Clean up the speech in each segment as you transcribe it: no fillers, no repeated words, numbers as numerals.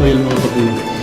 fail mga kapulang.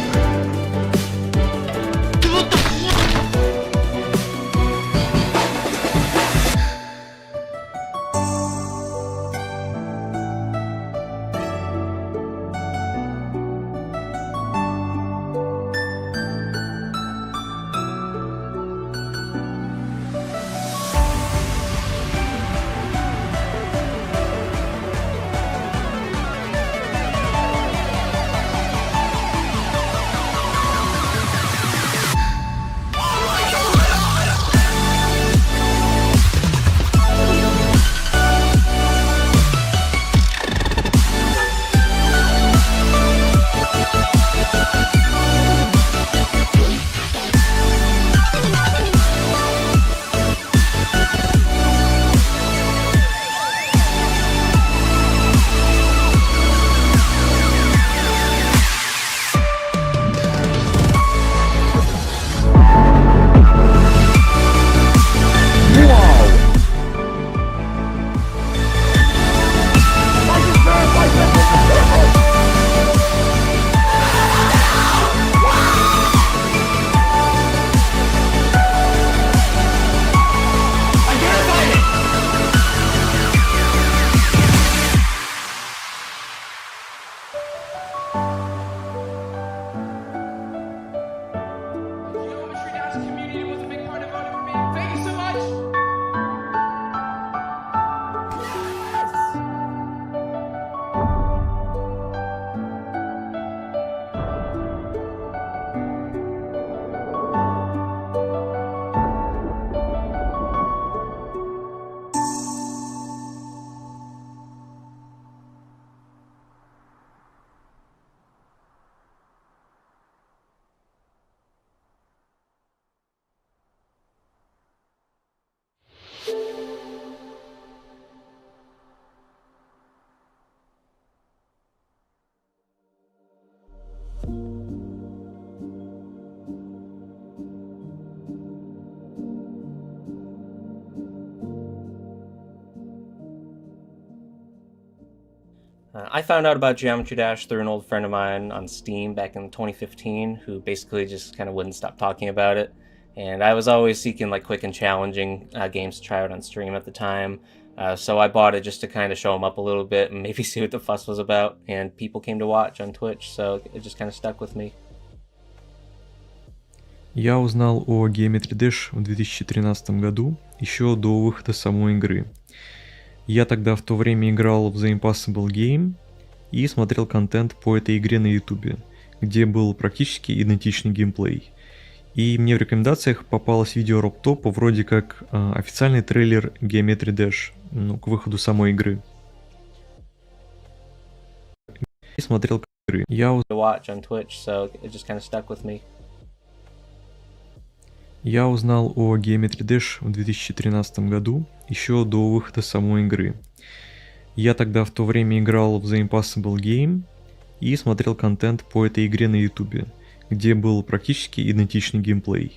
I found out about Geometry Dash through an old friend of mine on Steam back in 2015 who basically just kind of wouldn't stop talking about it. And I was always seeking like quick and challenging games to try out on stream at the time. So I bought it just to kind of show them up a little bit and maybe see what the fuss was about. And people came to watch on Twitch, so it just kind of stuck with me. Я узнал о Geometry Dash в 2013 году, еще до выхода самой игры. Я тогда в то время играл в The Impossible Game и смотрел контент по этой игре на YouTube, где был практически идентичный геймплей. И мне в рекомендациях попалось видео роб-топа вроде как официальный трейлер Geometry Dash, к выходу самой игры. И смотрел игры. Я узнал о Geometry Dash в 2013 году, еще до выхода самой игры. Я тогда в то время играл в The Impossible Game и смотрел контент по этой игре на YouTube, где был практически идентичный геймплей.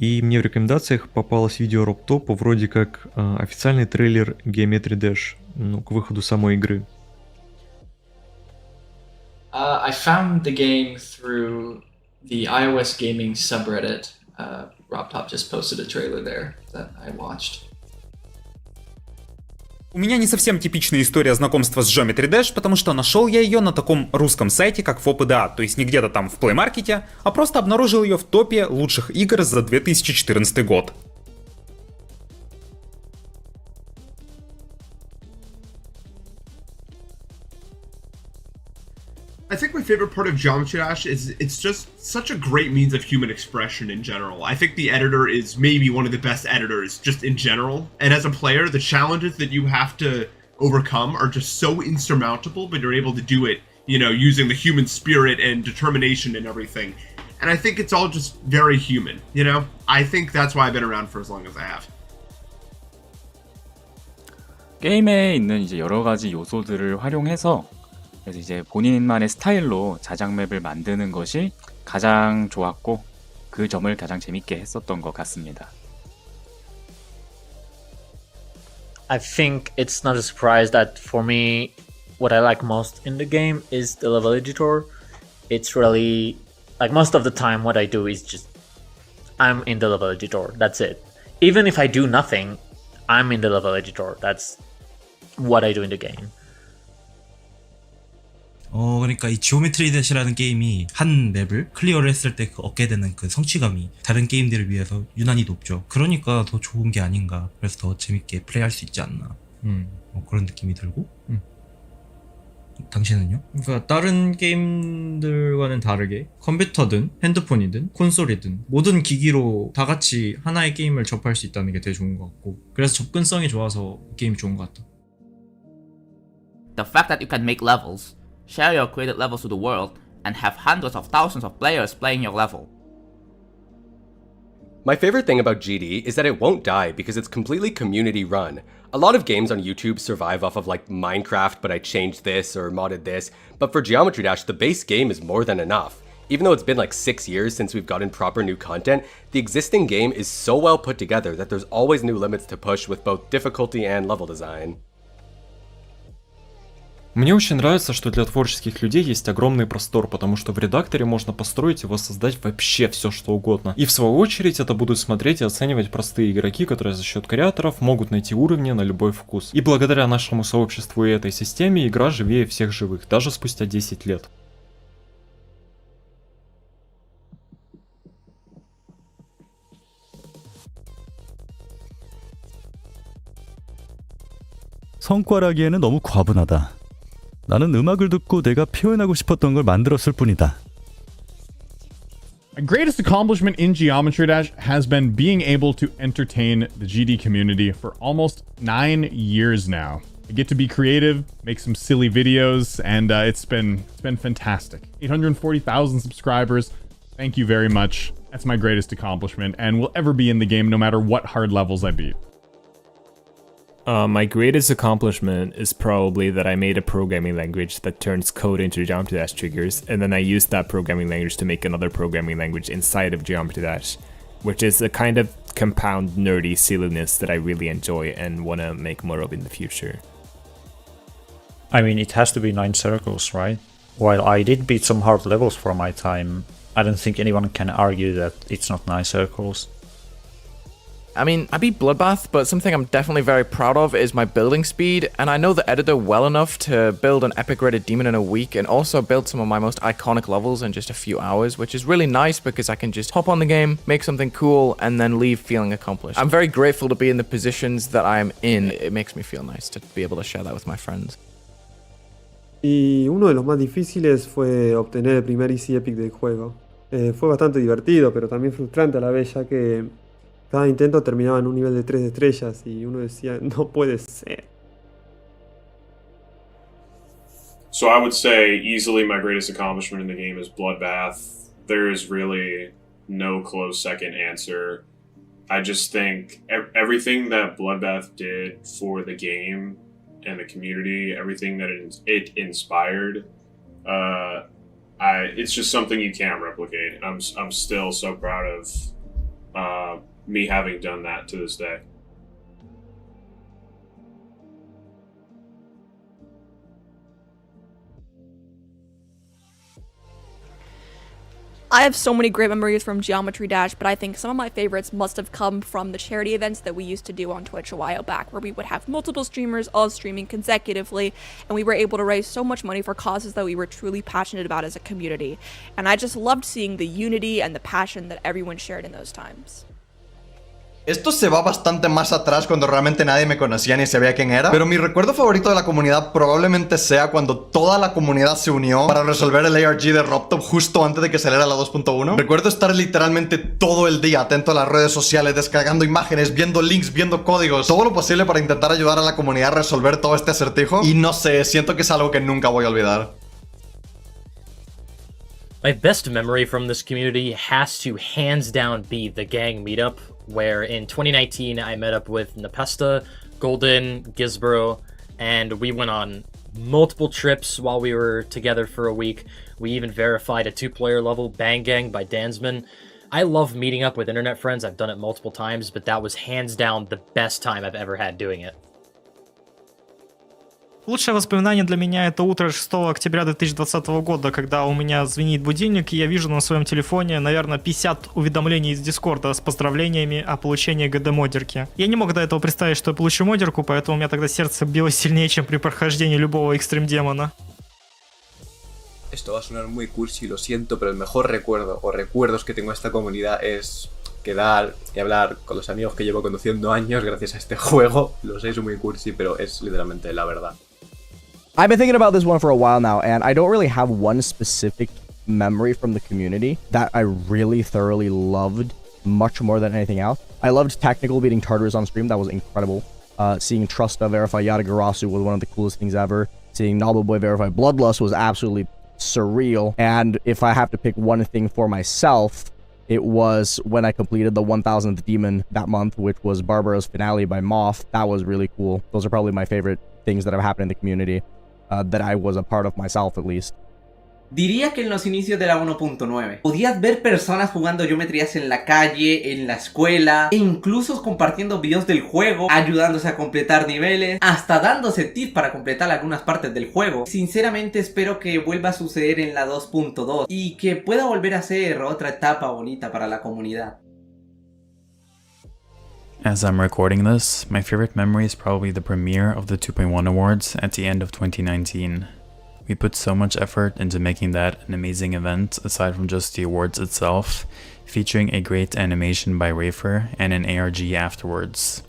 И мне в рекомендациях попалось видео роб-топа вроде как официальный трейлер Geometry Dash, к выходу самой игры. I found the game through the iOS gaming subreddit. RobTop just posted a trailer there that I watched. У меня не совсем типичная история знакомства с Geometry Dash, потому что нашел я ее на таком русском сайте, как FOPDA, то есть не где-то там в Play Market, а просто обнаружил ее в топе лучших игр за 2014 год. I think my favorite part of Geometry Dash is it's just such a great means of human expression in general. I think the editor is maybe one of the best editors just in general. And as a player, the challenges that you have to overcome are just so insurmountable, but you're able to do it, using the human spirit and determination and everything. And I think it's all just very human, I think that's why I've been around for as long as I have. 게임에 있는 이제 여러 가지 요소들을 활용해서 그래서 이제 본인만의 스타일로 자작 맵을 만드는 것이 가장 좋았고 그 점을 가장 재밌게 했었던 것 같습니다. I think it's not a surprise that for me what I like most in the game is the level editor. it's really like most of the time what I do is just I'm in the level editor. That's it. Even if I do nothing, I'm in the level editor. That's what I do in the game. 그러니까 이 지오메트리 대시라는 게임이 한 맵을 클리어를 했을 때 얻게 되는 그 성취감이 다른 게임들에 비해서 유난히 높죠. 그러니까 더 좋은 게 아닌가. 그래서 더 재밌게 플레이할 수 있지 않나. 그런 느낌이 들고. 당신은요? 그러니까 다른 게임들과는 다르게 컴퓨터든 핸드폰이든 콘솔이든 모든 기기로 다 같이 하나의 게임을 접할 수 있다는 게 되게 좋은 것 같고, 그래서 접근성이 좋아서 게임이 좋은 것 같다. The fact that you can make levels, share your created levels to the world, and have hundreds of thousands of players playing your level. My favorite thing about GD is that it won't die because it's completely community run. A lot of games on YouTube survive off of like Minecraft, but I changed this or modded this, but for Geometry Dash, the base game is more than enough. Even though it's been like 6 years since we've gotten proper new content, the existing game is so well put together that there's always new limits to push with both difficulty and level design. Мне очень нравится, что для творческих людей есть огромный простор, потому что в редакторе можно построить и воссоздать вообще все, что угодно. И в свою очередь это будут смотреть и оценивать простые игроки, которые за счет креаторов могут найти уровни на любой вкус. И благодаря нашему сообществу и этой системе игра живее всех живых, даже спустя 10 лет. 성과라기에는 너무 과분하다. 나는 음악을 듣고 내가 표현하고 싶었던 걸 만들었을 뿐이다. My greatest accomplishment in Geometry Dash has been being able to entertain the GD community for almost 9 years now. I get to be creative, make some silly videos, and it's been fantastic. 840,000 subscribers. Thank you very much. That's my greatest accomplishment and will ever be in the game no matter what hard levels I beat. My greatest accomplishment is probably that I made a programming language that turns code into Geometry Dash triggers, and then I used that programming language to make another programming language inside of Geometry Dash, which is a kind of compound nerdy silliness that I really enjoy and want to make more of in the future. I mean, it has to be 9 circles, right? While I did beat some hard levels for my time, I don't think anyone can argue that it's not 9 circles. I mean, I beat Bloodbath, but something I'm definitely very proud of is my building speed, and I know the editor well enough to build an epic rated demon in a week and also build some of my most iconic levels in just a few hours, which is really nice because I can just hop on the game, make something cool, and then leave feeling accomplished. I'm very grateful to be in the positions that I'm in. It makes me feel nice to be able to share that with my friends. Y uno de los más difíciles fue obtener el primer Easy Epic del juego. Fue bastante divertido, pero también frustrante a la vez, ya que cada intento terminaba en un nivel de 3 estrellas y uno decía, no puede ser. So I would say easily my greatest accomplishment in the game is Bloodbath. There is really no close second answer. I just think everything that Bloodbath did for the game and the community, everything that it inspired, it's just something you can't replicate. I'm still so proud of me having done that to this day. I have so many great memories from Geometry Dash, but I think some of my favorites must have come from the charity events that we used to do on Twitch a while back, where we would have multiple streamers all streaming consecutively, and we were able to raise so much money for causes that we were truly passionate about as a community. And I just loved seeing the unity and the passion that everyone shared in those times. Esto se va bastante más atrás cuando realmente nadie me conocía ni sabía quién era, pero mi recuerdo favorito de la comunidad probablemente sea cuando toda la comunidad se unió para resolver el ARG de ROBLOX justo antes de que saliera la 2.1. Recuerdo estar literalmente todo el día atento a las redes sociales, descargando imágenes, viendo links, viendo códigos, todo lo posible para intentar ayudar a la comunidad a resolver todo este acertijo, y no sé, siento que es algo que nunca voy a olvidar. My best memory from this community has to hands down be the gang meetup, where in 2019 I met up with Nepesta, Golden, Gizbro, and we went on multiple trips while we were together for a week. We even verified a 2-player level, Bang Gang by Dansman. I love meeting up with internet friends. I've done it multiple times, but that was hands down the best time I've ever had doing it. Лучшее воспоминание для меня это утро 6 октября 2020 года, когда у меня звенит будильник, и я вижу на своем телефоне, наверное, 50 уведомлений из Дискорда с поздравлениями о получении ГД-модерки. Я не мог до этого представить, что я получу модерку, поэтому у меня тогда сердце билось сильнее, чем при прохождении любого экстрим-демона. Esto va a sonar muy cursi, lo siento, pero el mejor recuerdo o recuerdos que tengo de esta comunidad es quedar y hablar con los amigos que llevo conociendo años gracias a este juego. Lo sé, es muy cursi, pero es literalmente la verdad. I've been thinking about this one for a while now, and I don't really have one specific memory from the community that I really thoroughly loved much more than anything else. I loved Technical beating Tartarus on stream. That was incredible. Seeing Trusta verify Yatagarasu was one of the coolest things ever. Seeing Nobbleboy verify Bloodlust was absolutely surreal. And if I have to pick one thing for myself, it was when I completed the 1000th demon that month, which was Barbara's Finale by Moth. That was really cool. Those are probably my favorite things that have happened in the community. That I was a part of myself, at least. Diría que en los inicios de la 1.9 podías ver personas jugando Geometry Dash en la calle, en la escuela, e incluso compartiendo videos del juego, ayudándose a completar niveles, hasta dándose tips para completar algunas partes del juego. Sinceramente espero que vuelva a suceder en la 2.2 y que pueda volver a ser otra etapa bonita para la comunidad. As I'm recording this, my favorite memory is probably the premiere of the 2.1 awards at the end of 2019. We put so much effort into making that an amazing event aside from just the awards itself, featuring a great animation by Rafer and an ARG afterwards.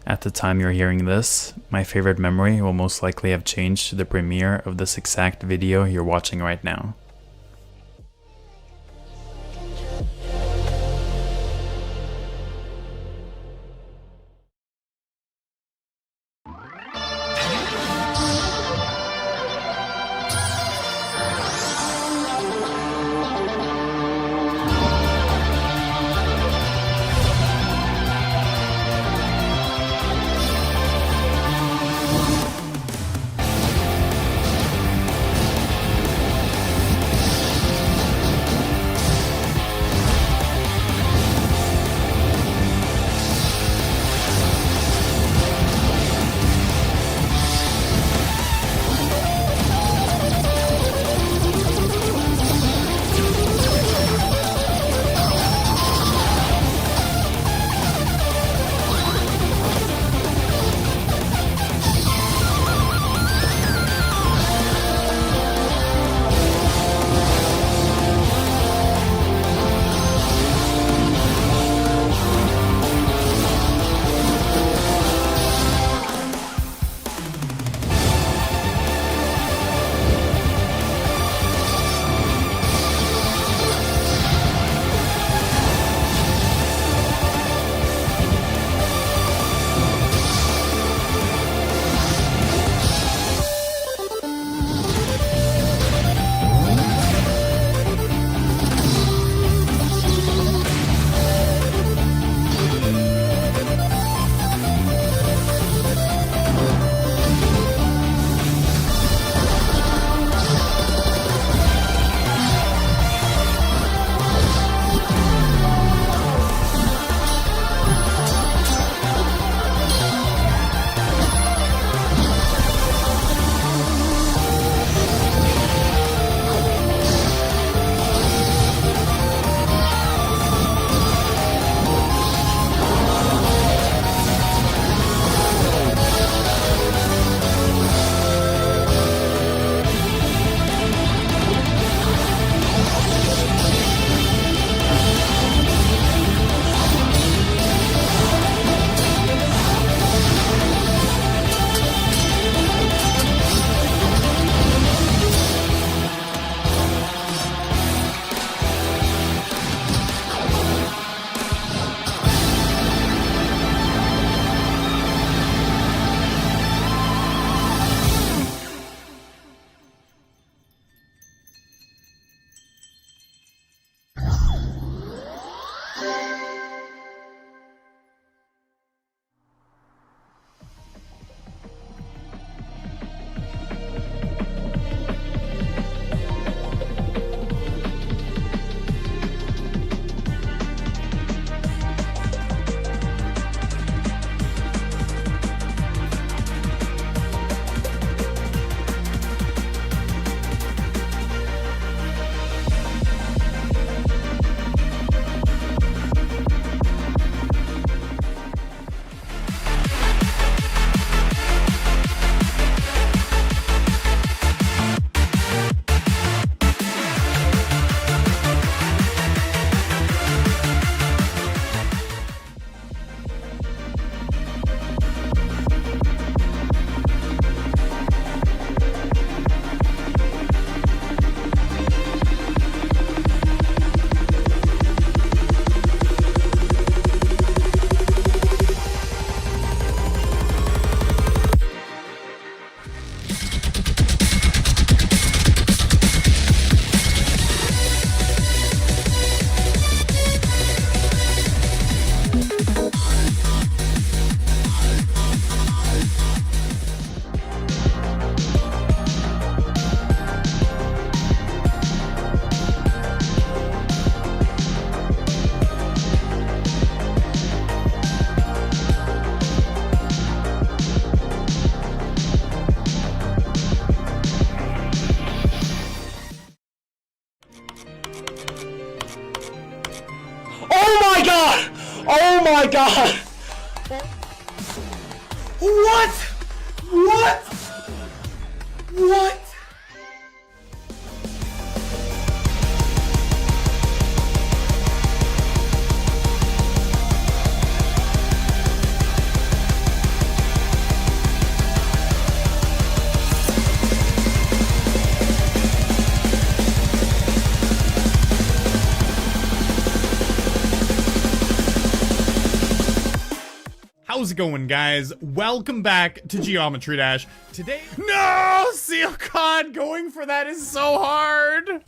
At the time you're hearing this, my favorite memory will most likely have changed to the premiere of this exact video you're watching right now. Oh my god! What? What? What? How's it going, guys? Welcome back to Geometry Dash. Today, no, Seal God, going for that is so hard.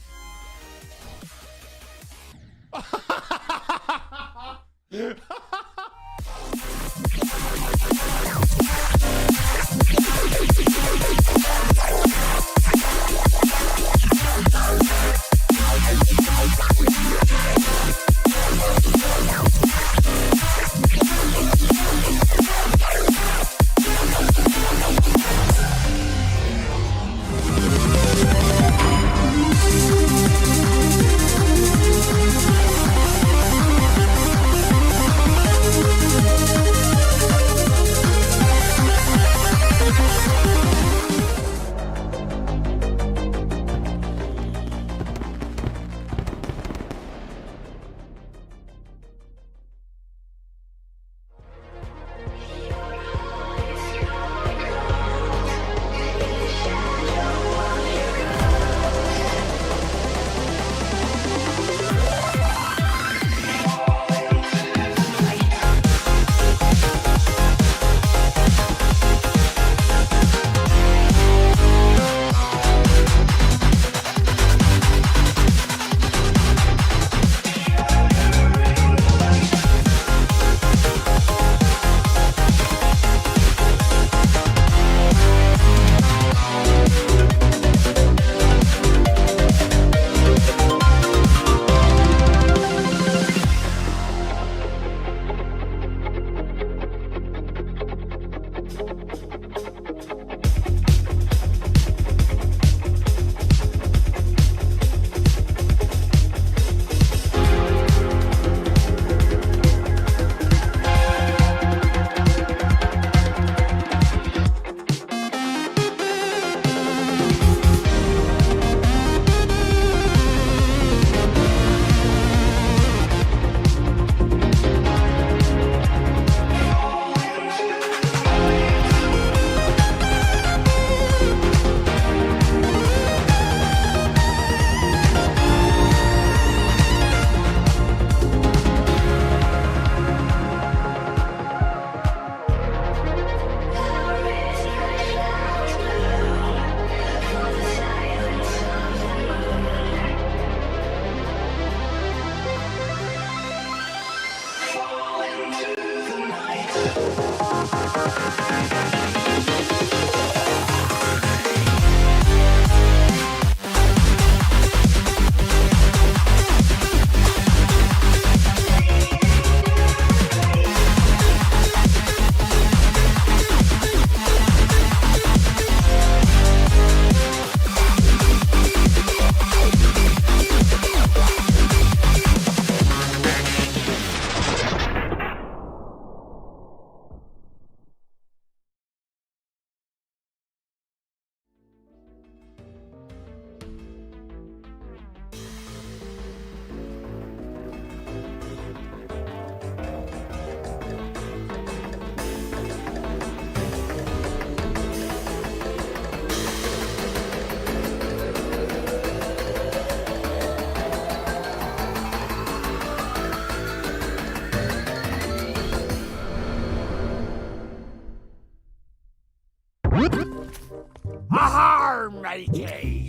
matey.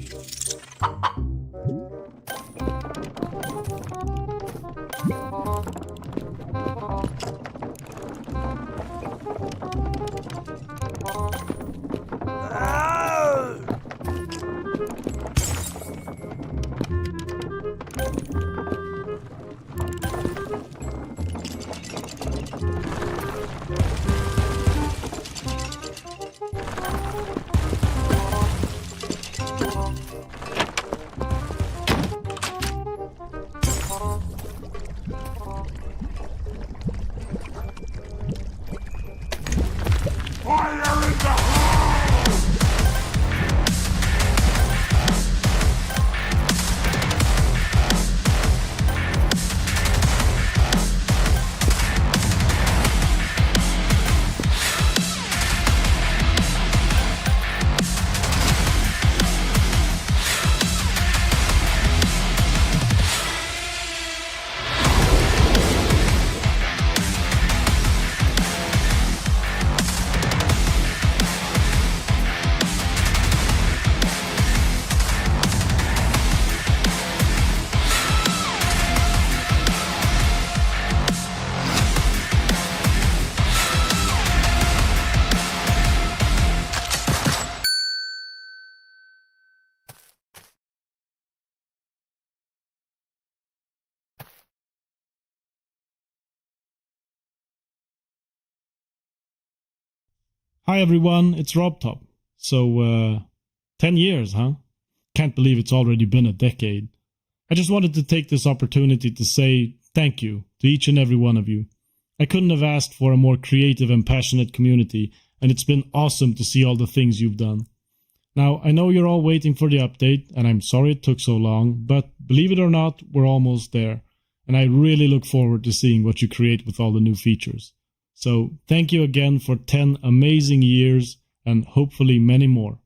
Hi everyone, it's RobTop. So, 10 years, huh? Can't believe it's already been a decade. I just wanted to take this opportunity to say thank you to each and every one of you. I couldn't have asked for a more creative and passionate community, and it's been awesome to see all the things you've done. Now, I know you're all waiting for the update, and I'm sorry it took so long, but believe it or not, we're almost there, and I really look forward to seeing what you create with all the new features. So, thank you again for 10 amazing years, and hopefully many more.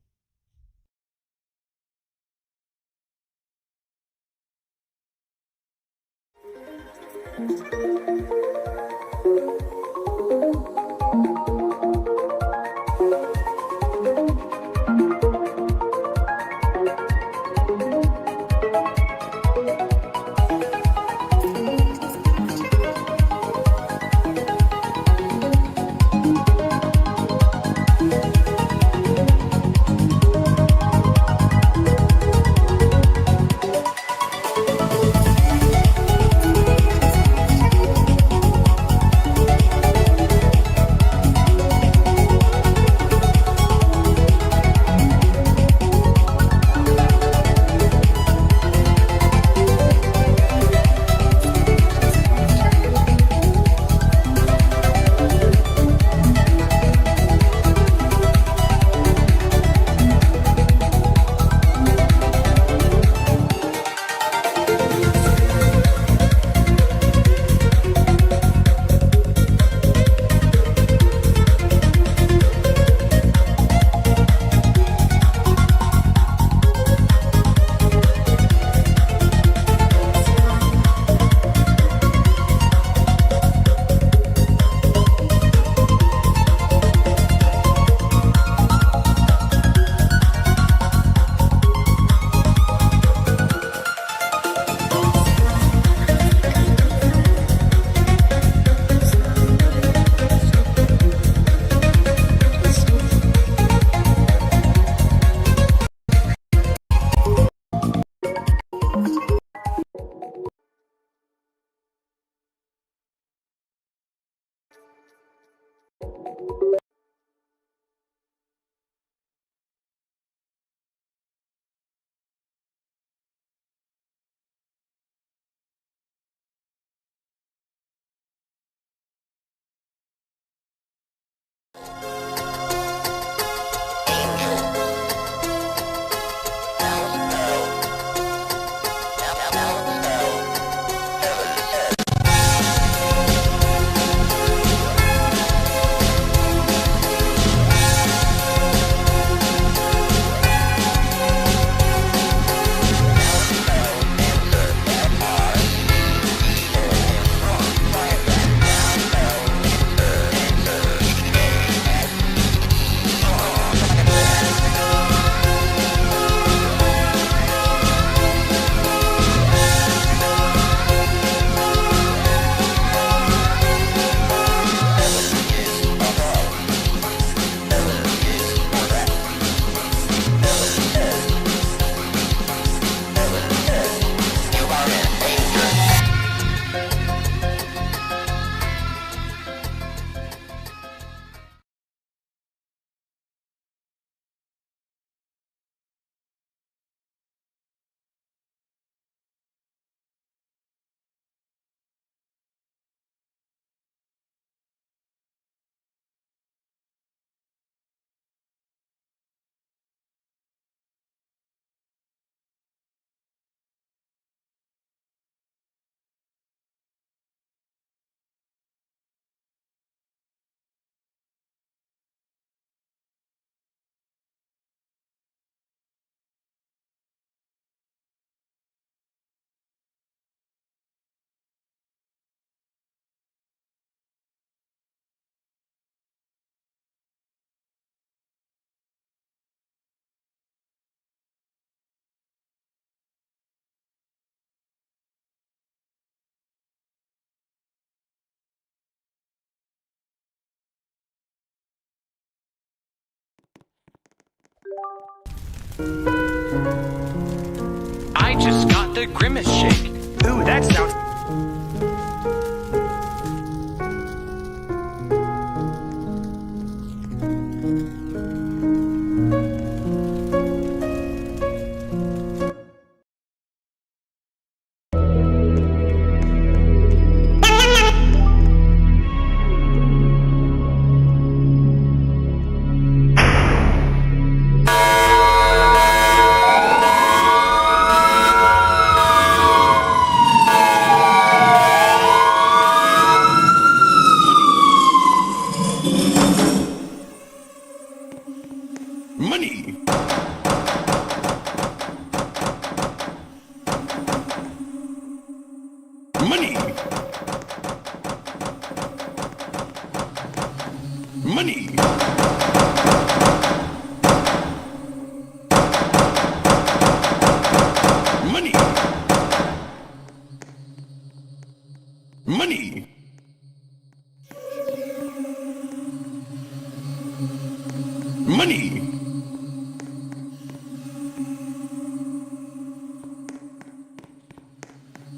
I just got the grimace shake. Ooh, that sounds...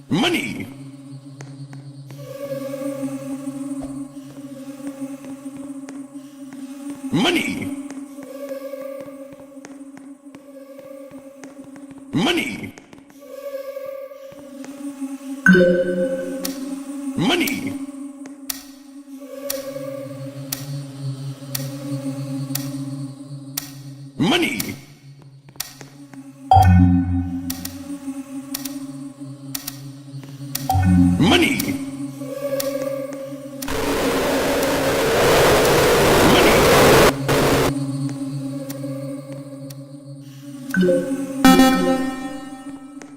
Money. Money. Money. Money. Money. Money. Money.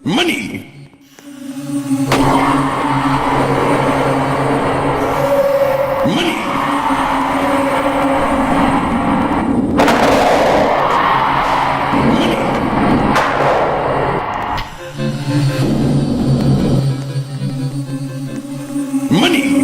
Money. Money.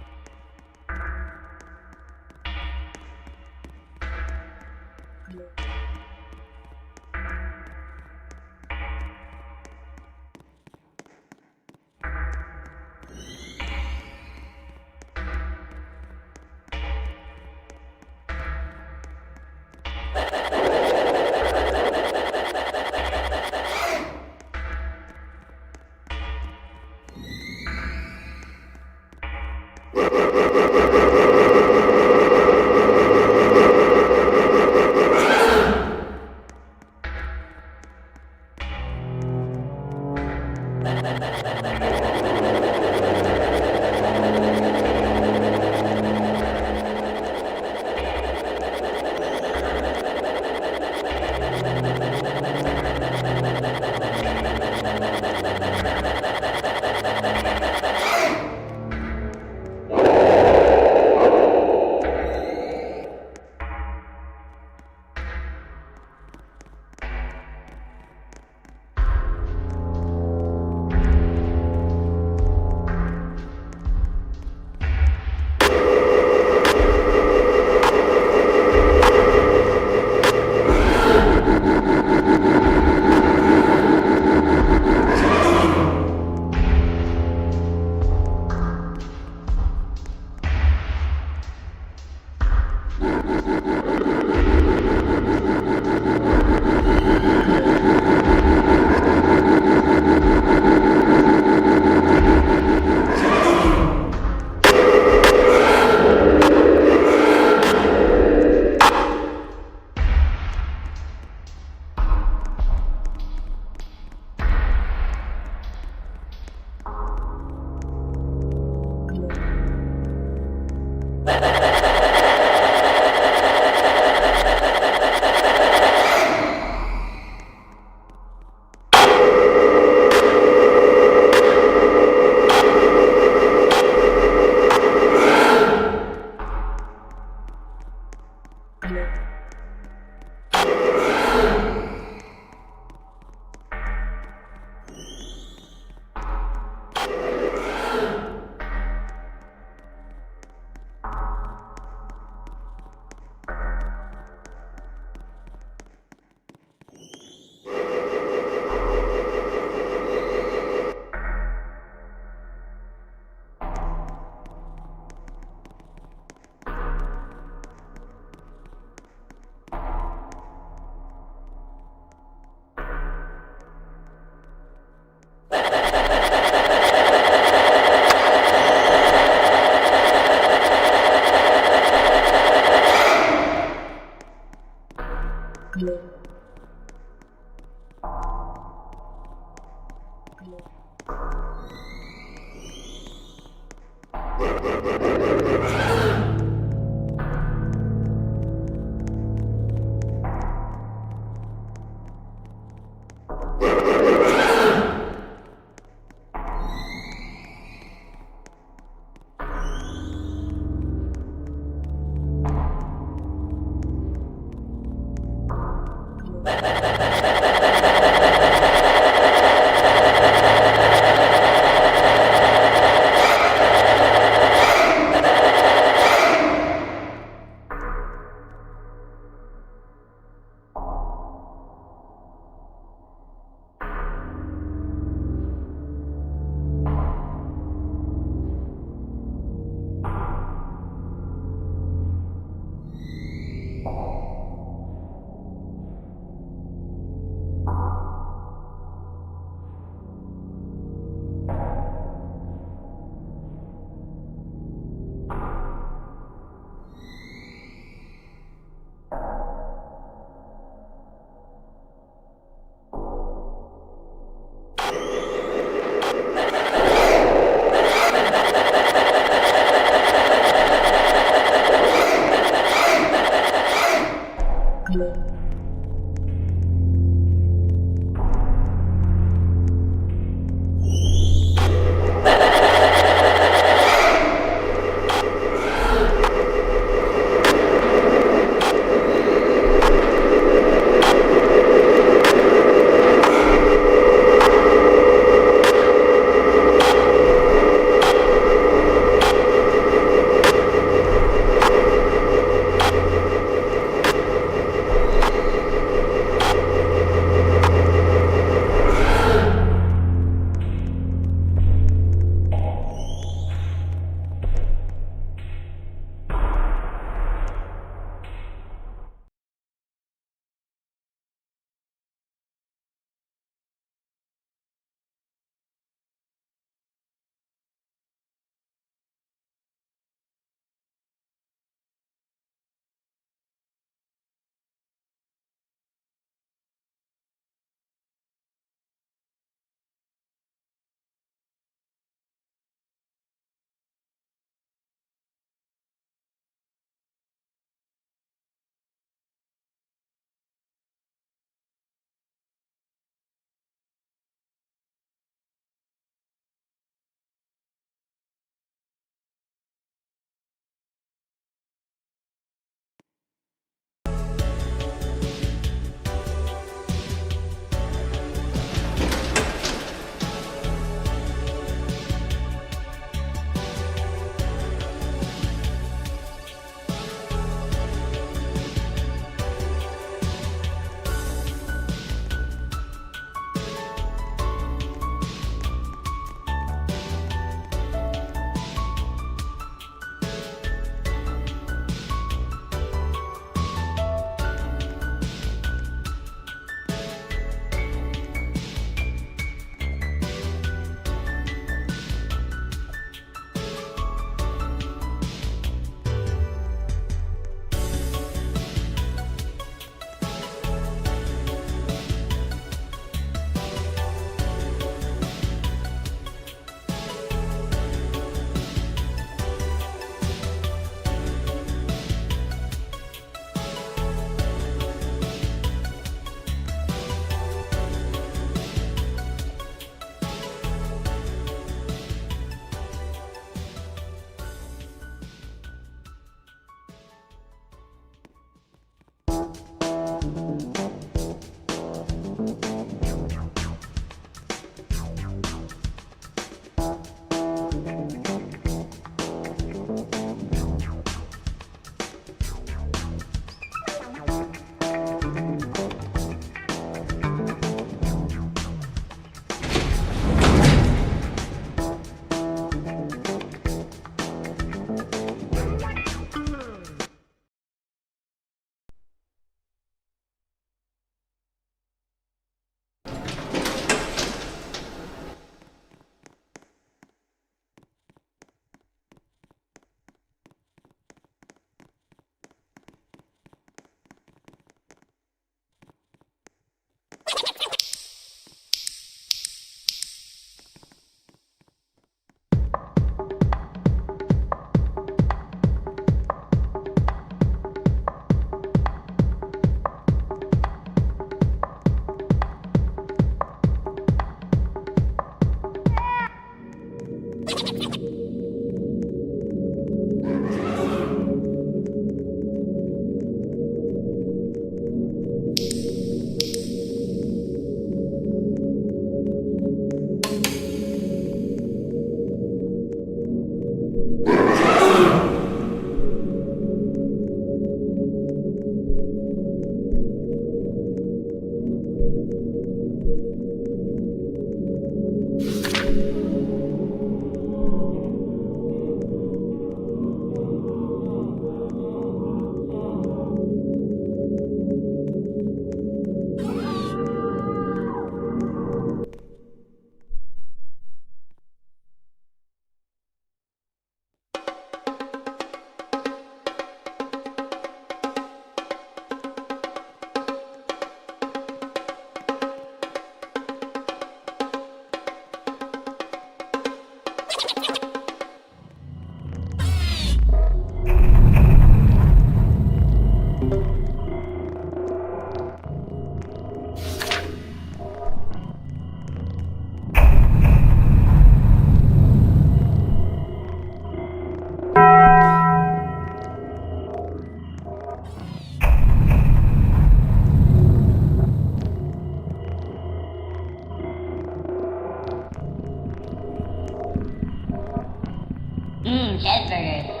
Cheeseburger.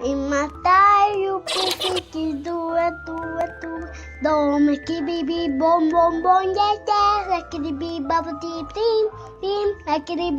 In my thigh, you picky do it. Don't make it baby, boom, boom, boom, yes, like it be bubble deep, like it be.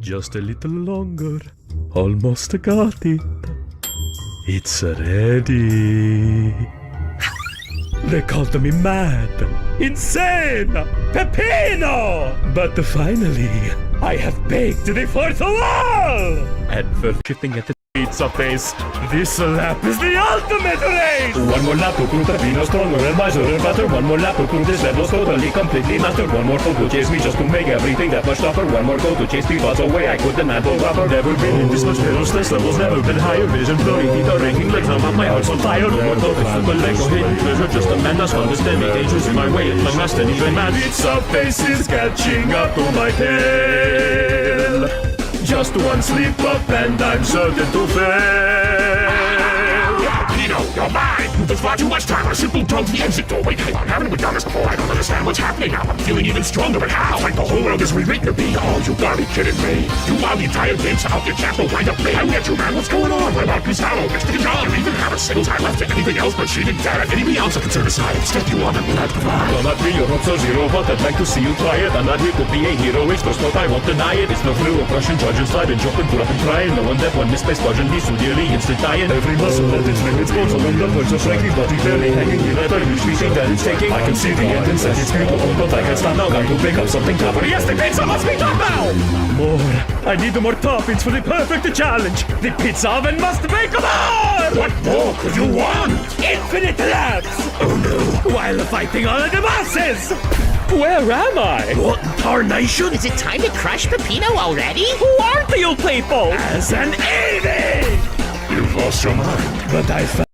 Just a little longer. Almost got it. It's ready. They called me mad, insane, Peppino! But finally, I have baked the fourth wall! And for shifting at the pizza face, this lap is the ultimate race! One more lap to prove Peppino stronger and wiser and better. One more lap to prove this level's totally completely mastered. One more foe to chase me just to make everything that much tougher. One more goal to chase the thoughts away. I could demand for proper. Never been in this much fearlessness. Levels never been higher. Vision blurry, feet are ranking legs. I'm on my heart's on fire. No more focus, super Lego hidden treasure. Just a man that's understand me. Dangerous in my way. It's my master, even man. Pizza face is catching up to my tail. Just one slip up and I'm certain to fail. Pino, you're mine! There's far too much time. I simply drove the exit door. Wait, hang on. Haven't we done this before? I don't understand what's happening now. I'm feeling even stronger, but how? Like the whole world is rewritten to be. Oh, you gotta be kidding me. You wound the entire game to help your chapel wind up me. I get you, man. What's going on? What about Gustavo? Next to the John. You even have a single time left to anything else but cheating dad. Anything else I can turn aside. Step you on and will I provide? Well, not me, your hopes are zero, but I'd like to see you try it. I'm not here to be a hero. It's first what I won't deny it. It's no flu of Russian charging, sliding, jumping, put up and trying. No one that one misplaced margin needs to dearly instant dying. Every muscle that its limits goes along the verge of striking, but he barely hanging in at the usually thing that it's taking. I can see the end and sense it's beautiful, but I can't stop now. Got to pick up something tougher. Yes, the pizza must be top now! More. I need more toppings for the perfect challenge. The pizza oven must make more! What more could you want? Infinite laps! Oh no. While fighting all of the bosses! Where am I? What in tarnation? Is it time to crush Peppino already? Who are you people? As an idiot! You've lost your mind. But I found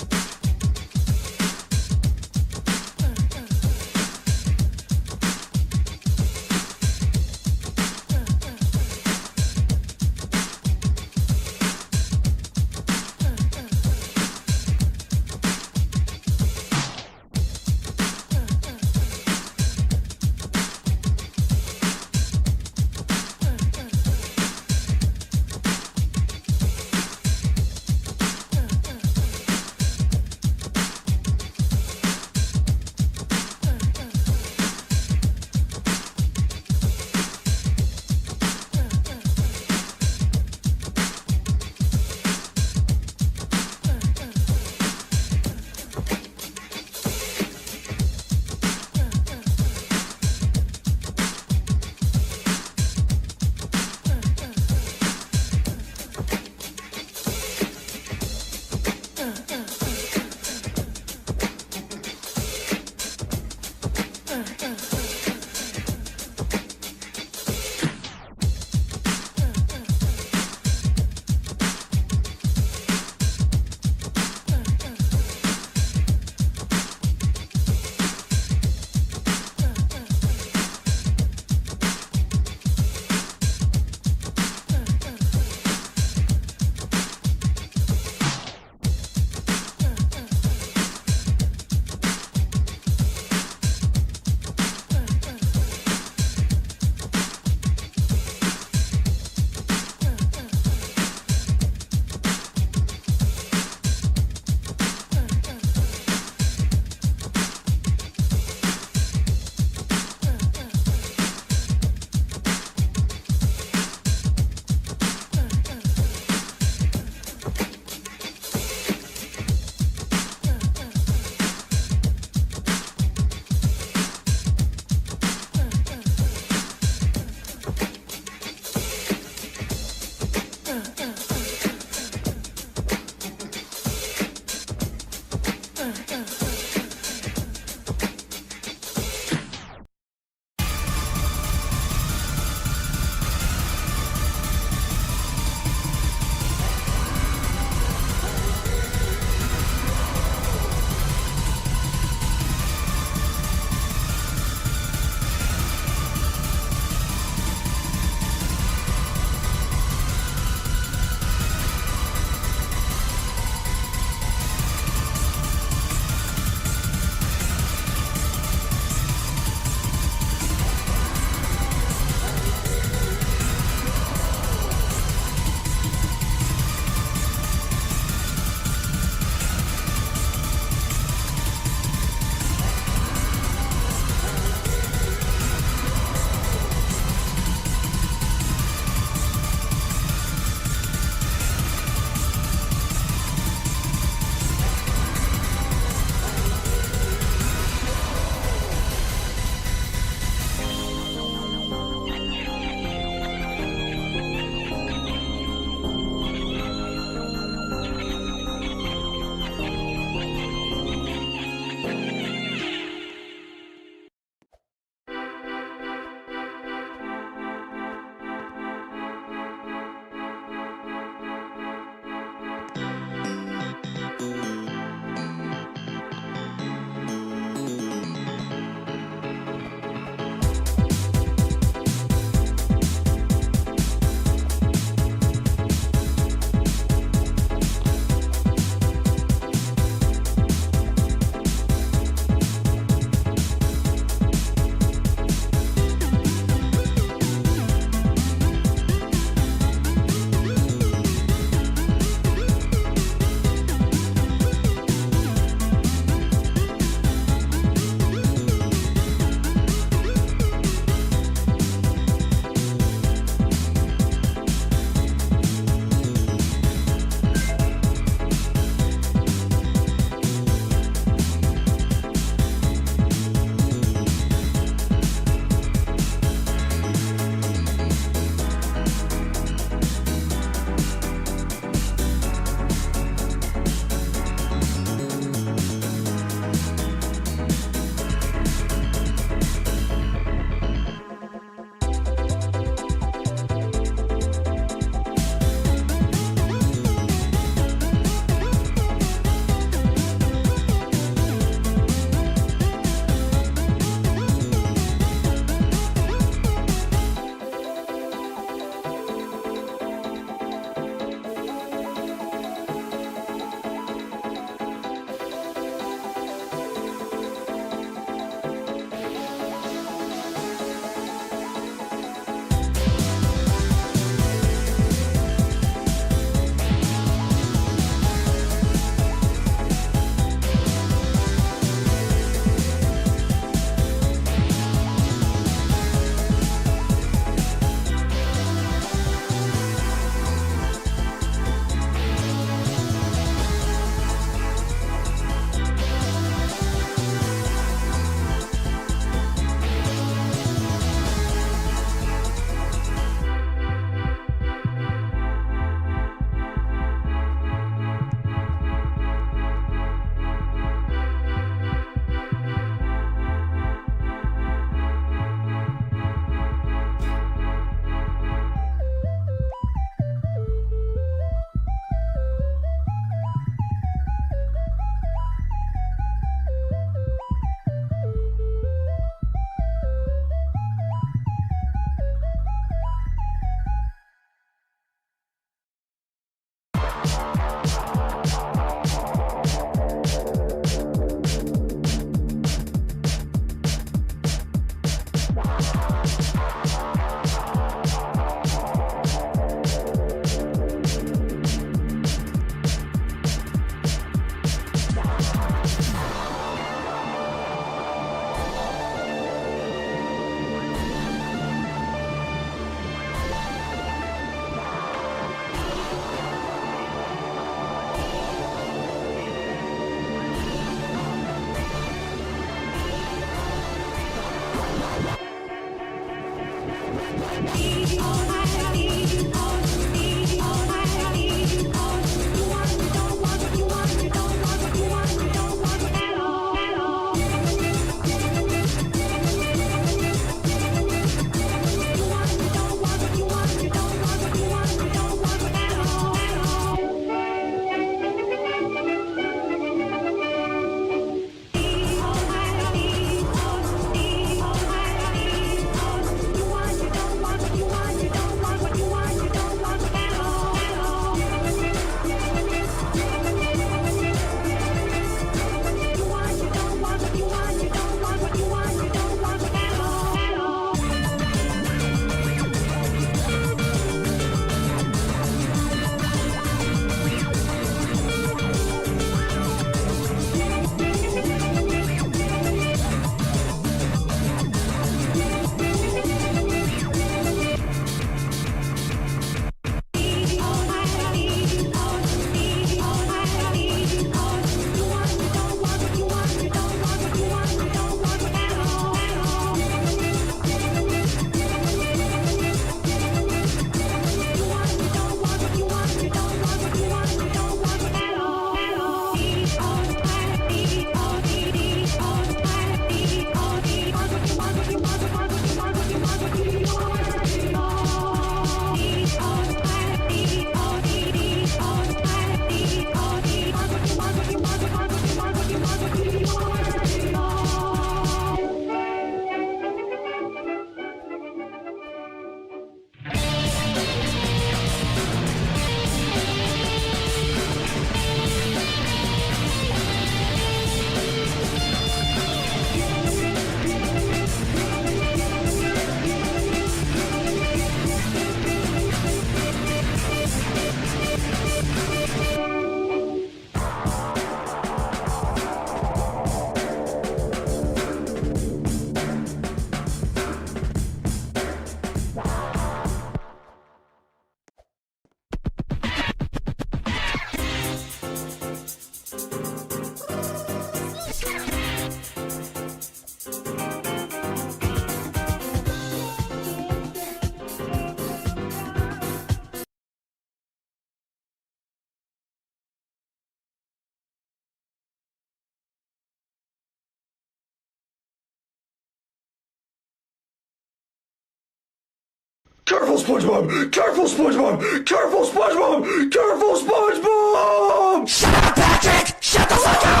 Careful, SpongeBob! Careful, SpongeBob! Careful, SpongeBob! Careful, SpongeBob! Shut up, Patrick! Shut the fuck up!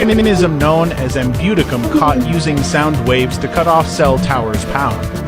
mechanism known as ambuticum caught using sound waves to cut off cell towers' power.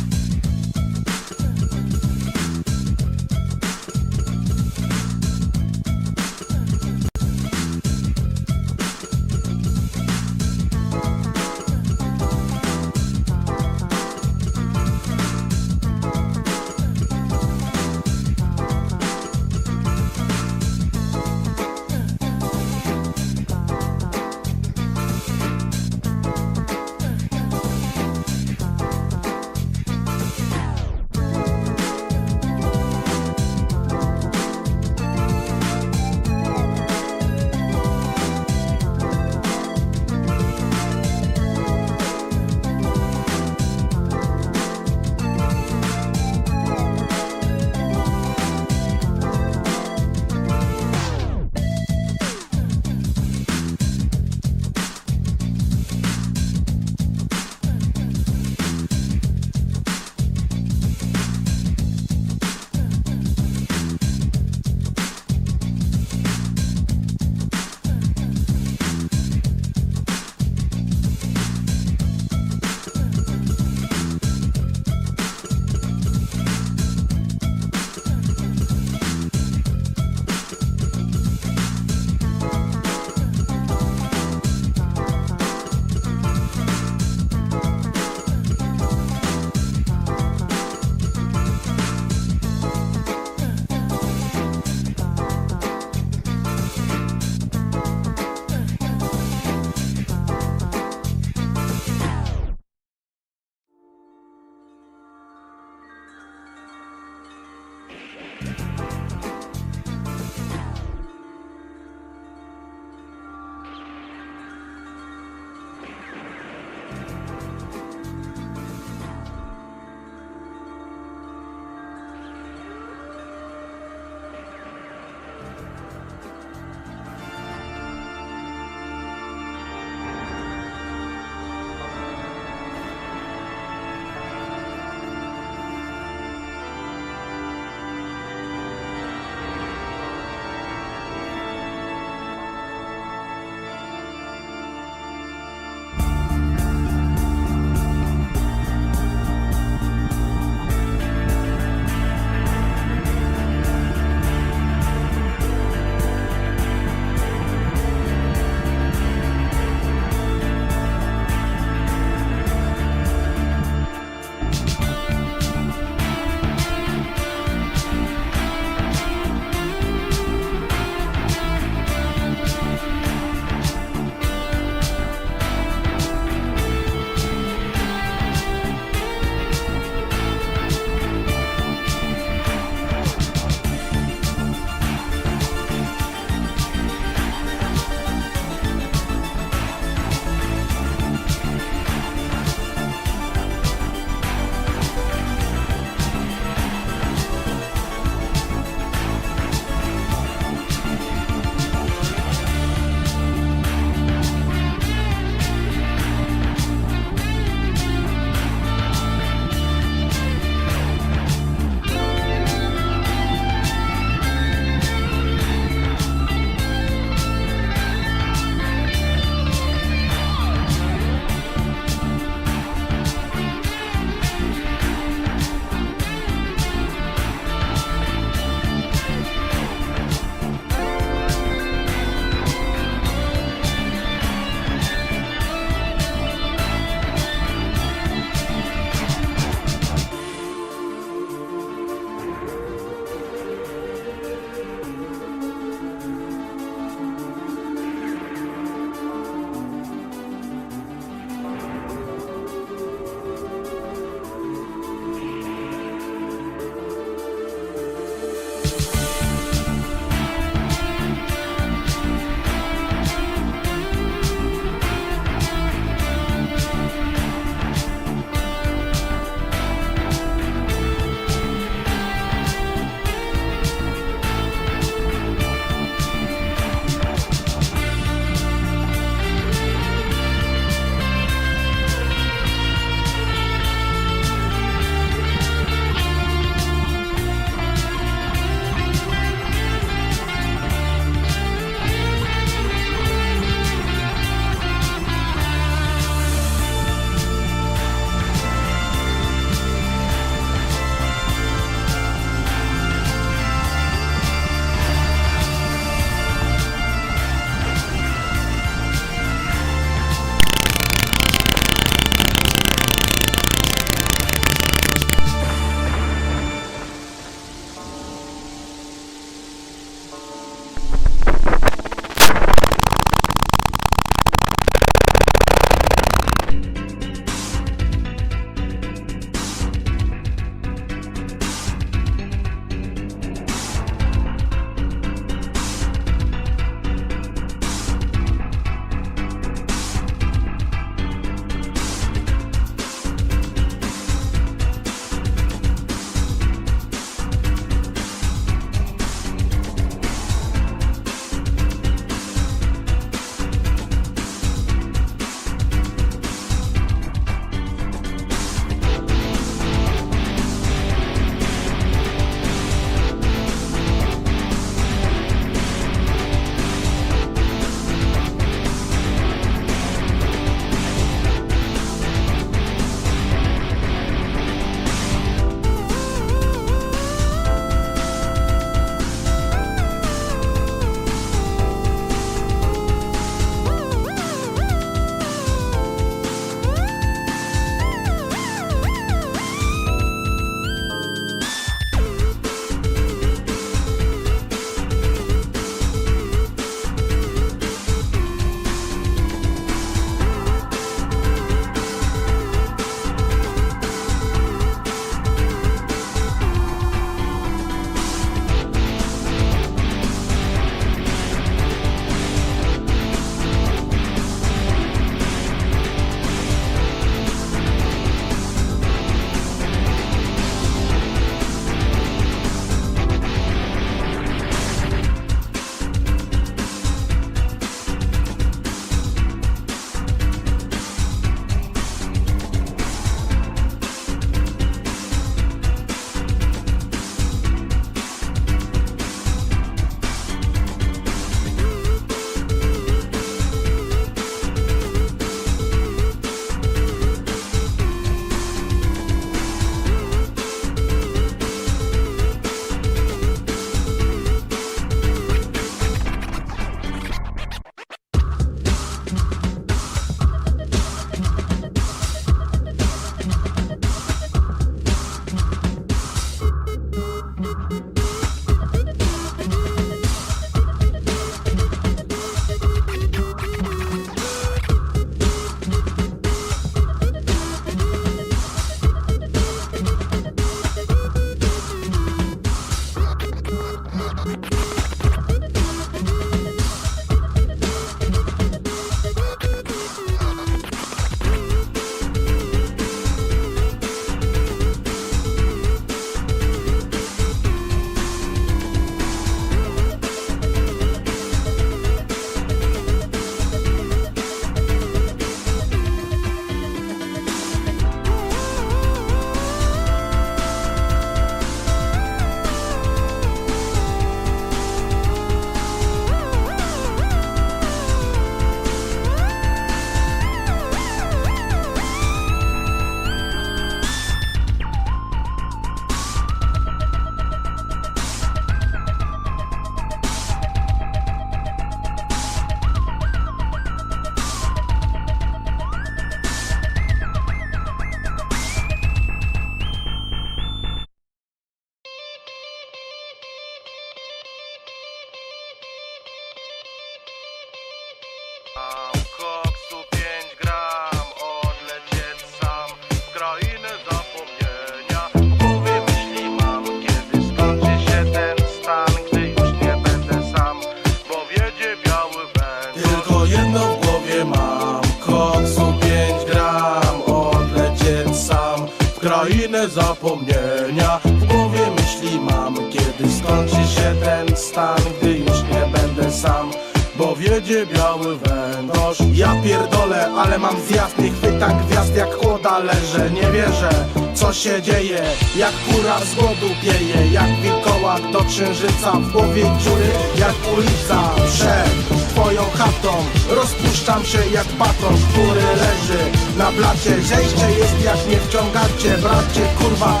Jedno w głowie mam, koksu 5 gram, odlecieć sam w krainę zapomnienia. W głowie myśli mam, kiedy skończy się ten stan, gdy już nie będę sam, bo wiedzie biały węgorz. Ja pierdolę, ale mam zjazd, nie chwytam gwiazd jak kłoda leżę. Nie wierzę, co się dzieje, jak kura z głodu pieje, jak wilkołak do księżyca, w głowie dziury jak ulica przed twoją chatą. Rozpuszczam się jak baton, który leży na blacie. Zejście jest jak nie wciągacie, bracie, kurwa.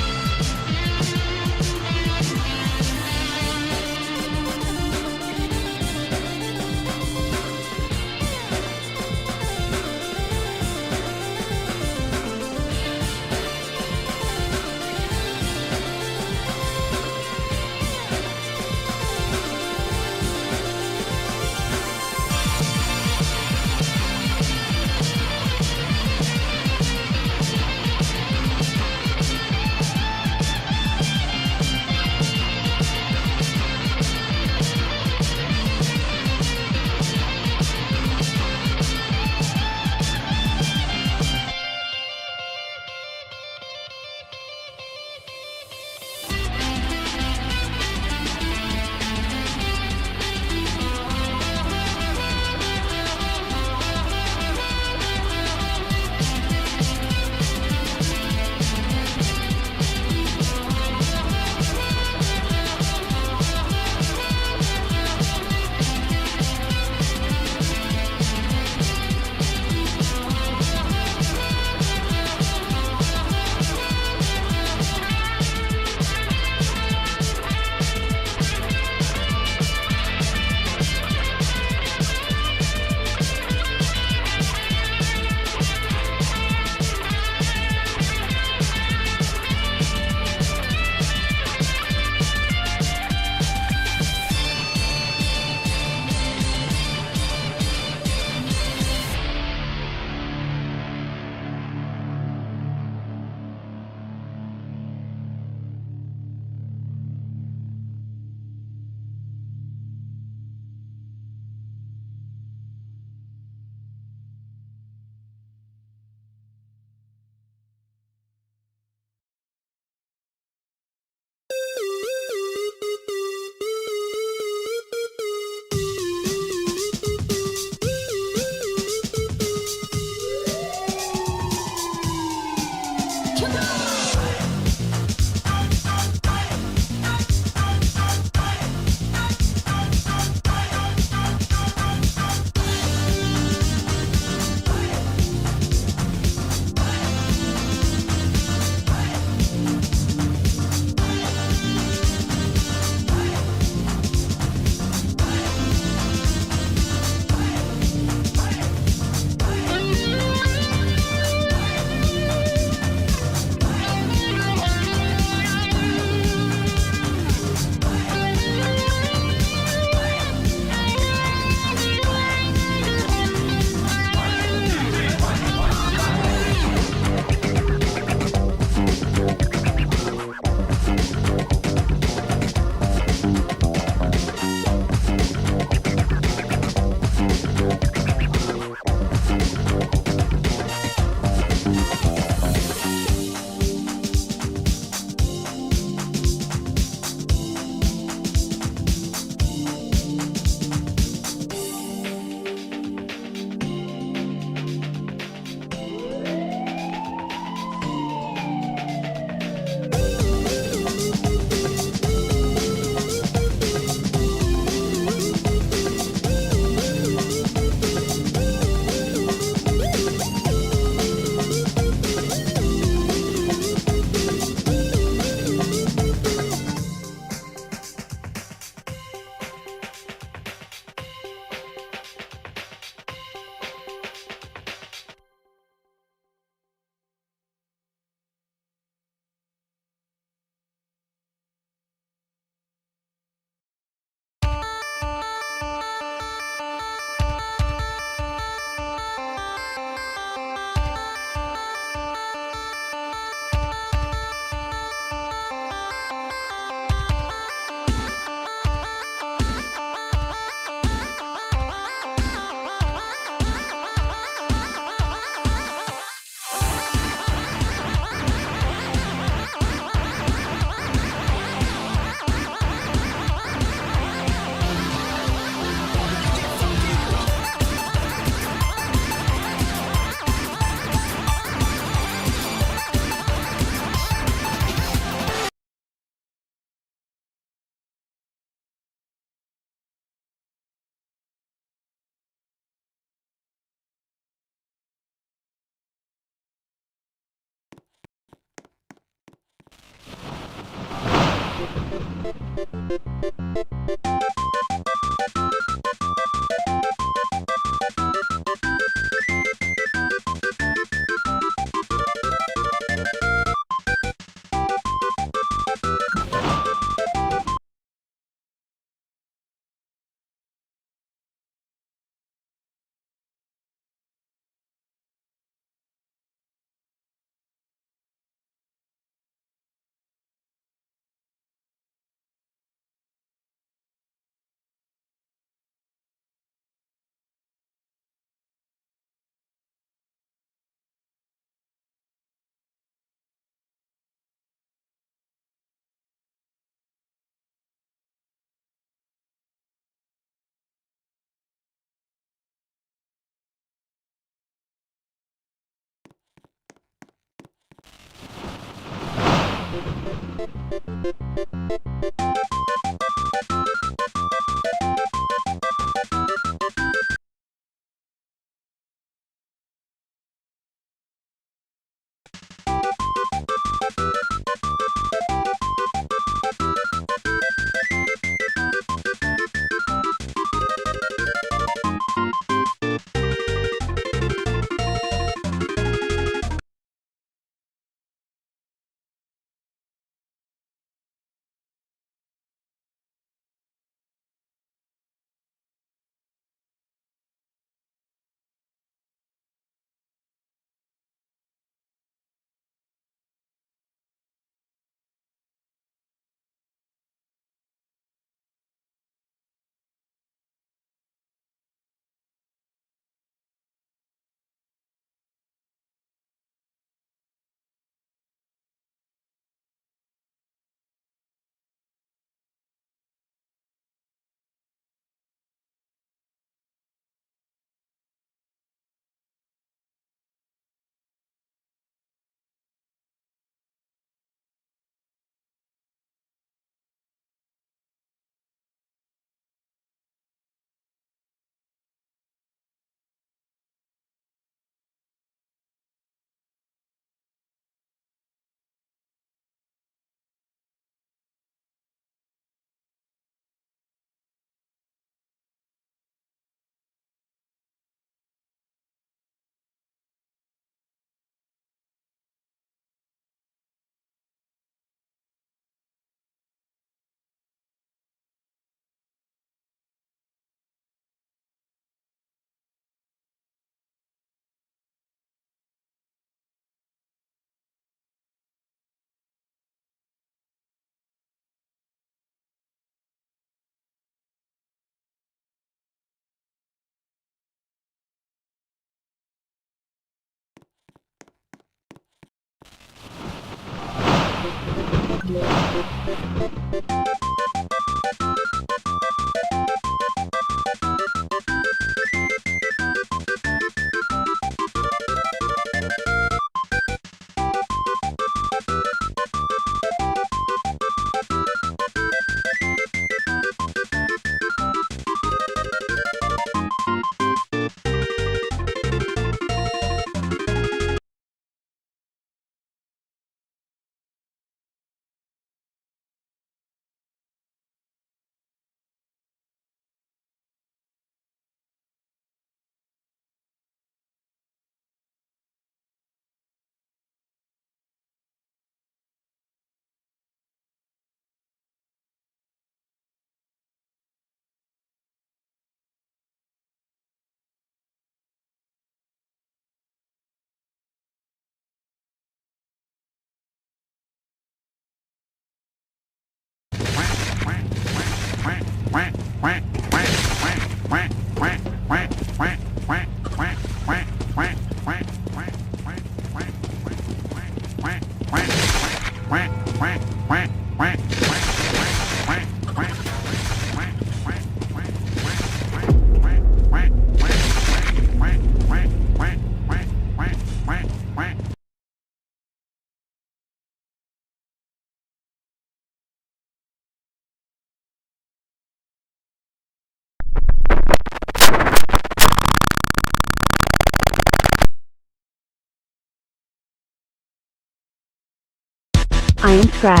I am trash.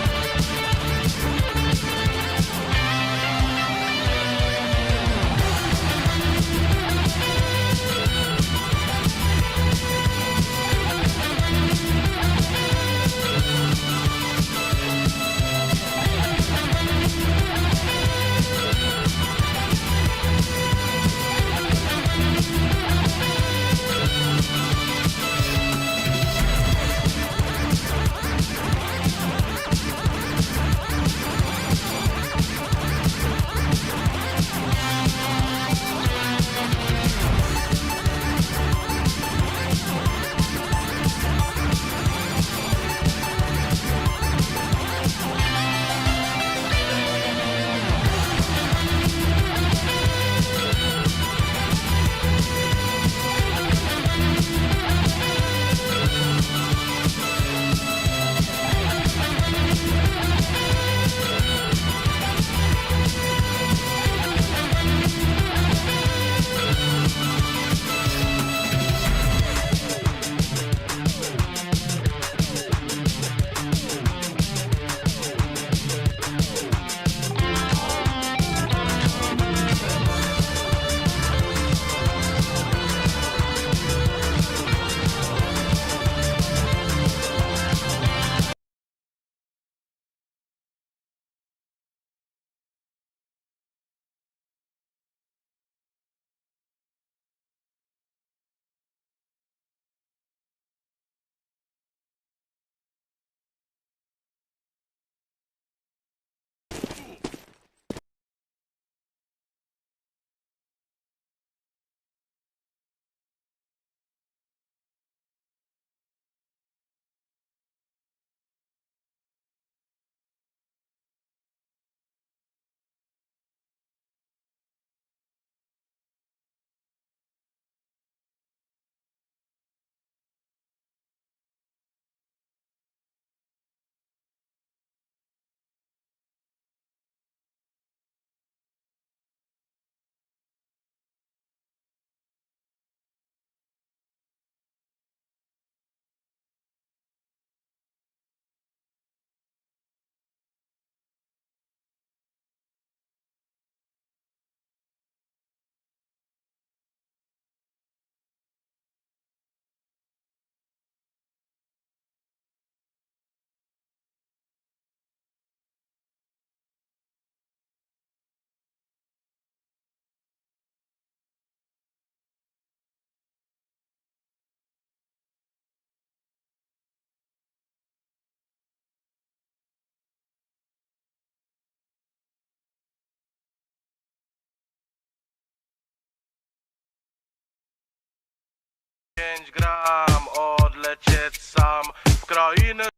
5 gram odlecieć sam w krainę.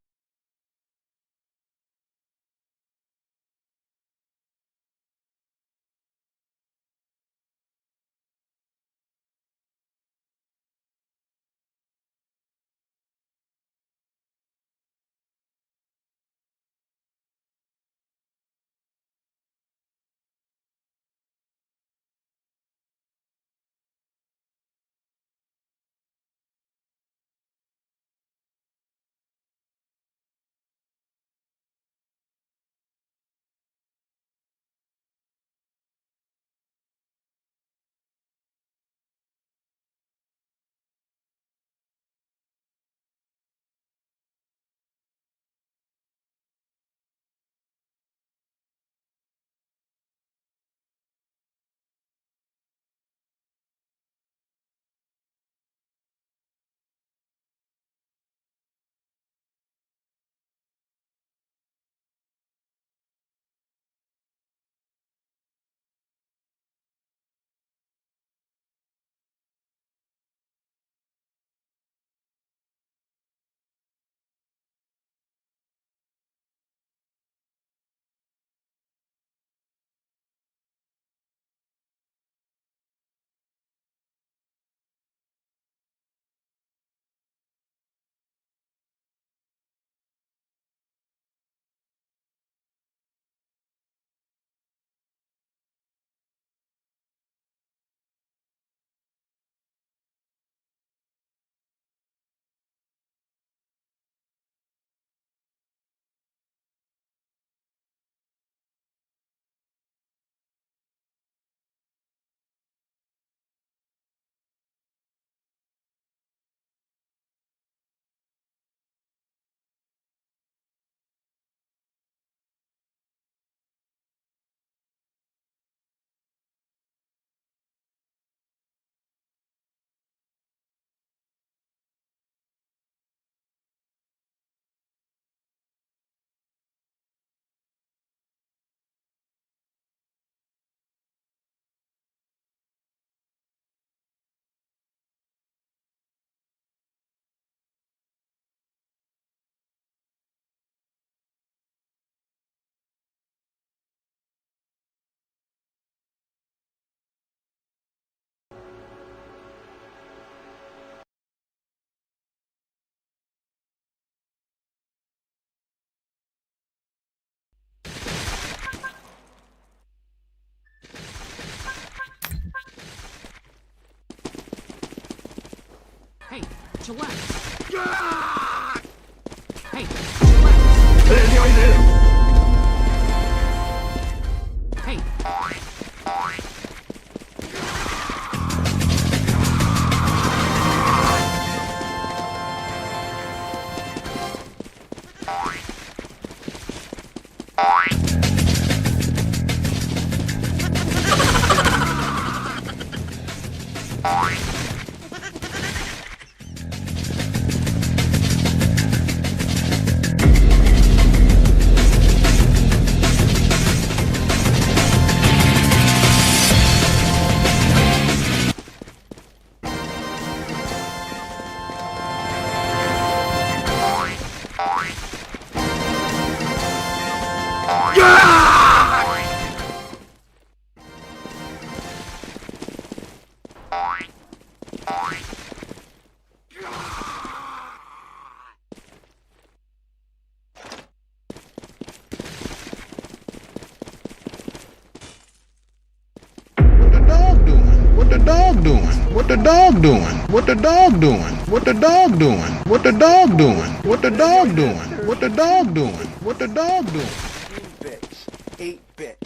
Hey, chillax. Hey, Hey. What the dog doing? What the dog doing? What the dog doing? What the dog doing? What the dog doing? What the dog doing? What the dog doing? What the dog doing? 8-bit.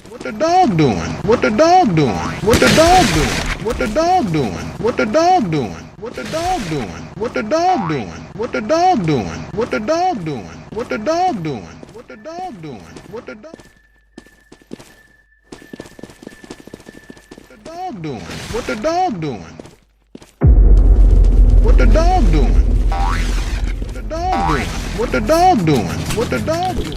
What the dog doing? What the dog doing? What the dog doing? What the dog doing? What the dog doing? What the dog doing? What the dog doing? What the dog doing? What the dog doing? What the dog doing? What the dog doing? What the dog? What the dog doing? What the dog doing? What the dog doing? What the dog doing? What the dog doing? What the dog doing?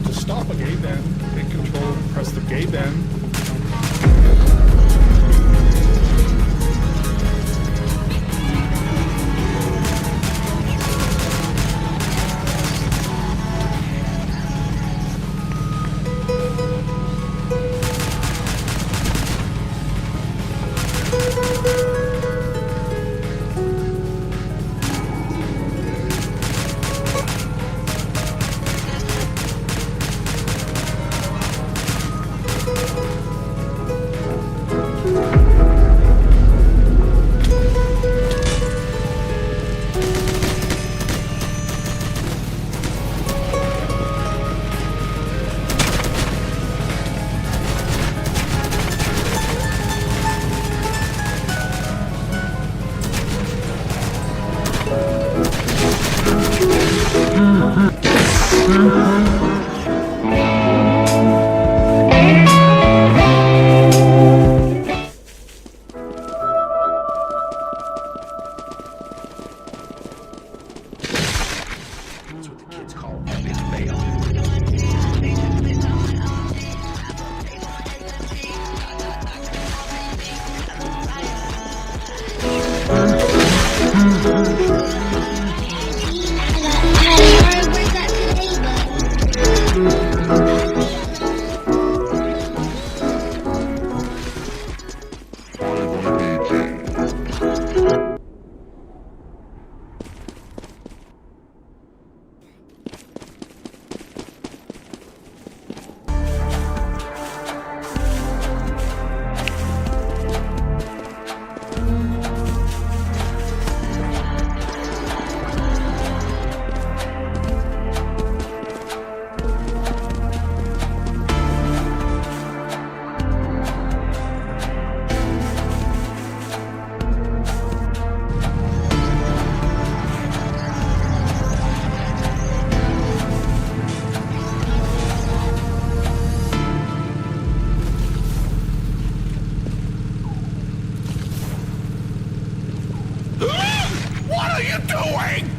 To stop a gate then, hit control, press the gate then. What are you doing?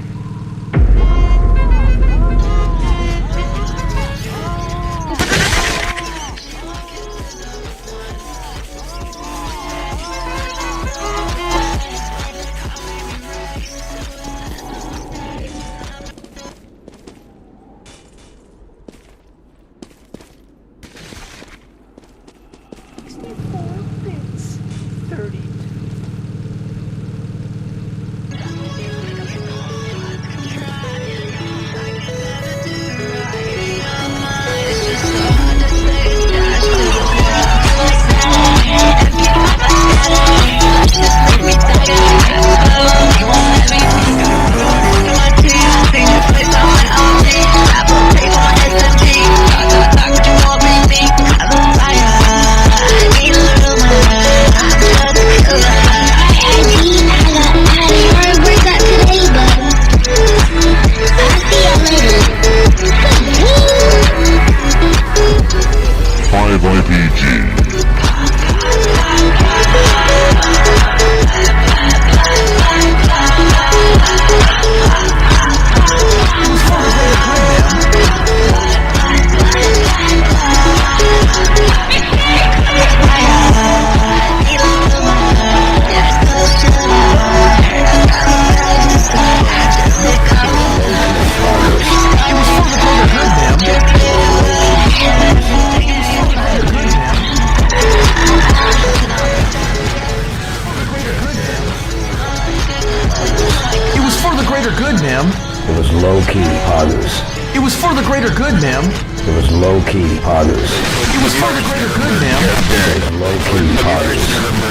good, ma'am. It was low-key poggers. It was for the greater good, ma'am. It was low-key poggers. It was for the greater good, ma'am. It was low-key poggers.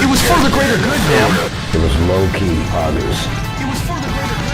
It was for the greater good, ma'am. It was low-key poggers. It was for the greater good.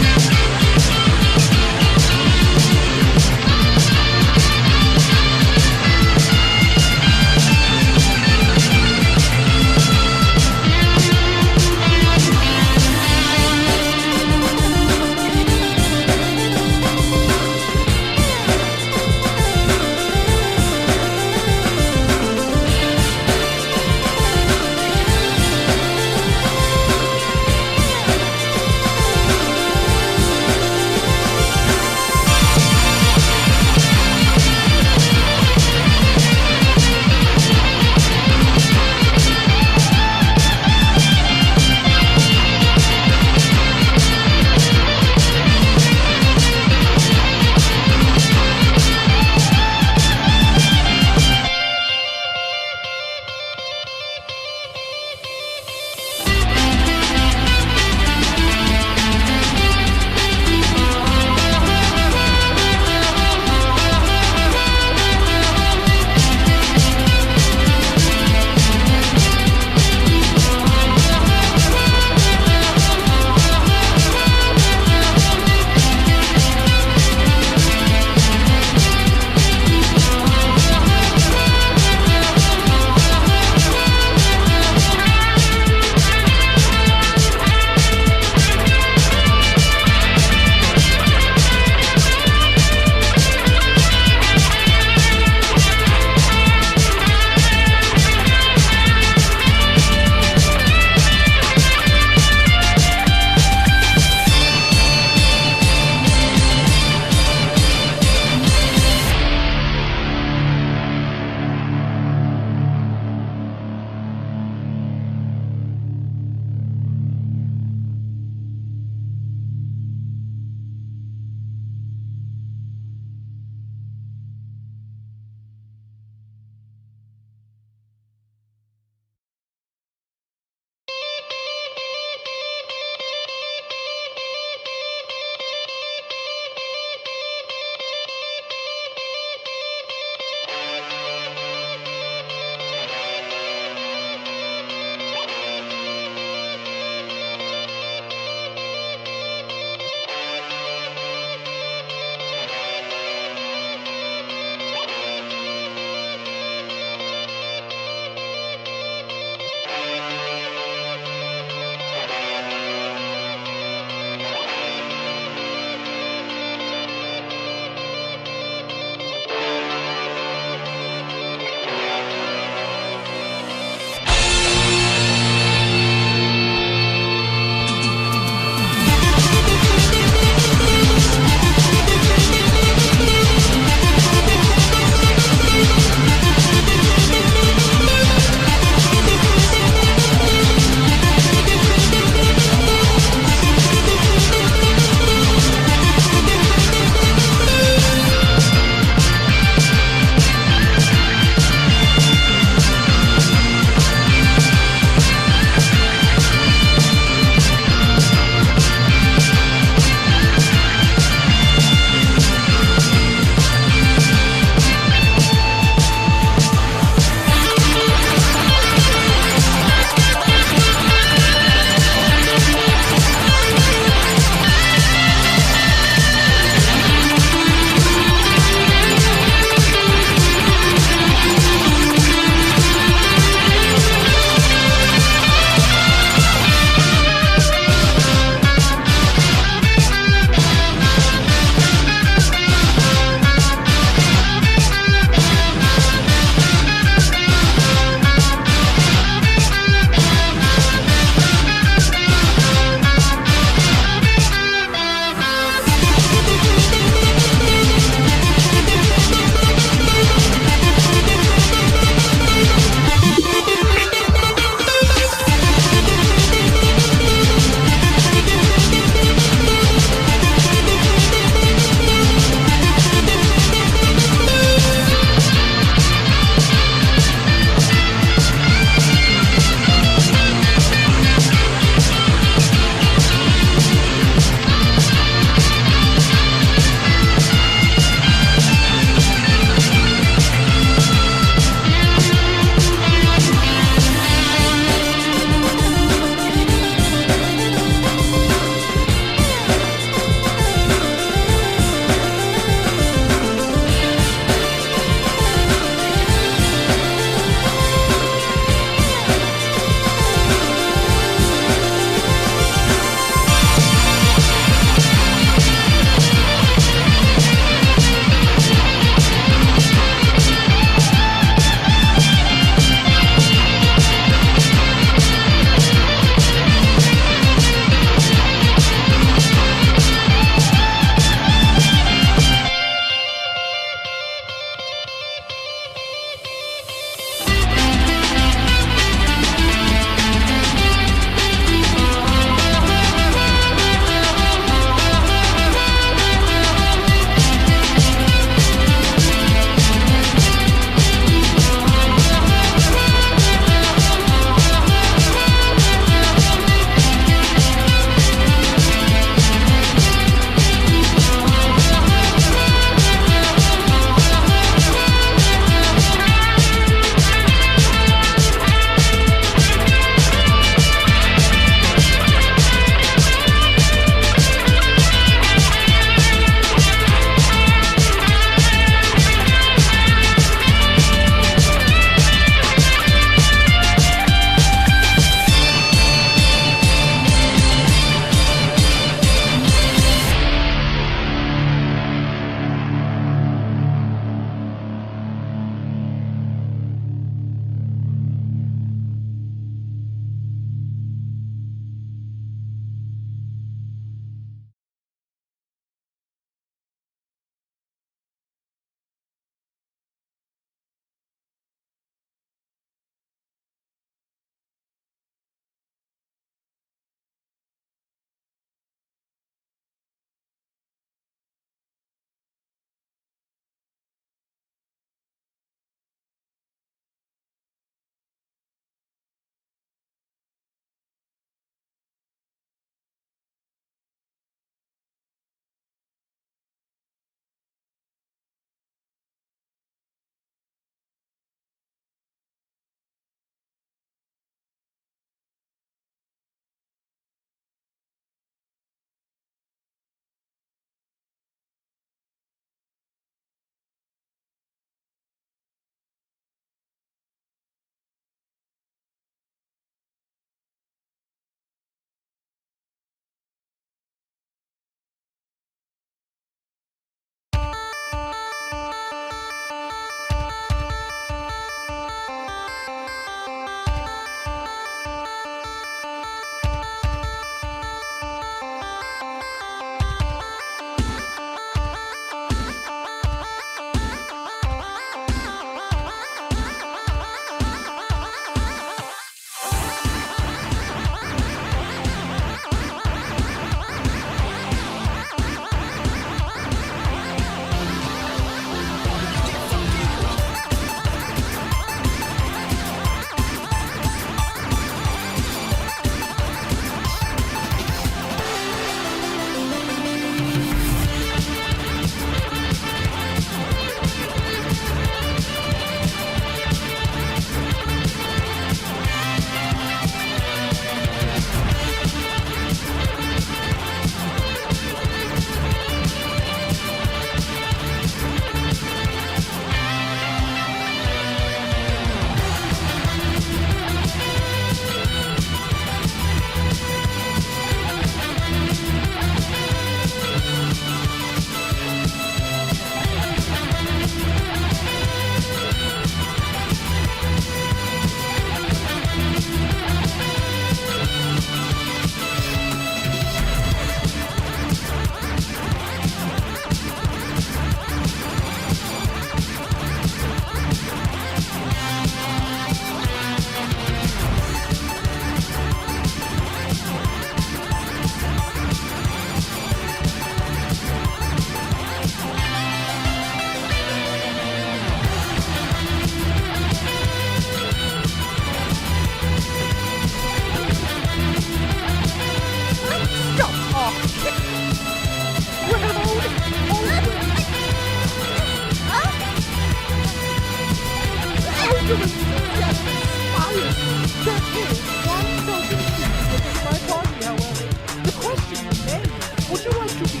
your enthusiasm inspired. There is one certain thing within my party, however. The question remains, would you like to be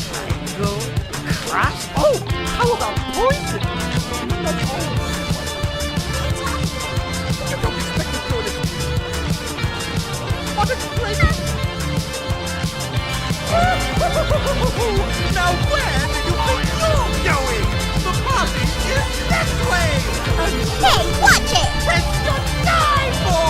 strangled, crushed? Oh, how about poison? That's all. You don't expect to throw this. What a great... Now where do you think you're going? The party is this way! Hey, watch it! It's to die for!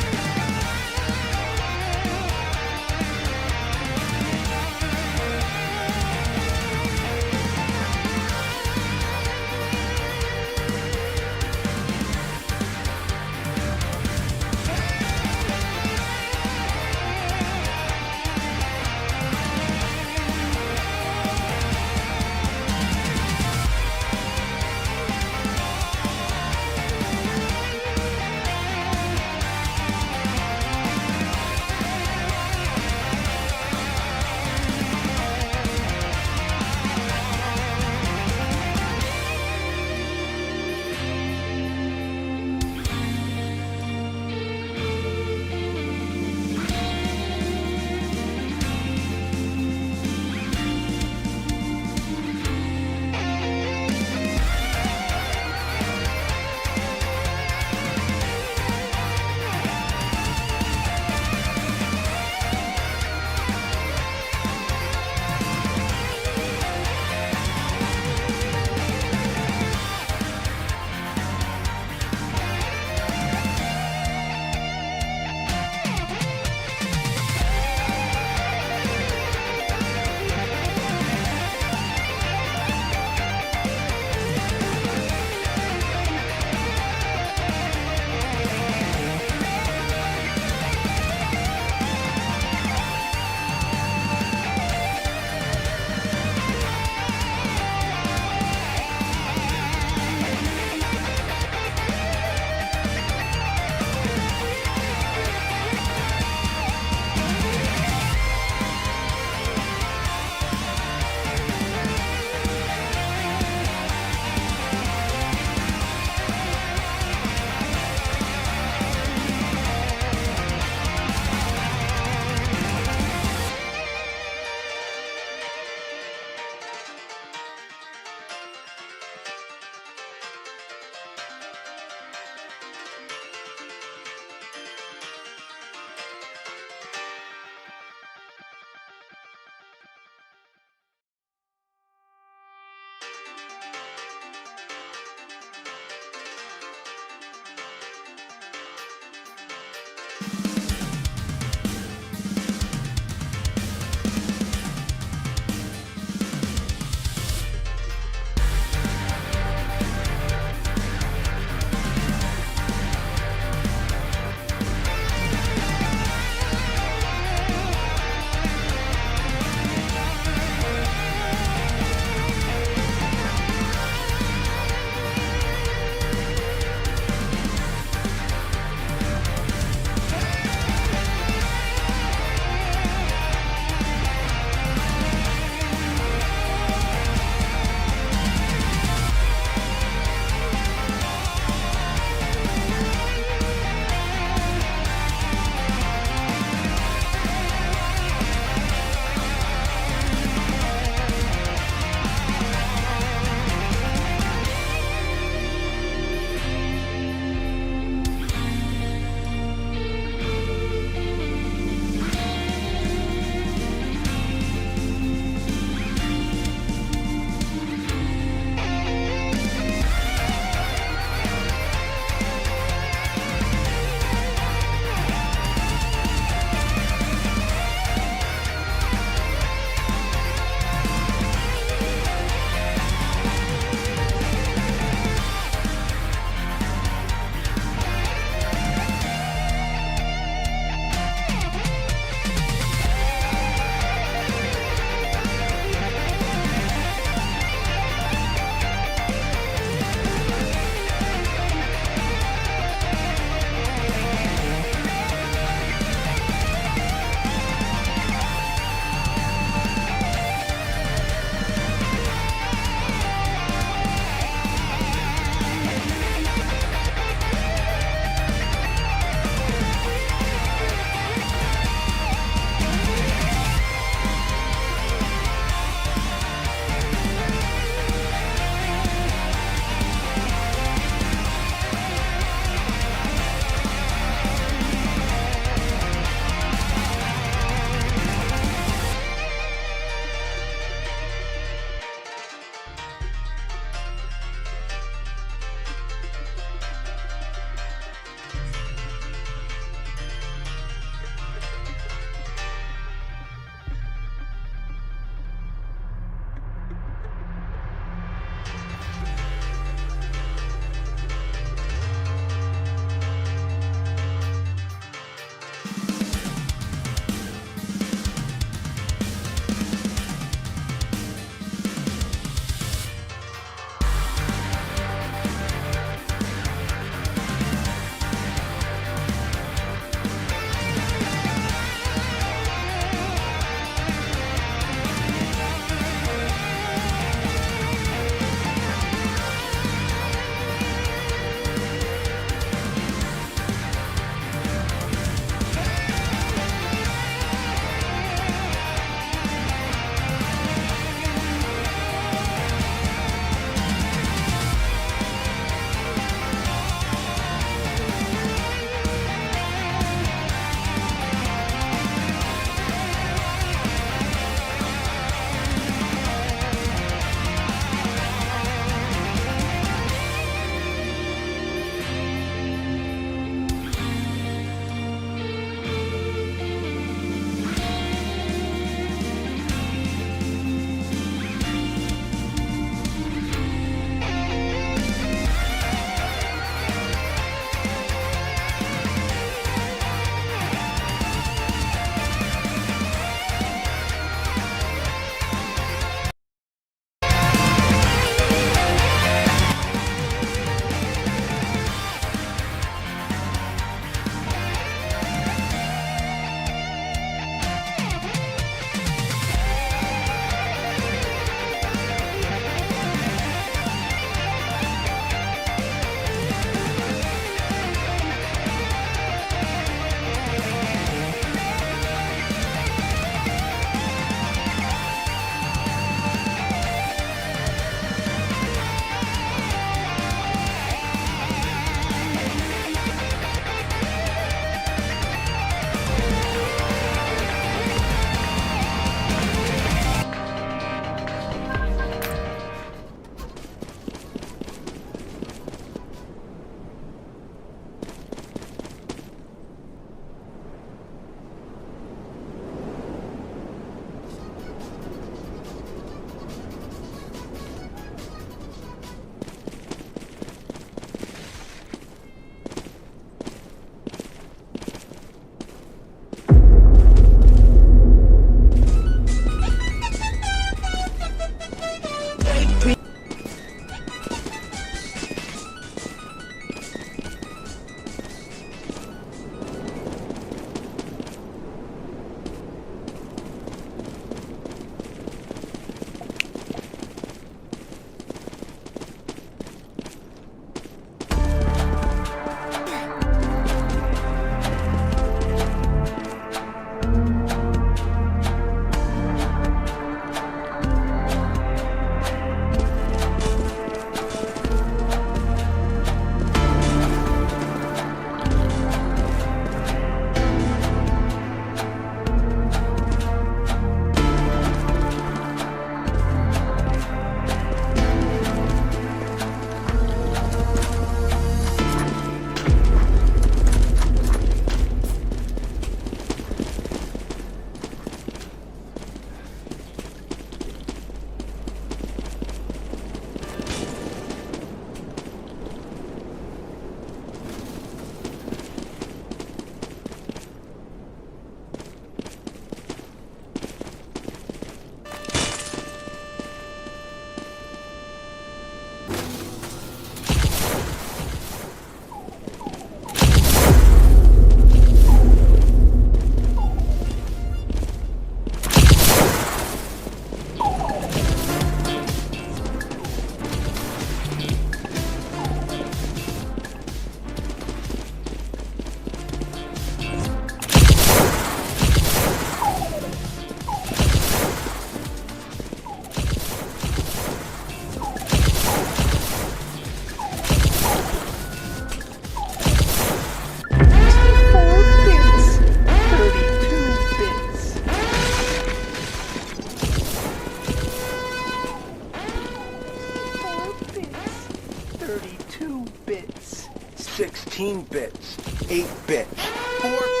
bits, 16 bits, 8 bits, 4...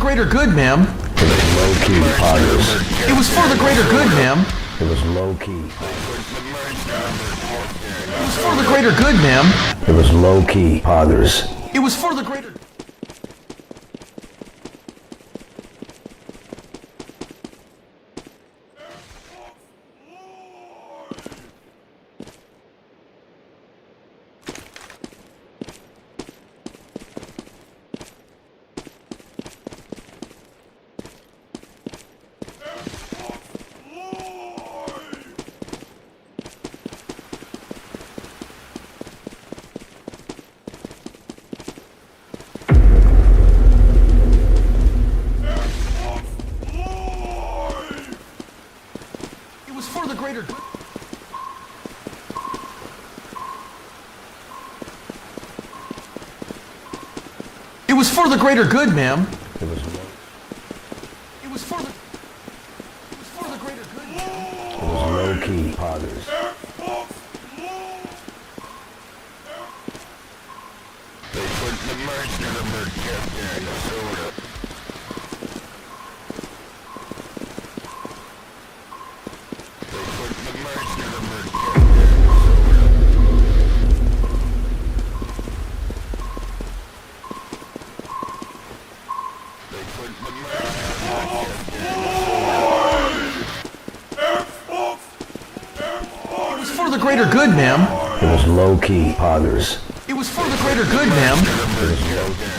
greater good, ma'am. It was low-key, Poggers. It was for the greater good, ma'am. It was low-key. It was for the greater good, ma'am. It was low-key, Poggers. It was for the greater... It was for the greater good. It was for the greater good, ma'am. It was It was for the... It was for the greater good, ma'am. It was low-key, Poggers. They put the merchant of the chapter in the soda. They put the merchant of the chapter in the soda. They put the merchant of the chapter in the It was for the greater good, ma'am. It was low-key, Poggers. It was for the greater good, ma'am. It was low-key.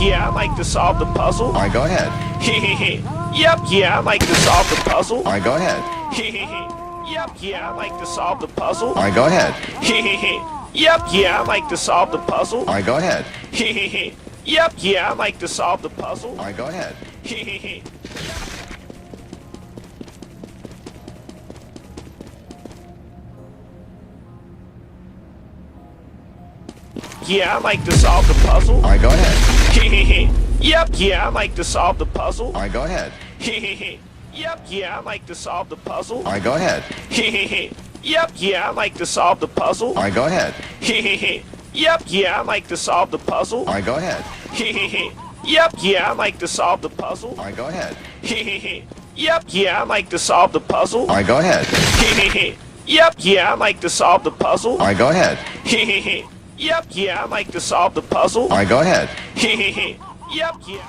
Yeah, I'd like to solve the puzzle. All right, go ahead. Yep, yeah, I'd like to solve the puzzle. All right, go ahead. Yep, yeah, I'd like to solve the puzzle. All right, go ahead. Yep, yeah, I'd like to solve the puzzle. All right, go ahead. Yep, yeah, I'd like to solve the puzzle. All right, go ahead. Yeah, I'd like to solve the puzzle. All right, go ahead. Yep, yeah, I'd like to solve the puzzle. All right, go ahead. Yep, yeah, I'd like to solve the puzzle. All right, go ahead. Yep, yeah, I'd like to solve the puzzle. All right, go ahead. Yep, yeah, I'd like to solve the puzzle. All right, go ahead. Yep, yeah, I'd like to solve the puzzle. All right, go ahead. Yep, yeah, I'd like to solve the puzzle. All right, go ahead. Yep, yeah, I'd like to solve the puzzle. All right, go ahead. Yep, yeah, I'd like to solve the puzzle. All right, go ahead. Yep, yeah.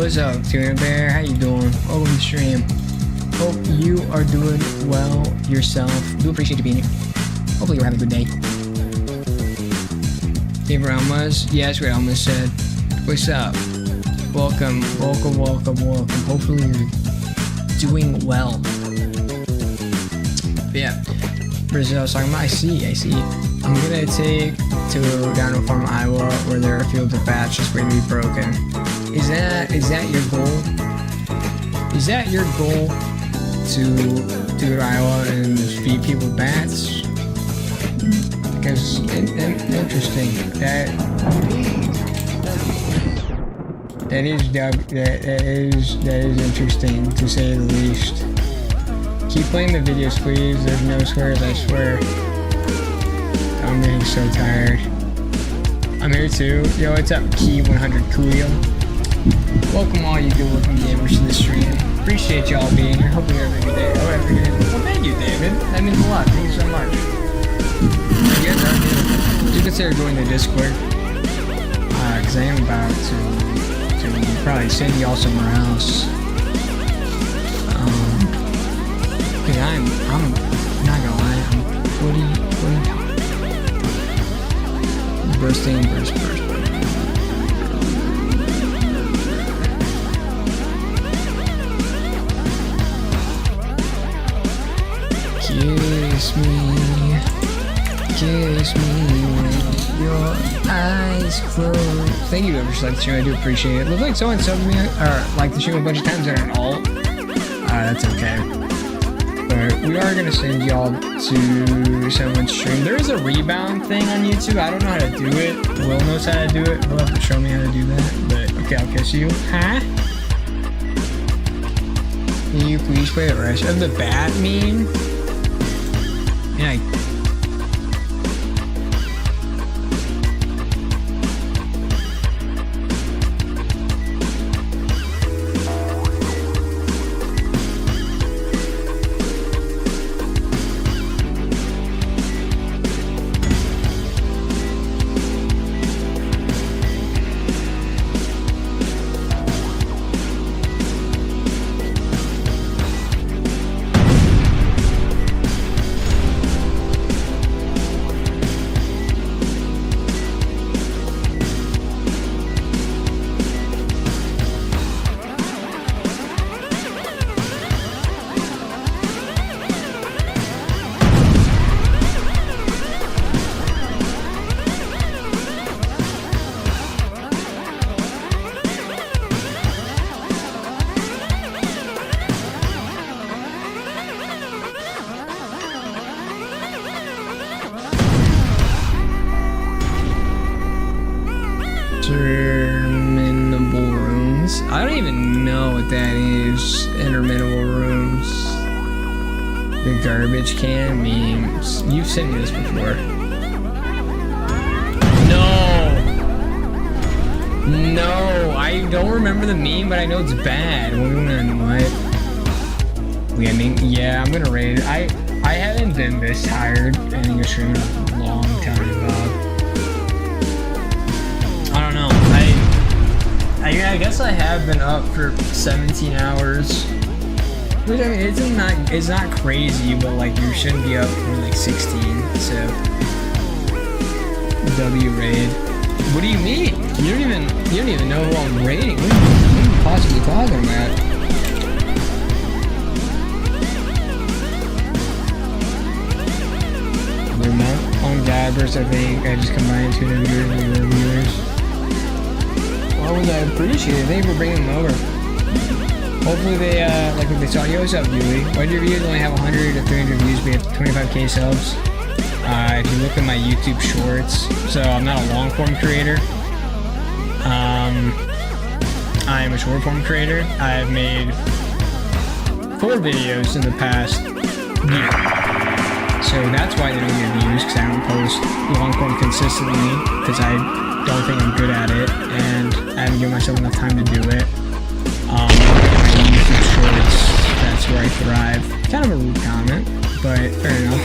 What's up, Tuna Bear? How you doing? Welcome to the stream. Hope you are doing well yourself. Do appreciate you being here. Hopefully you're having a good day. Dave Almas. Yes, what Almas said. What's up? Welcome, welcome, welcome, welcome. Hopefully you're doing well. But yeah, Brazil, I was talking about, I see. I'm gonna take to down to Farm, Iowa, where there are fields of bats just waiting to be broken. Is that your goal? Is that your goal to go to Iowa and feed people bats? Because interesting. That is interesting to say the least. Keep playing the videos, please. There's no swears, I swear. I'm getting so tired. I'm here too. Yo, what's up, Key 100 Coolio? Welcome all you good-looking gamers to the stream. Appreciate y'all being here. Hope you're having a good day. Oh, have a good day. Well, thank you, David. That means a lot. Thank you so much. You guys are good. Do consider joining the Discord. Because I am about to probably send y'all somewhere else. Because I'm not gonna lie. What are you talking? Bursting, burst. Kiss me with your eyes closed. Thank you ever so much. I do appreciate it. Looks like someone subbed me or liked the stream a bunch of times at an alt. That's okay. But we are gonna send y'all to someone's stream. There is a rebound thing on YouTube. I don't know how to do it. Will knows how to do it. Will have to show me how to do that. But okay, I'll kiss you. Huh? Can you please play the rest of the bat meme? Yeah. Interminable rooms. I don't even know what that is. Interminable rooms. The garbage can memes. You've sent me this before. No, I don't remember the meme, but I know it's bad. What? Yeah, I'm gonna raid it. I haven't been this tired ending a stream in a long time, Bob. I don't know. I guess I have been up for 17 hours. Which, I mean, it's not crazy, but like you shouldn't be up for like 16. So W raid. What do you mean? You don't even know who I'm raiding. What are you possibly talking about? They're not on dabbers, I think. I just combined two reviewers. Why would I appreciate it? Thank you for bringing them over. Hopefully they like what they saw. Yo, what's up, Yuli? Why do your videos only have 100 to 300 views, but you have 25k subs? If you look at my YouTube shorts, so I'm not a long form creator. I am a short form creator. I have made 4 videos in the past year. So that's why they don't get views, because I don't post long form consistently, because I don't think I'm good at it, and I haven't given myself enough time to do it. My YouTube shorts, that's where I thrive. Kind of a rude comment, but fair enough.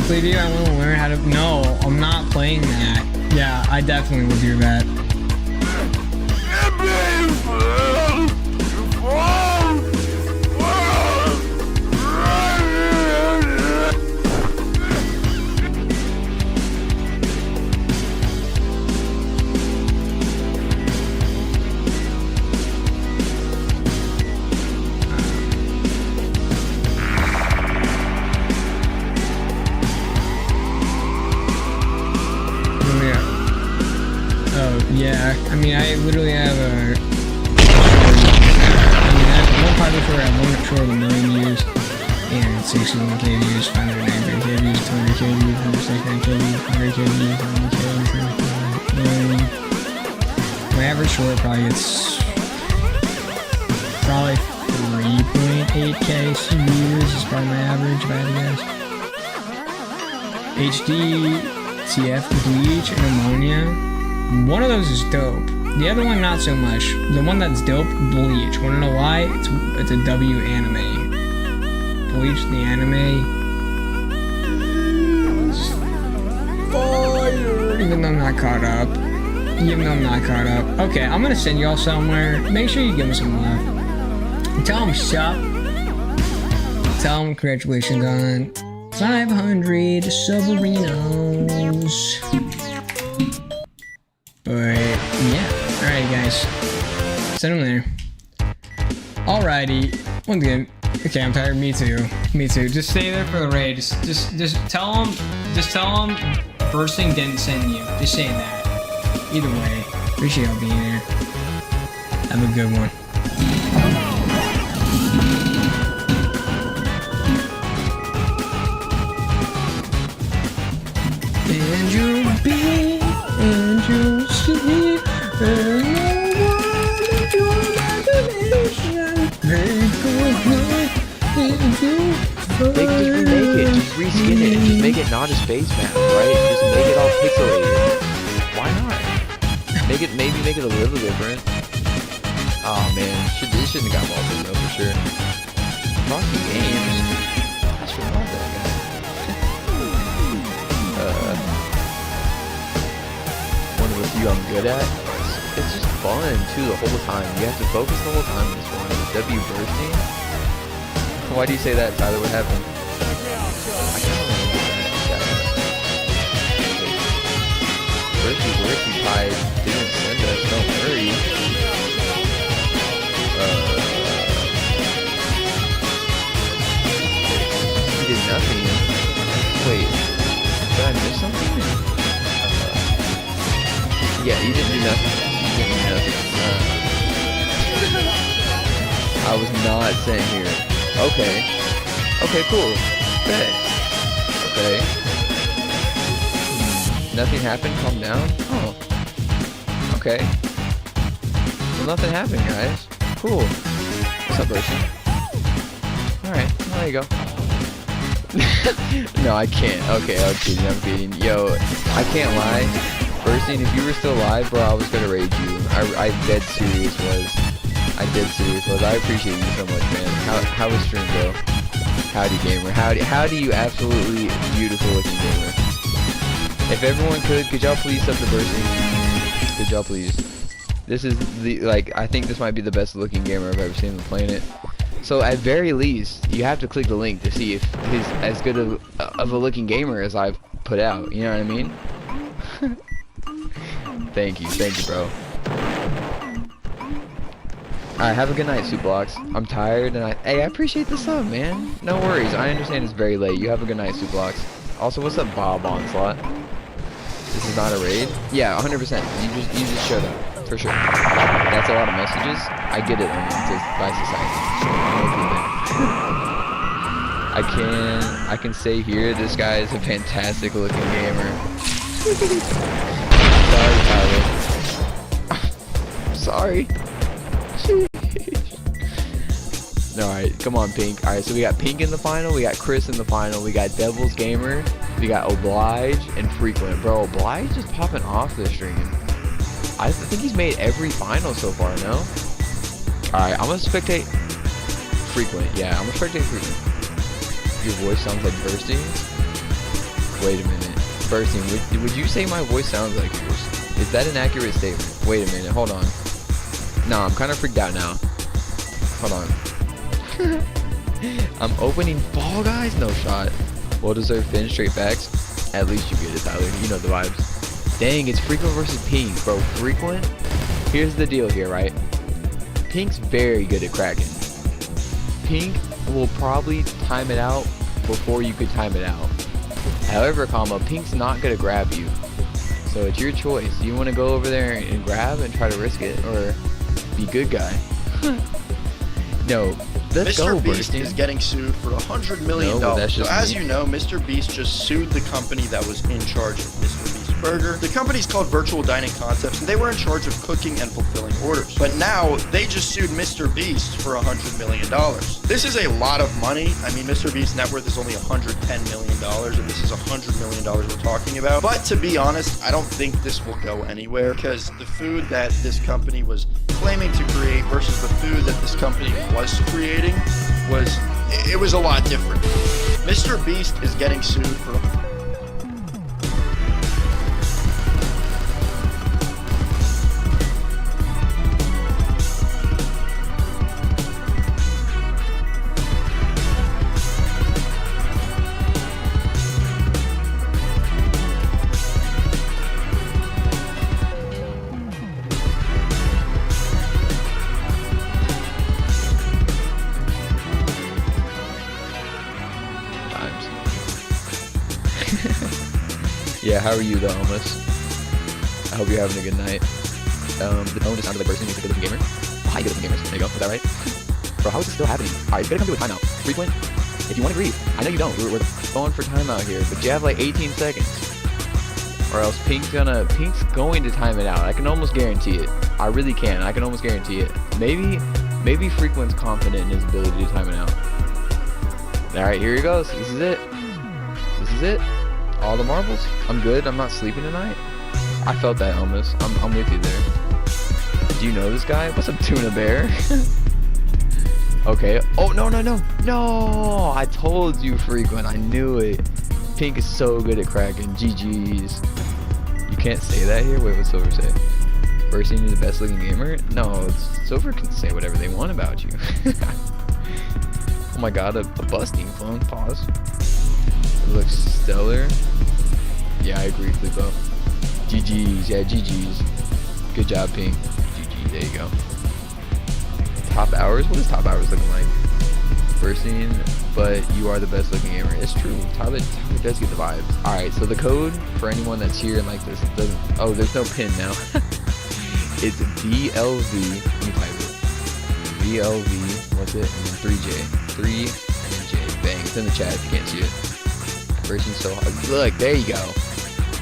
Video, I want to learn how to. No, I'm not playing that. Yeah, I definitely will do that. Yeah, I mean, I literally have a... I mean, I have one popular short, I have one short with 1 million views, and 61k views, 593k views, 200k views, 169k views, 100k views, 100k views, my average short probably gets... probably 3.8k views is probably my average, if I had to guess. HD, TF, Bleach, and Ammonia. One of those is dope. The other one, not so much. The one that's dope, Bleach. Wanna know why? It's a W anime. Bleach, the anime. Fire! Even though I'm not caught up. Okay, I'm gonna send y'all somewhere. Make sure you give me some love. Tell them sup. Tell them congratulations on 500 Submarinos. But yeah, alright guys. Send them there. Alrighty. Once again, okay, I'm tired. Me too. Just stay there for the raid. Just tell them. Bursting didn't send you. Just say that. Either way, appreciate y'all being here. Have a good one. And you'll be, and you'll see, and your imagination make it, just reskin it, just make it not a space map, right? Just make it all pixelated. Why not? Maybe make it a little different. Oh man, this shouldn't have got wallpaper though for sure. Rocky Games. I should love that guy. One of the few I'm good at. It's just fun too the whole time. You have to focus the whole time on this one. W bursting. Why do you say that, Tyler? What happened? I kind of want to get that. Bursty Pie didn't send us. Don't worry. He did nothing. Wait, did I miss something? Yeah, you didn't do nothing. I was not sent here. Okay, cool. Okay. Nothing happened? Calm down? Oh. Okay. Well, nothing happened, guys. Cool. What's up, Bercy? Alright, well, there you go. No, I can't. Okay, I'm kidding. Yo, I can't lie. Bursting, if you were still alive, bro, I was gonna raid you. I dead serious was. I appreciate you so much, man. How was stream, bro? Howdy, gamer. Howdy, you absolutely beautiful looking gamer. If everyone could y'all please sub the Bursting? Could y'all please? This is I think this might be the best looking gamer I've ever seen on the planet. So at very least, you have to click the link to see if he's as good of a looking gamer as I've put out. You know what I mean? Thank you, bro. Alright, have a good night, rOBLOX. I'm tired and I appreciate the sub, man. No worries, I understand it's very late. You have a good night, rOBLOX. Also, what's up, Bob Onslaught? This is not a raid? Yeah, 100%. You just showed up. For sure. That's a lot of messages. I get it, by society. I can say here, this guy is a fantastic looking gamer. Sorry, Tyler. Sorry. Alright, come on, Pink. Alright, so we got Pink in the final, we got Chris in the final, we got Devil's Gamer, we got Oblige, and Frequent. Bro, Oblige is popping off this stream. I think he's made every final so far, no? Alright, I'm gonna spectate Frequent. Yeah, I'm gonna spectate Frequent. Your voice sounds like Bursting? Wait a minute. Bursting, would you say my voice sounds like yours? Is that an accurate statement? Wait a minute, hold on. Nah, I'm kind of freaked out now. Hold on. I'm opening Fall Guys? No shot. Well-deserved fin, straight backs. At least you get it, Tyler. You know the vibes. Dang, it's Frequent versus Pink, bro. Frequent? Here's the deal here, right? Pink's very good at cracking. Pink will probably time it out before you could time it out. However, Pink's not gonna grab you. So it's your choice. You want to go over there and grab and try to risk it, or be good guy? No. Let's go, Mr. Beast Bursting. is getting sued for $100 million. No, but that's So just as me. you know, Mr. Beast just sued the company that was in charge of Mr. Beast Burger. The company's called Virtual Dining Concepts, and they were in charge of cooking and fulfilling orders. But now they just sued Mr. Beast for $100 million. This is a lot of money. I mean, Mr. Beast's net worth is only $110 million, and this is $100 million we're talking about. But to be honest, I don't think this will go anywhere, because the food that this company was claiming to create versus the food that this company was creating was a lot different. Mr. Beast is getting sued for Yeah, how are you though, Almost? I hope you're having a good night. The tone just sounded like Bursting is a good-looking gamer. Oh, hi, good-looking gamers. There you go. Was that right? Bro, how is this still happening? Alright, you better come to a timeout. Frequent, if you want to grieve. I know you don't. We're going for timeout here, but you have like 18 seconds. Or else Pink's going to time it out. I can almost guarantee it. I really can. I can almost guarantee it. Maybe Frequent's confident in his ability to time it out. Alright, here he goes. This is it. This is it. All the marbles. I'm good. I'm not sleeping tonight. I felt that, Almost. I'm with you there. Do you know this guy? What's up, Tuna Bear? Okay. Oh, no. No! I told you, Frequent. I knew it. Pink is so good at cracking. GG's. You can't say that here? Wait, what's Silver say? Bursting, you're the best looking gamer? No, Silver can say whatever they want about you. Oh my god, a busting phone. Pause. It looks stellar. Yeah, I agree, Flipo. GG's. Yeah, GG's. Good job, Pink. GG. There you go. Top hours? What is top hours looking like? Bursting, but you are the best looking gamer. It's true. Tyler does get the vibes. Alright, so the code for anyone that's here and like this doesn't. Oh, there's no pin now. It's VLV. Let me type it. VLV. What's it? And then 3J. 3 and then J. Bang. It's in the chat if you can't see it. Bursting so hard. Look, there you go.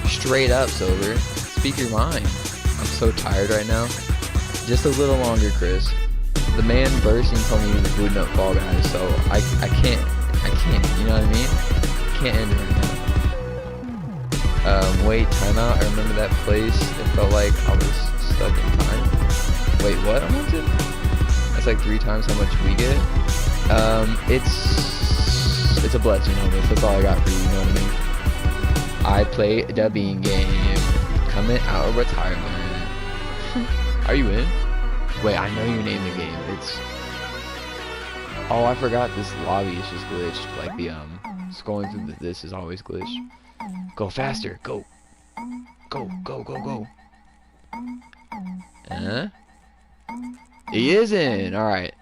Straight up, Silver. Speak your mind. I'm so tired right now. Just a little longer, Chris. The man Bursting told me he was booting up Fall Guys, so I can't, you know what I mean? Can't end it right now. Wait, timeout. I remember that place. It felt like I was stuck in time. Wait, what? I'm on to? That's like 3 times how much we get. It's a blessing, almost. That's all I got for you, you know what I mean? I play a dubbing game. Coming out of retirement. Are you in? Wait, I know you named the game. It's... Oh, I forgot this lobby is just glitched. Like the, scrolling through this is always glitched. Go faster. Go. Go. He isn't. Alright.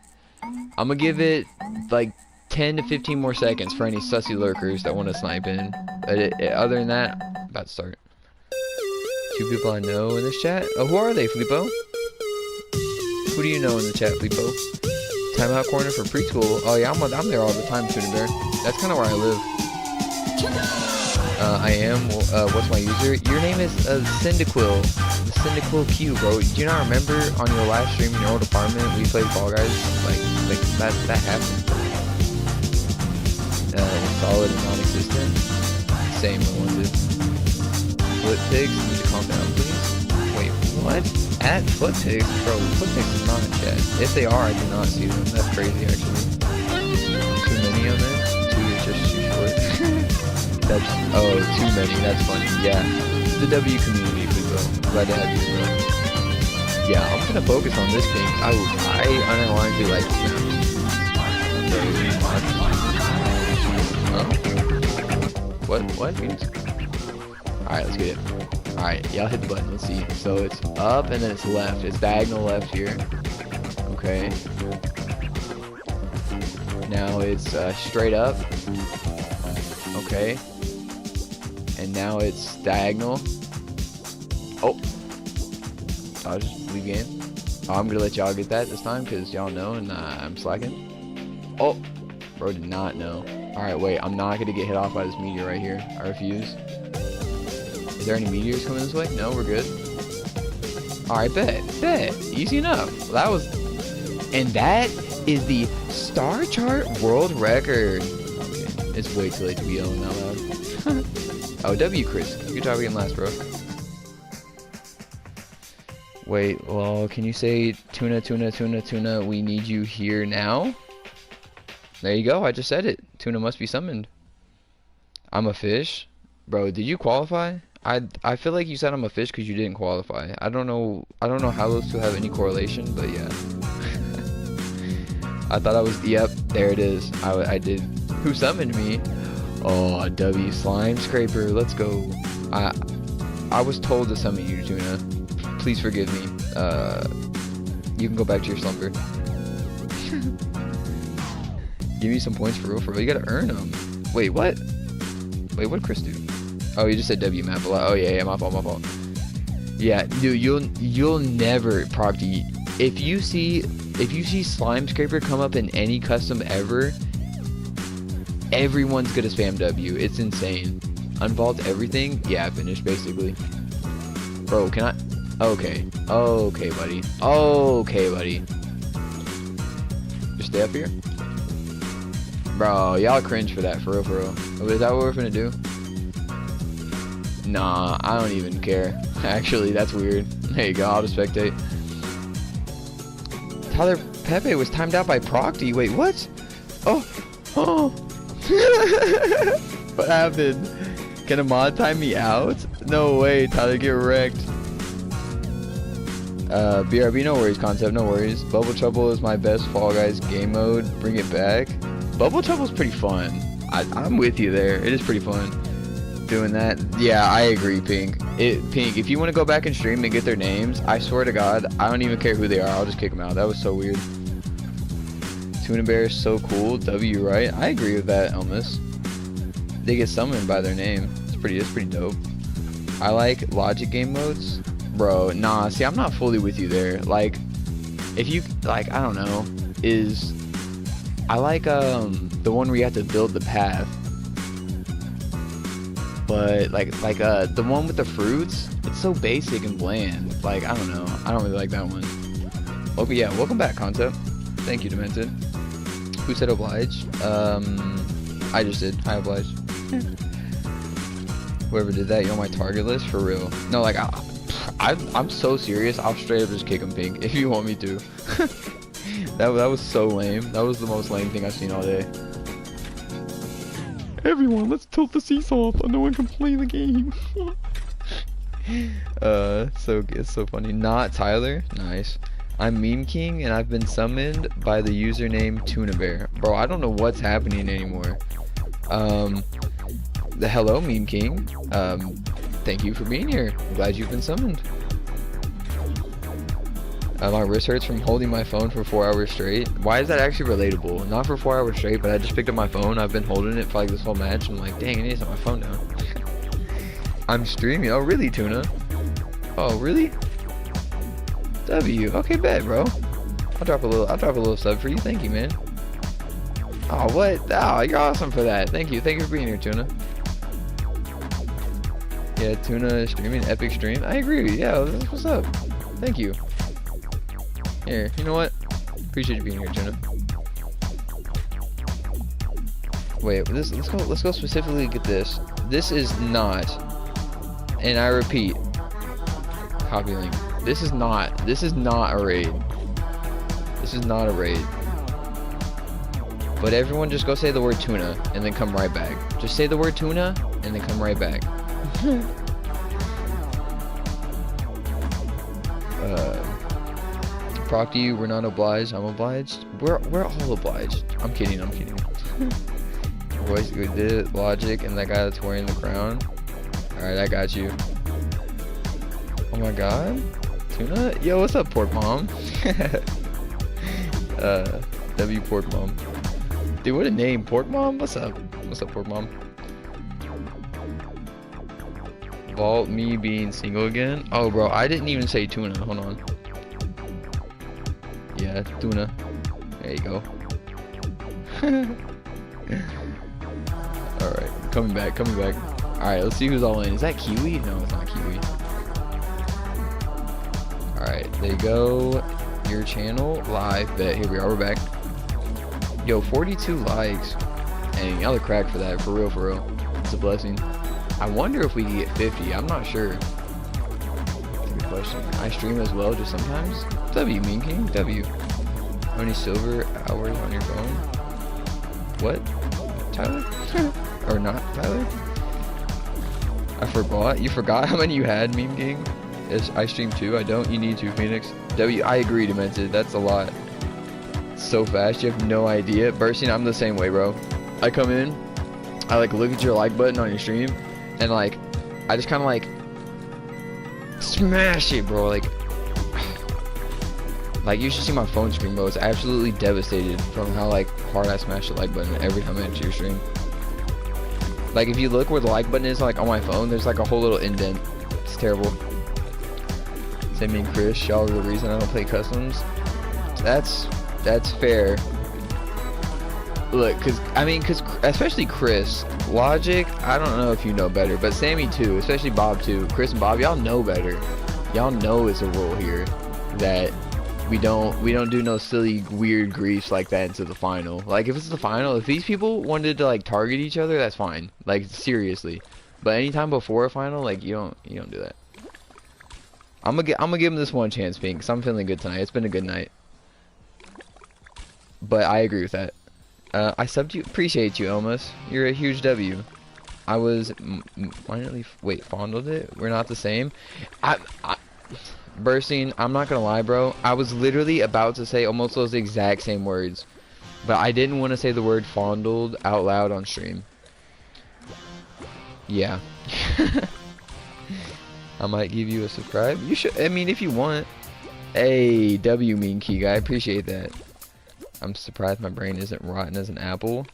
I'm gonna give it, like, 10 to 15 more seconds for any sussy lurkers that want to snipe in. But other than that, about to start. 2 people I know in this chat. Oh, who are they, Flippo? Who do you know in the chat, Flippo? Timeout corner for preschool. Oh yeah, I'm there all the time, Tuna Bear. That's kind of where I live. I am. What's my user? Your name is Cyndaquil. The Cyndaquil Q, bro. Do you not remember on your last stream in your old apartment we played Fall Guys? Like that happened. Solid and non-existent. Same one did. Foot pigs, need to calm down, please. Wait, what? At foot pigs? Bro, foot pigs is not in chat. If they are, I do not see them. That's crazy, actually. Too many of them? 2 is just too short. That's, oh, too many. That's funny. Yeah. The W community, people. Glad to have you, bro. Yeah, I'm gonna focus on this pink. I unironically like this now. What? Alright, let's get it. Alright, y'all hit the button. Let's see. So it's up and then it's left. It's diagonal left here. Okay. Now it's straight up. Okay. And now it's diagonal. Oh. I'll just leave game. Oh, I'm gonna let y'all get that this time because y'all know and I'm slacking. Oh, bro did not know. Alright, wait, I'm not gonna get hit off by this meteor right here. I refuse. Is there any meteors coming this way? No, we're good. Alright, bet. Easy enough. Well, that was... And that is the Star Chart World Record. Okay, it's way too late to be yelling out loud. Oh, W, Chris. Good job getting last, bro. Wait, well, can you say tuna, we need you here now? There you go, I just said it. Tuna must be summoned. I'm a fish? Bro, did you qualify? I feel like you said I'm a fish because you didn't qualify. I don't know how those two have any correlation, but yeah. I thought I was, yep, there it is. I did. Who summoned me? Oh, W Slime Scraper, let's go. I was told to summon you, Tuna. Please forgive me. You can go back to your slumber. Give me some points for real. You gotta earn them. Wait, what? Wait, what did Chris do? Oh, you just said W map a lot. Oh yeah, my fault. Yeah, dude, you'll never Procty. If you see Slime Scraper come up in any custom ever, everyone's gonna spam W. It's insane. Unvault everything. Yeah, finished basically. Bro, can I? Okay, buddy. Just stay up here. Bro, y'all cringe for that, for real. Oh, is that what we're finna do? Nah, I don't even care. Actually, that's weird. There you go, I'll just spectate. Tyler Pepe was timed out by Procty. Wait, what? Oh. What happened? Can a mod time me out? No way, Tyler, get wrecked. BRB, no worries, Concept, no worries. Bubble Trouble is my best Fall Guys game mode. Bring it back. Bubble Trouble's pretty fun. I'm with you there. It is pretty fun doing that. Yeah, I agree, Pink. Pink, if you want to go back and stream and get their names, I swear to God, I don't even care who they are. I'll just kick them out. That was so weird. Tuna Bear is so cool. W, right? I agree with that, Elmas. They get summoned by their name. It's pretty dope. I like logic game modes. Bro, nah, see, I'm not fully with you there. Like, if you, like, I don't know, I like, the one where you have to build the path. But, like, the one with the fruits, it's so basic and bland. Like, I don't know, I don't really like that one. Oh, but yeah, welcome back, Concept. Thank you, Demented. Who said oblige? I just did, I obliged. Whoever did that, you're on my target list, for real. No, like, I'm so serious, I'll straight up just kick him, Pink, if you want me to. that was so lame. That was the most lame thing I've seen all day. Everyone, let's tilt the seesaw so no one can play the game. So it's so funny. Not Tyler. Nice. I'm Meme King and I've been summoned by the username Tuna Bear. Bro, I don't know what's happening anymore. The hello Meme King. Thank you for being here. I'm glad you've been summoned. My wrist hurts from holding my phone for 4 hours straight. Why is that actually relatable? Not for 4 hours straight, but I just picked up my phone. I've been holding it for like this whole match. I'm like, dang, I need to set my phone down. I'm streaming. Oh, really, Tuna? Oh, really? W. Okay, bet, bro. I'll drop a little sub for you. Thank you, man. Oh, what? Oh, you're awesome for that. Thank you. Thank you for being here, Tuna. Yeah, Tuna streaming epic stream. I agree. Yeah, what's up? Thank you. Here, you know what? Appreciate you being here, Tuna. Wait, let's go specifically get this. This is not, and I repeat, copy link. This is not a raid. This is not a raid. But everyone just go say the word tuna and then come right back. Just say the word tuna and then come right back. Procty, we're not obliged. I'm obliged. We're all obliged. I'm kidding. Voice, we did it. Logic and that guy that's wearing the crown. Alright, I got you. Oh my god. Tuna? Yo, what's up, Port Mom? W Port Mom. Dude, what a name, Port Mom? What's up? What's up, Port Mom? Vault me being single again. Oh, bro, I didn't even say tuna. Hold on. Yeah, tuna. There you go. Alright, coming back. Alright, let's see who's all in. Is that Kiwi? No, it's not Kiwi. Alright, there you go. Your channel, live, bet. Here we are, we're back. Yo, 42 likes. Dang, y'all are cracked for that, for real. It's a blessing. I wonder if we can get 50, I'm not sure. Good question. I stream as well, just sometimes. W, Mean King, W. How many silver hours on your phone? What? Tyler? Or not Tyler? I forgot. You forgot how many you had, Meme King? I stream too. I don't. You need to, Phoenix. W. I agree, Demented. That's a lot. So fast. You have no idea. Bursting. I'm the same way, bro. I come in. I like look at your like button on your stream, and like, I just kind of like smash it, bro. Like you should see my phone screen, bro. It's absolutely devastated from how like hard I smash the like button every time I enter your stream. Like if you look where the like button is, like on my phone, there's like a whole little indent. It's terrible. Same me and Chris, y'all are the reason I don't play customs. That's fair. Look, cause especially Chris, Logic, I don't know if you know better, but Sammy too, especially Bob too. Chris and Bob, y'all know better. Y'all know it's a rule here that we don't do no silly weird griefs like that into the final. Like if it's the final, if these people wanted to like target each other, that's fine. Like seriously. But anytime before a final, like you don't do that. I'm gonna give him this one chance, Pink, cause I'm feeling good tonight. It's been a good night. But I agree with that. I subbed you. Appreciate you, Elmas. You're a huge W. I was fondled it. We're not the same. Bursting. I'm not gonna lie, bro. I was literally about to say almost those exact same words, but I didn't want to say the word fondled out loud on stream. Yeah. I might give you a subscribe. You should. I mean, if you want. Hey, W Mean Key guy. I appreciate that. I'm surprised my brain isn't rotten as an apple.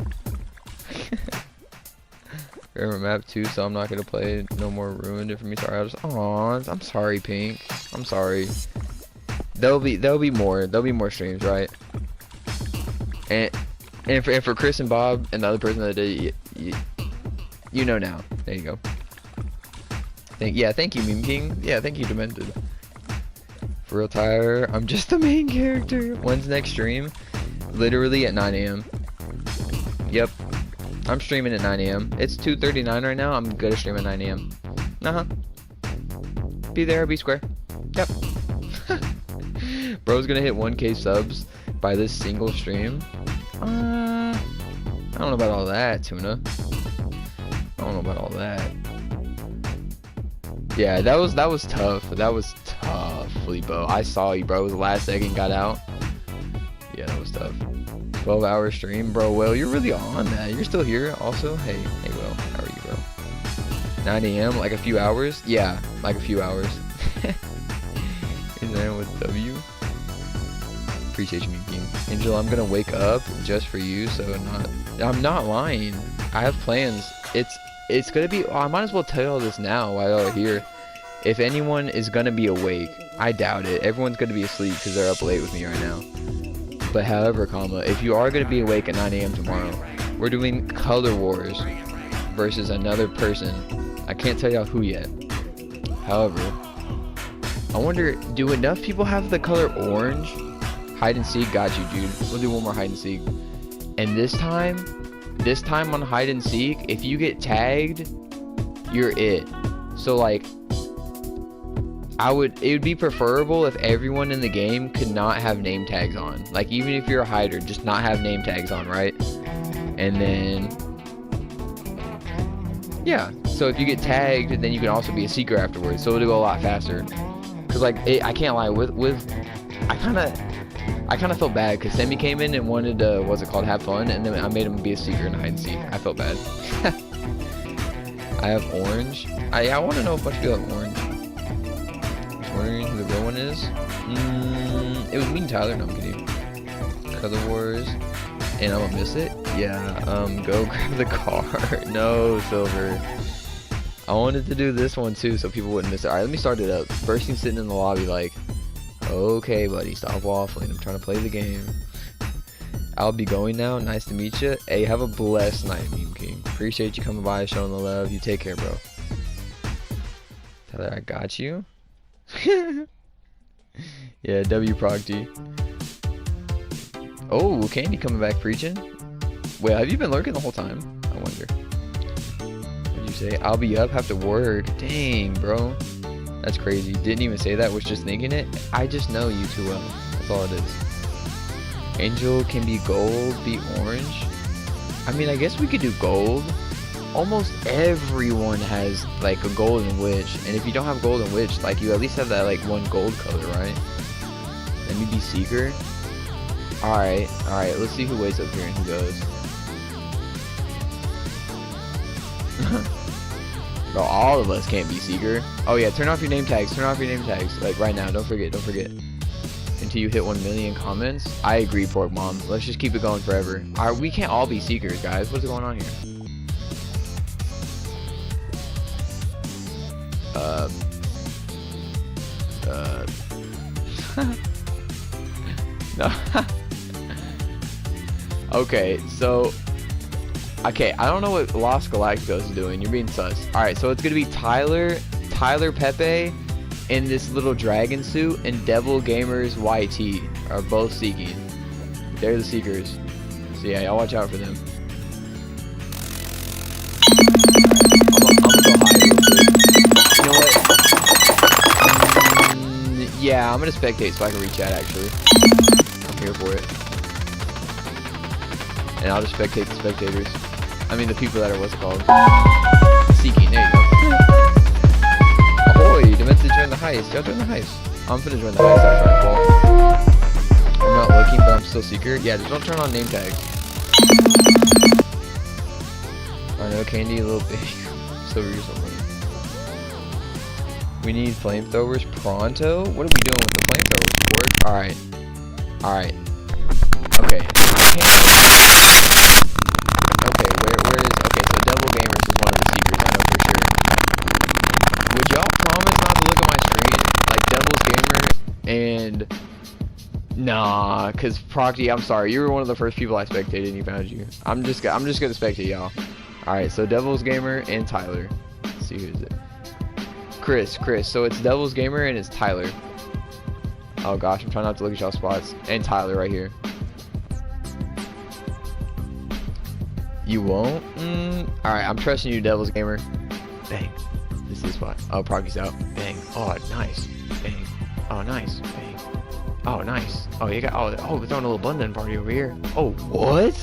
Remember map 2, so I'm not gonna play no more. Ruined it for me. Sorry. I'm sorry, Pink. I'm sorry. There'll be more. There'll be more streams, right? And for Chris and Bob and the other person that did, you know now. There you go. Thank you, Meme King. Yeah, thank you, Demented. For real, Tyler, I'm just the main character. When's next stream? Literally at 9 AM. Yep. I'm streaming at 9 AM. It's 2:39 right now. I'm gonna stream at 9 AM. Be there, be square. Yep. Bro's gonna hit 1K subs by this single stream. I don't know about all that, Tuna. I don't know about all that. Yeah, that was tough. That was tough, Felipo. I saw you, bro. It was the last second, got out. Yeah, that was tough. 12-hour stream, bro. Well, you're really on that. You're still here, also. Hey, Will. How are you, bro? 9 AM, like a few hours. Yeah, like a few hours. Is there with W? Appreciate you, King. Angel, I'm gonna wake up just for you. So I'm not lying. I have plans. It's gonna be. I might as well tell y'all this now while y'all are here. If anyone is gonna be awake, I doubt it. Everyone's gonna be asleep because they're up late with me right now. But however, if you are gonna be awake at 9 AM tomorrow, we're doing Color Wars versus another person. I can't tell y'all who yet. However, I wonder, do enough people have the color orange? Hide and seek, got you, dude. We'll do one more hide and seek. And this time on hide and seek, if you get tagged, you're it. So like, it would be preferable if everyone in the game could not have name tags on. Like even if you're a hider, just not have name tags on, right? And then, yeah. So if you get tagged, then you can also be a seeker afterwards. So it'll go a lot faster. Cause like, I can't lie, I kind of felt bad because Sammy came in and wanted to, have fun, and then I made him be a seeker and hide and seek. I felt bad. I have orange. I want to know if much people have orange. Just wondering who the real one is. It was me and Tyler. No, I'm kidding. Color Wars. And I'm gonna miss it. Yeah. Go grab the car. No, Silver. I wanted to do this one too so people wouldn't miss it. Alright, let me start it up. First thing sitting in the lobby like, okay buddy, stop waffling. I'm trying to play the game. I'll be going now. Nice to meet you. Hey, have a blessed night, Meme King. Appreciate you coming by, showing the love. You take care, bro. Tyler, I got you. Yeah, W Procty. Oh, Candy coming back preaching. Wait, have you been lurking the whole time? I wonder. What'd you say? I'll be up, have to work. Dang, bro. That's crazy. Didn't even say that, was just thinking it. I just know you too well. That's all it is. Angel can be gold, be orange. I mean, I guess we could do gold. Almost everyone has like a golden witch, and if you don't have golden witch, like you at least have that like one gold color, right? Let me be seeker. Alright, let's see who waits up here and who goes. Bro, all of us can't be seeker. Oh yeah, turn off your name tags, like right now, don't forget. Until you hit 1 million comments. I agree, Pork Mom. Let's just keep it going forever. Alright, we can't all be seekers, guys. What's going on here? No. Okay, so okay, I don't know what Los Galacticos is doing. You're being sus. Alright, so it's gonna be Tyler Pepe in this little dragon suit, and Devil Gamers YT are both seeking. They're the seekers. So yeah, y'all watch out for them. I'm gonna go high real quick. You know what? Yeah, I'm gonna spectate so I can reach chat actually. I'm here for it. And I'll just spectate the spectators. I mean the people that are what's it called? Seeking, there you go. Ahoy, Demented join the heist. Y'all join the heist. I'm finna join the heist after I fall. I'm not looking, but I'm still seeker. Yeah, just don't turn on name tags. I know, Candy, a little big. Still use something. We need flamethrowers pronto? What are we doing with the flamethrowers? Work? Alright. Okay. I can't. Okay, where is. Okay, so Devil Gamers is one of the secrets, I know for sure. Would y'all promise not to look at my screen? Like Devil's Gamer and. Nah, cause Procty, I'm sorry, you were one of the first people I spectated and he found you. I'm just gonna spectate y'all. Alright, so Devil's Gamer and Tyler. Let's see who's it. Chris. So it's Devil's Gamer and it's Tyler. Oh gosh, I'm trying not to look at y'all spots. And Tyler right here. You won't? Alright, I'm trusting you, Devil's Gamer. Bang. This is the spot. Oh, Procty's out. Bang. Oh, nice. Bang. Oh, nice. Bang. Oh, nice. Oh, you got. Oh, we're throwing a little London party over here. Oh, what?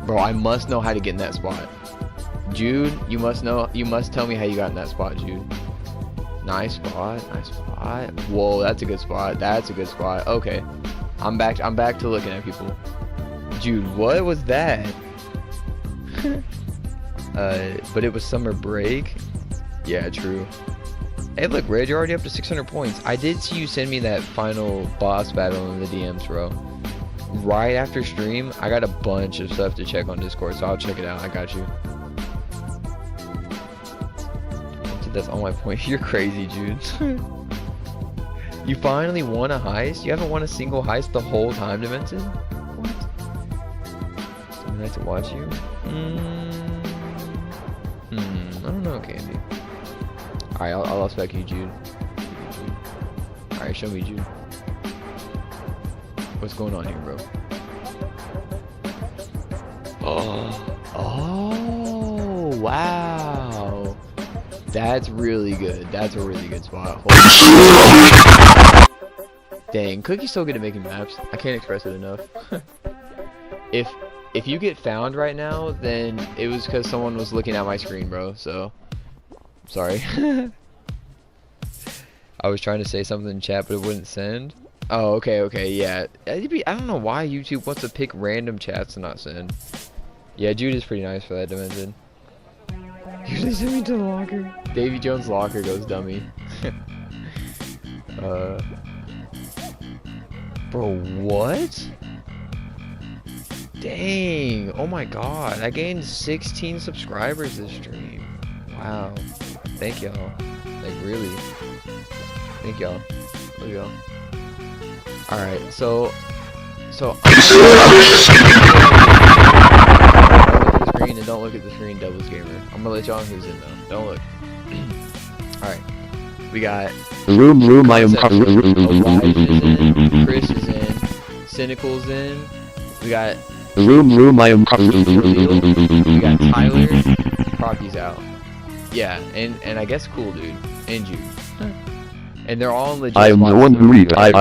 Bro, I must know how to get in that spot. Jude, you must know. You must tell me how you got in that spot, Jude. Nice spot. Whoa, that's a good spot. Okay, I'm back to looking at people. Jude, what was that? But it was summer break. Yeah, true. Hey, look, Red, you're already up to 600 points. I did see you send me that final boss battle in the DMs, bro. Right after stream, I got a bunch of stuff to check on Discord, so I'll check it out. I got you. That's on my point. You're crazy, Jude. You finally won a heist? You haven't won a single heist the whole time, Demented? What? I'd like to watch you? I don't know, Candy. Alright, I'll spec you, Jude. Alright, show me, Jude. What's going on here, bro? Oh, wow. That's really good. That's a really good spot. Dang, Cookie's so good at making maps. I can't express it enough. If you get found right now, then it was because someone was looking at my screen, bro. So, sorry. I was trying to say something in chat, but it wouldn't send. Oh, okay, yeah. I don't know why YouTube wants to pick random chats to not send. Yeah, Jude is pretty nice for that, Dimension. Usually send me to the locker. Davy Jones' locker goes dummy. Bro, what? Dang, oh my god, I gained 16 subscribers this stream. Wow. Thank y'all. Like, really. Thank y'all. Love y'all. Alright, so screen and don't look at the screen, Devil's Gamer. I'm gonna let y'all know who's in though. Don't look. Alright. We got Room, I am Chris is in. Cynical's in. We got Room, I am we got Tyler. Crocky's out. Yeah, and I guess Cool Dude and Jude. And they're all in legit. I am the one who reads. Maybe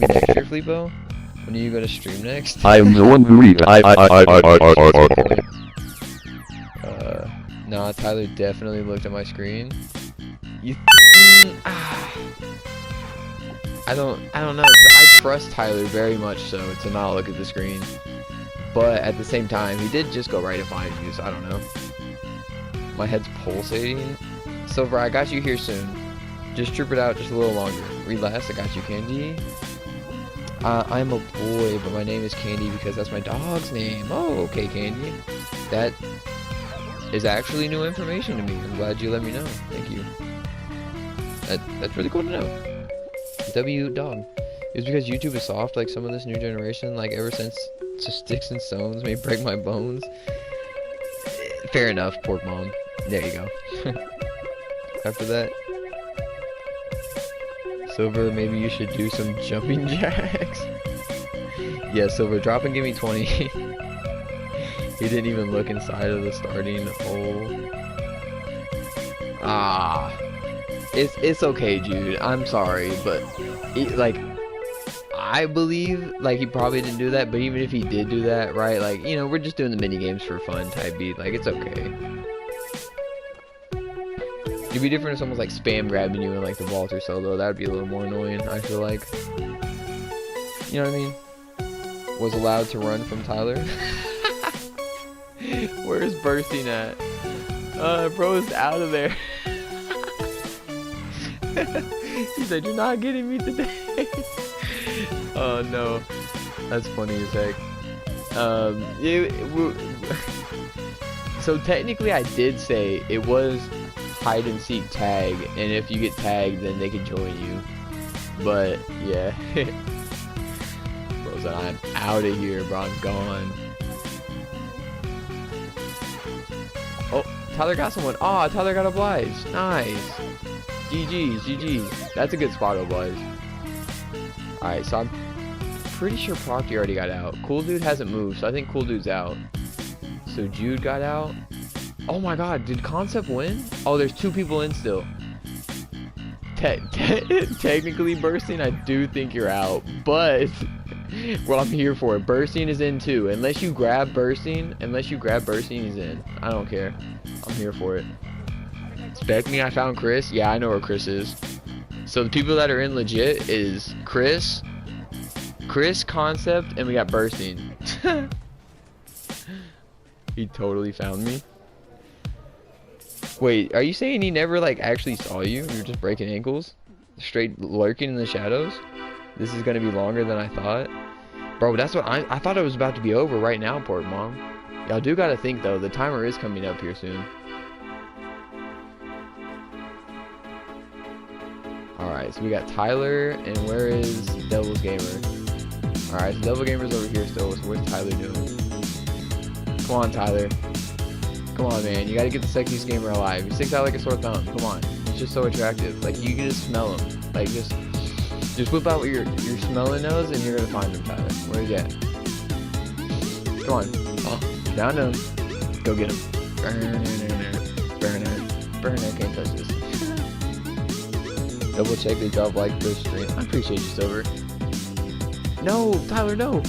next year, Fleepo? When are you gonna stream next? I am the one who reads. Nah, Tyler definitely looked at my screen. You I don't know, cause I trust Tyler very much so to not look at the screen. But at the same time, he did just go right and find you, so I don't know. My head's pulsating. Silver, I got you here soon. Just troop it out just a little longer. Relax, I got you, Candy. I'm a boy, but my name is Candy because that's my dog's name. Oh, okay, Candy. That is actually new information to me. I'm glad you let me know. Thank you. That's really cool to know. W dog. It's because YouTube is soft, like some of this new generation, like ever since Sticks and Stones may break my bones. Fair enough, pork mom. There you go. After that, Silver, maybe you should do some jumping jacks. Yeah, Silver, drop and give me 20. He didn't even look inside of the starting hole. Ah, it's okay, Jude. I'm sorry, but like, I believe like he probably didn't do that. But even if he did do that, right? Like, you know, we're just doing the mini games for fun type beat. Like, it's okay. It'd be different if someone's like spam grabbing you in like the vault or solo. That would be a little more annoying, I feel like. You know what I mean? Was allowed to run from Tyler. Where's Bursting at? Bro's out of there. He said, "You're not getting me today." Oh no, that's funny as heck. So technically, I did say it was hide and seek tag, and if you get tagged, then they can join you. But yeah, bro said, "I'm out of here, bro. I'm gone." Oh, Tyler got someone. Oh, Tyler got Oblige. Nice. GG's. That's a good spot, Oblige. Alright, so I'm pretty sure Procty already got out. Cool Dude hasn't moved, so I think Cool Dude's out. So Jude got out. Oh my god, did Concept win? Oh, there's 2 people in still. Technically, Bursting, I do think you're out, but well, I'm here for it. Bursting is in too. Unless you grab Bursting, he's in. I don't care. I'm here for it. Expect me, I found Chris. Yeah, I know where Chris is. So the people that are in legit is Chris, Concept, and we got Bursting. He totally found me. Wait, are you saying he never like actually saw you? You're just breaking ankles? Straight lurking in the shadows? This is gonna be longer than I thought. Bro, that's what I thought it was about to be over right now, Port Mom. Y'all do gotta think though, the timer is coming up here soon. Alright, so we got Tyler, and where is Devil's Gamer? Alright, so Devil Gamer's over here still, so what's Tyler doing? Come on, Tyler. Come on, man, you gotta get the sexiest gamer alive. He sticks out like a sore thumb, come on. He's just so attractive. Like, you can just smell him. Like, just whip out your smelling nose, and you're gonna find him, Tyler. Where he at? Come on. Oh, down to him. Go get him. Burner, can't touch this. Double check they drop like this stream. I appreciate you, Silver. No, Tyler, no.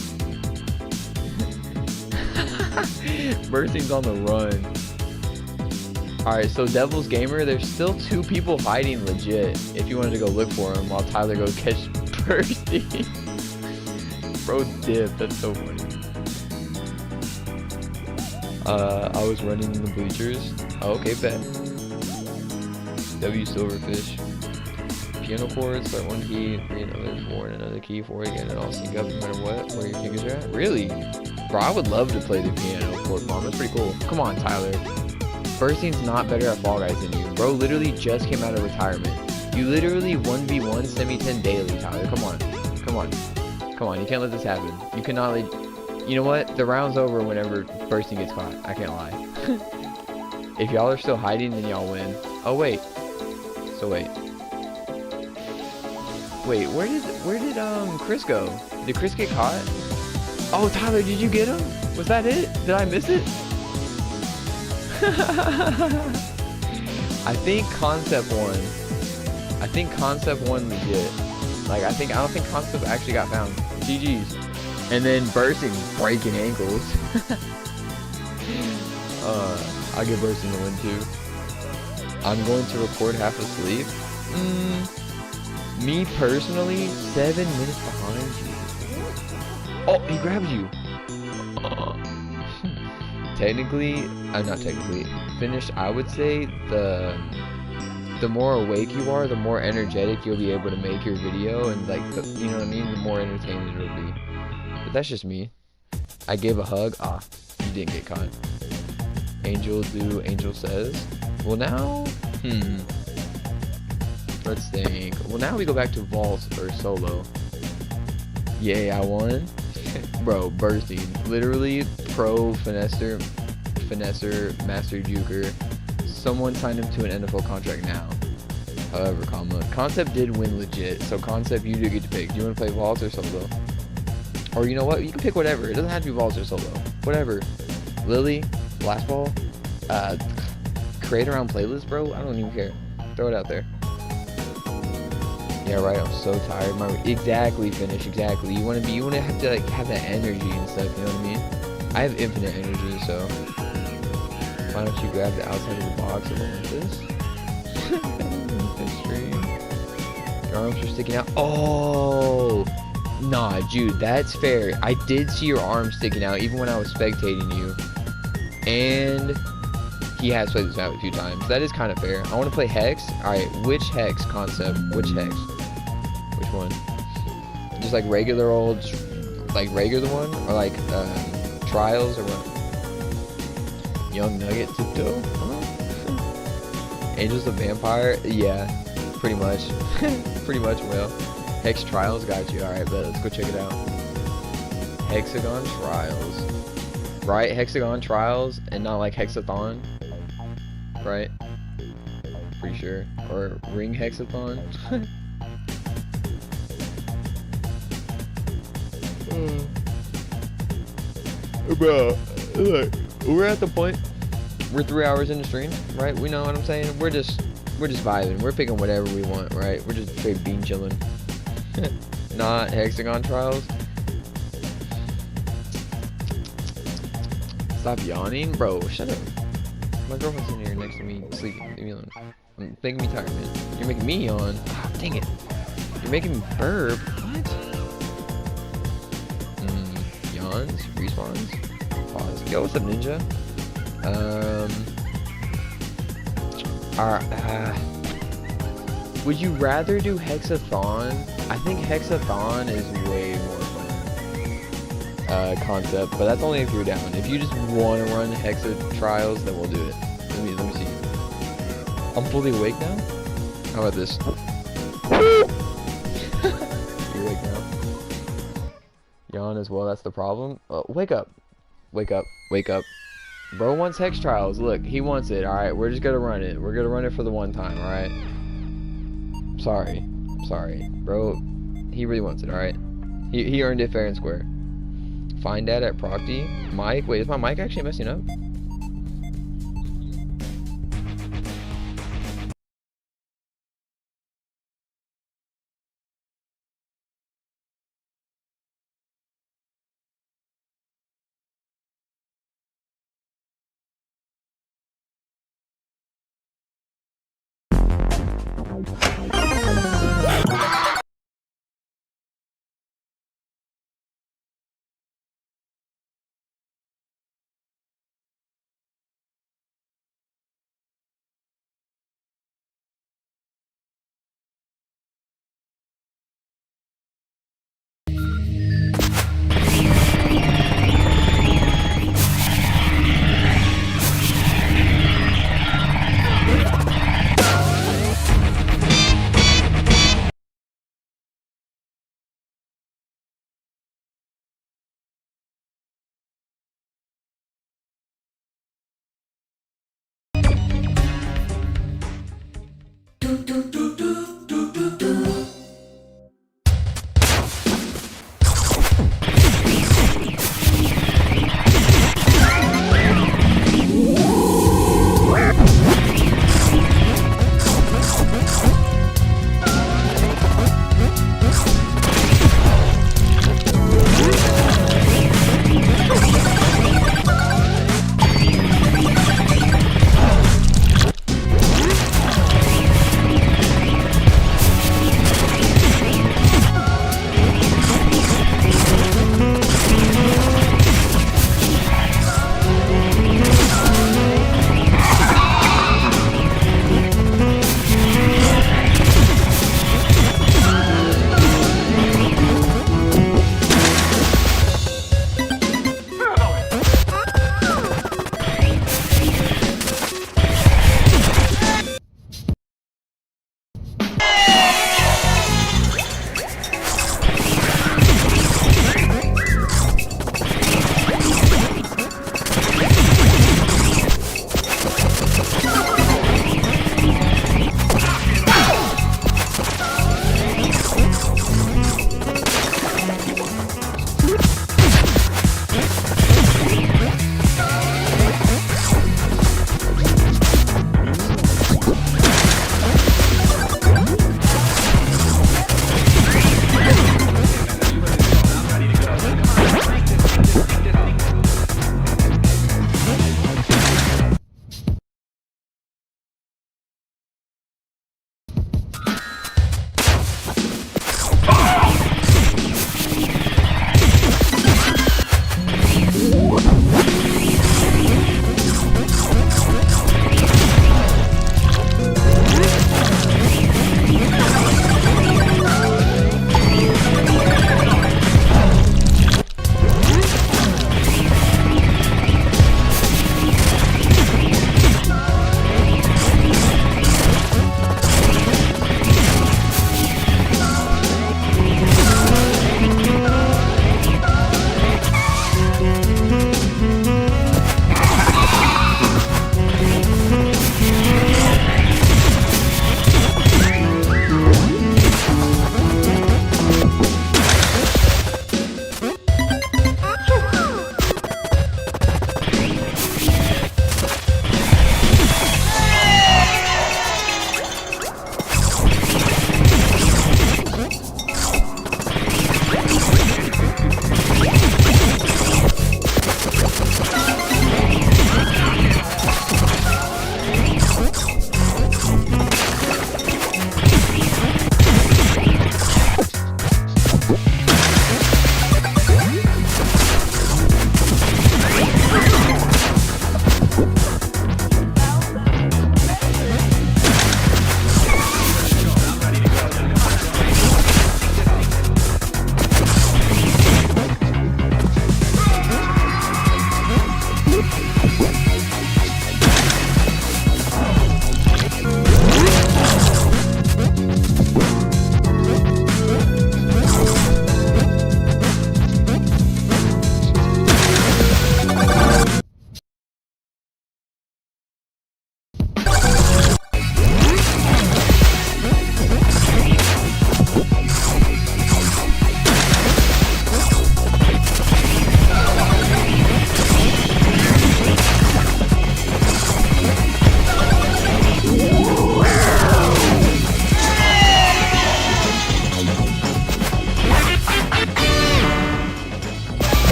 Bursting's on the run. Alright, so Devil's Gamer, there's still 2 people hiding legit. If you wanted to go look for him while Tyler go catch Bursting. Bro dip, that's so funny. I was running in the bleachers. Oh, okay, bet. W Silverfish. Piano chords, start 1 key, 3 another, 4 and another key, 4 again, and I'll sync up no matter what, where your fingers are at. Really? Bro, I would love to play the piano chord, Mom. That's pretty cool. Come on, Tyler. Bursting's not better at Fall Guys than you. Bro literally just came out of retirement. You literally 1v1 semi-10 daily, Tyler. Come on. Come on. Come on, you can't let this happen. You cannot let... You know what? The round's over whenever Bursting gets caught. I can't lie. If y'all are still hiding, then y'all win. Oh, wait. So, wait. Wait, where did Chris go? Did Chris get caught? Oh, Tyler, did you get him? Was that it? Did I miss it? I think Concept won. I think Concept won legit. Like, I don't think Concept actually got found. GG's. And then Bursting breaking ankles. I'll give Bursting the win too. I'm going to record half asleep. Me personally, 7 minutes behind you. Oh, he grabbed you. Technically, not technically. Finished, I would say the more awake you are, the more energetic you'll be able to make your video, and like, you know what I mean? The more entertaining it'll be. But that's just me. I gave a hug. Ah, you didn't get caught. Angel do, Angel says. Well now, let's think. Well now we go back to vaults or solo. Yay, I won. Bro, Bursting. Literally pro finesser, master juker. Someone signed him to an NFL contract now. However, Concept did win legit. So Concept, you do get to pick. Do you want to play vaults or solo? Or you know what? You can pick whatever. It doesn't have to be vaults or solo. Whatever. Lily, Last Ball, create around playlist, bro. I don't even care. Throw it out there. Yeah, right. I'm so tired. Exactly, Finish. Exactly. You want to have to like have that energy and stuff. You know what I mean? I have infinite energy, so why don't you grab the outside of the box of Olympus? Your arms are sticking out. Oh, nah, Jude, that's fair. I did see your arms sticking out even when I was spectating you. And he has played this map a few times. That is kind of fair. I want to play Hex. Alright, which Hex Concept? Which Hex? Which one? Just like regular old, like regular one? Or like Trials or what? Young Nugget Tiptoe? Angels of Vampire? Yeah, pretty much. Pretty much will. Hex Trials got you. Alright, but let's go check it out. Hexagon Trials. Right? Hexagon Trials and not like Hexathon. Right? Pretty sure. Or Ring Hexathon. Bro, look, we're at the point. We're 3 hours in the stream, right? We know what I'm saying. We're just vibing. We're picking whatever we want, right? We're just straight bean chilling. Not Hexagon Trials. Stop yawning, bro. Shut up. My girlfriend's in here next to me, sleeping. Leave me alone. I'm making me tired, man. You're making me yawn. Oh, dang it. You're making me burp. What? Yawns, respawns. Pause. Yo, what's up, Ninja? Would you rather do Hexathon? I think Hexathon is way more fun. Concept, but that's only if you're down. If you just want to run Hexa Trials, then we'll do it. Let me see. I'm fully awake now. How about this? You're awake now. Yawn as well. That's the problem. Wake up. Wake up. Wake up. Bro wants Hex Trials. Look, he wants it. All right, we're just gonna run it. We're gonna run it for the one time. All right. Sorry, bro. He really wants it. All right. He earned it fair and square. Find that at Procty. Mike, wait, is my mic actually messing up?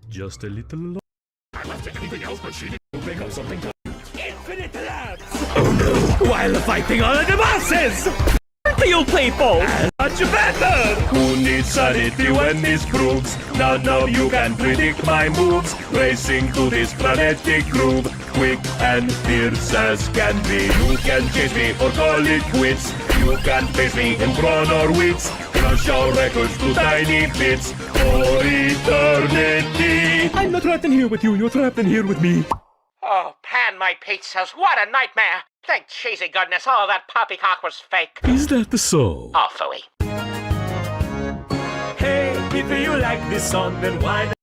Just a little longer. I left anything else but she didn't Pick up something called Infinite Labs. Oh no! While fighting all of the bosses! You'll play ball much better! Who needs sanity when this proves? None of you can predict my moves. Racing to this frenetic groove, quick and fierce as can be. You can chase me or call it quits. You can face me in brawn or wits. Crush our records to tiny bits for eternity. I'm not trapped in here with you, you're trapped in here with me. Oh, pan my pizzas, what a nightmare! Thank cheesy goodness all that poppycock was fake. Is that the so? Oh, phooey. Hey, if you like this song, then why not?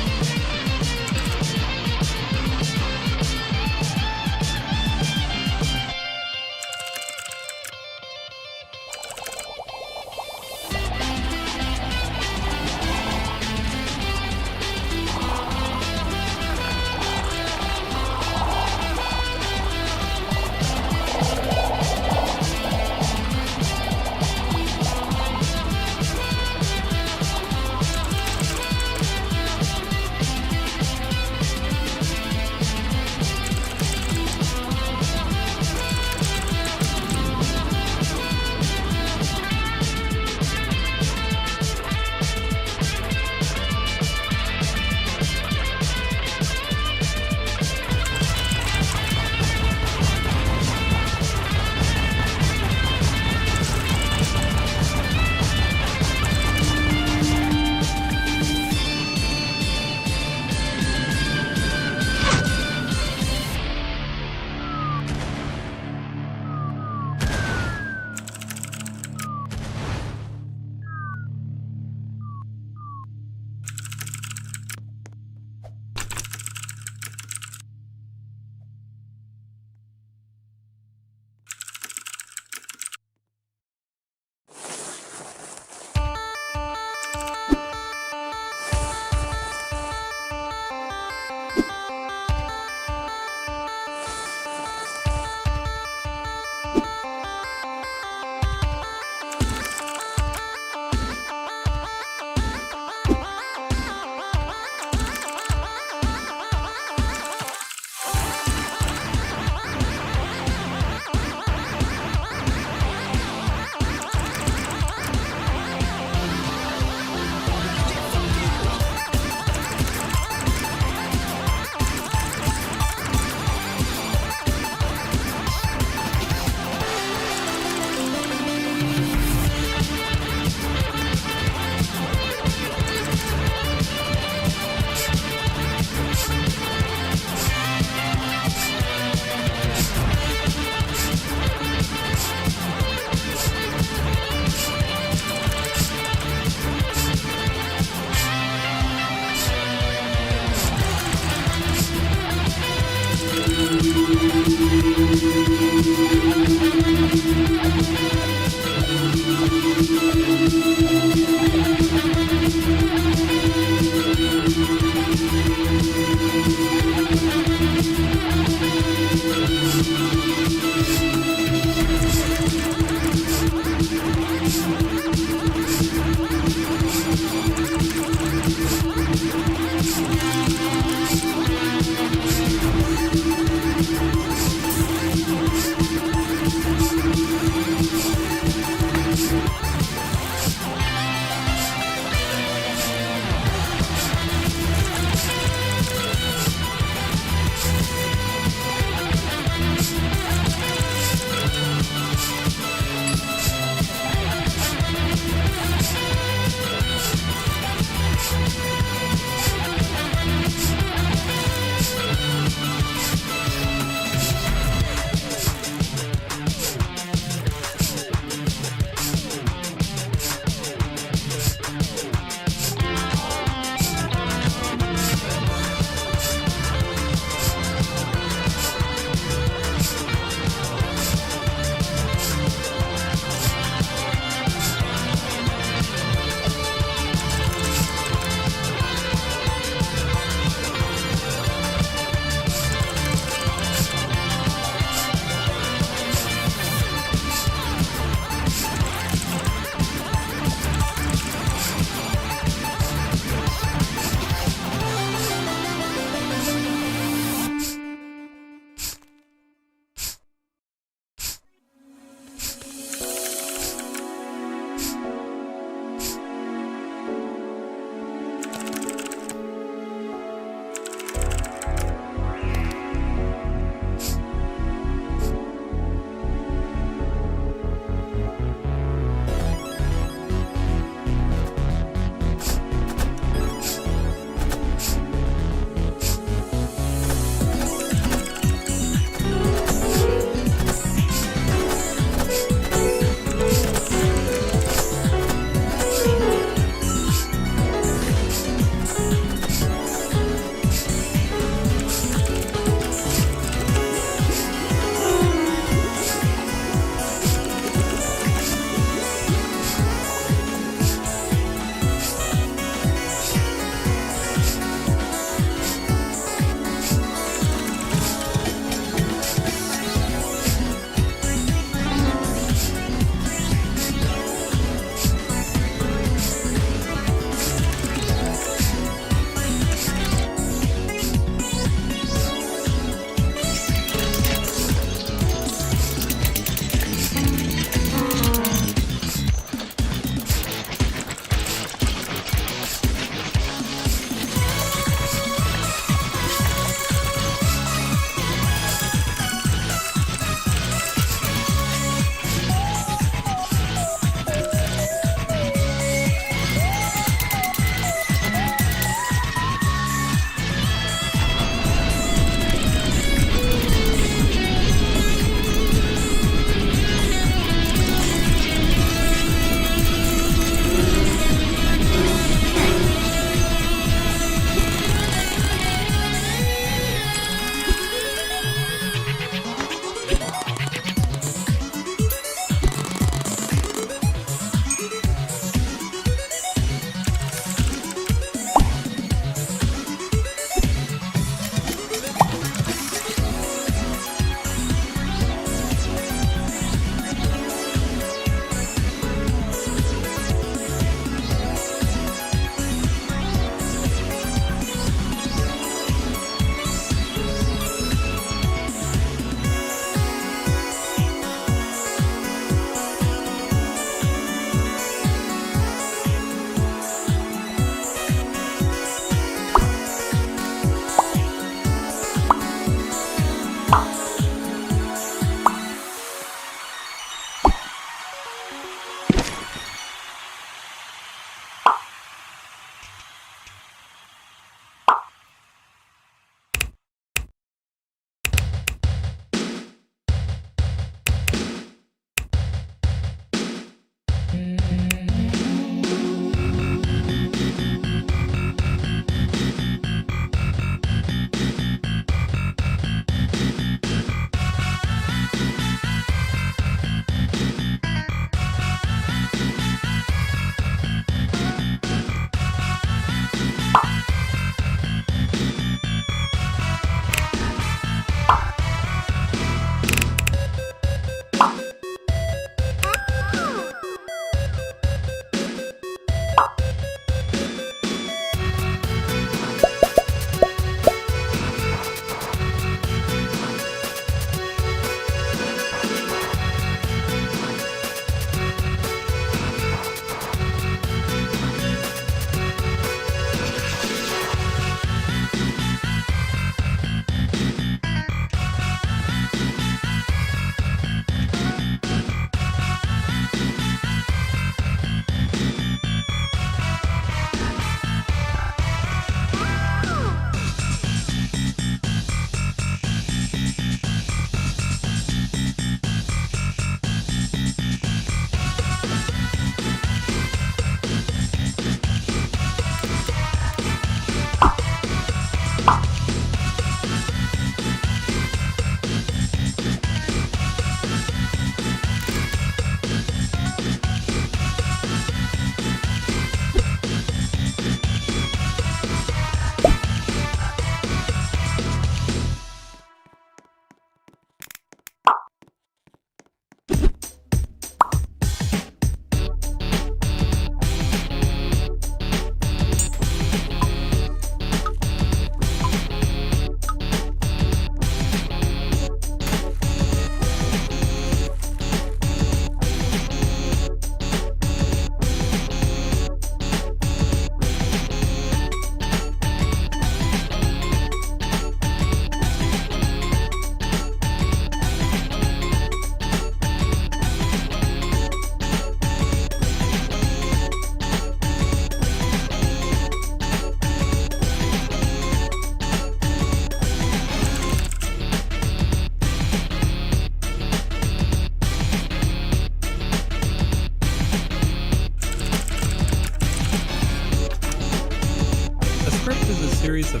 script is a series of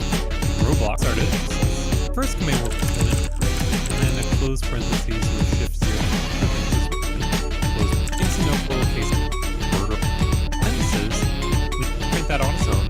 rOBLOX artists. First command will print it, and then a close parentheses with shift 0. Close case and no lowercase word parentheses. We can print that on its own.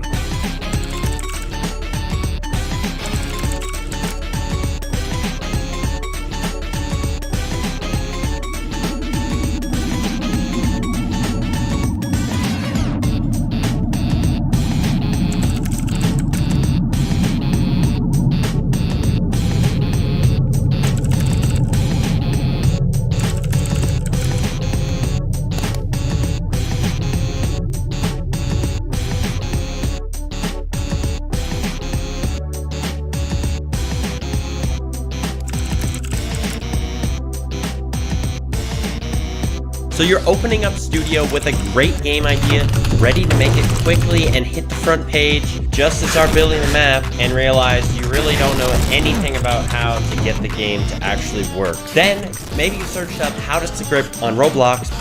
So you're opening up Studio with a great game idea, ready to make it quickly and hit the front page just as start building the map and realize you really don't know anything about how to get the game to actually work. Then maybe you searched up how to script on rOBLOX.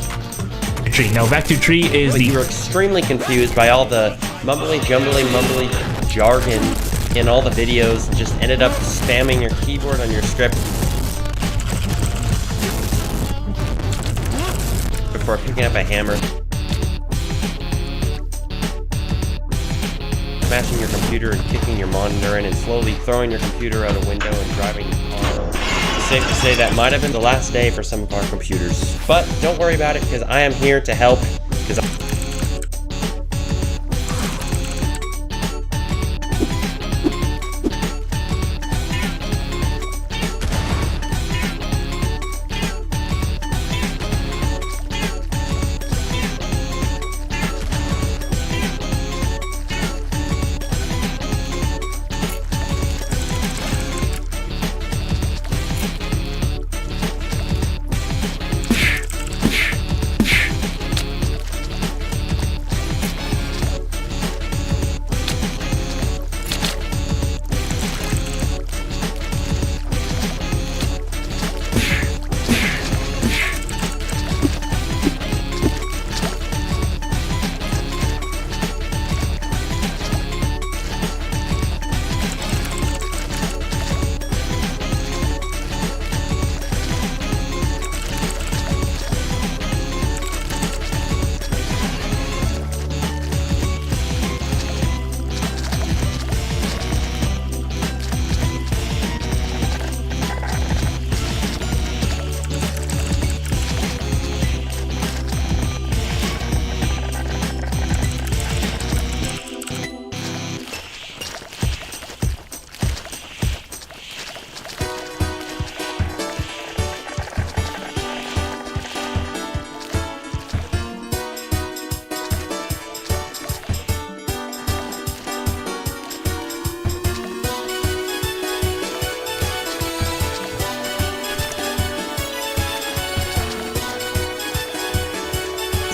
Now Vector Tree is but you were extremely confused by all the mumbly jargon in all the videos and just ended up spamming your keyboard on your script before picking up a hammer, smashing your computer and kicking your monitor in and slowly throwing your computer out a window and driving your car. It's safe to say that might have been the last day for some of our computers. But don't worry about it because I am here to help.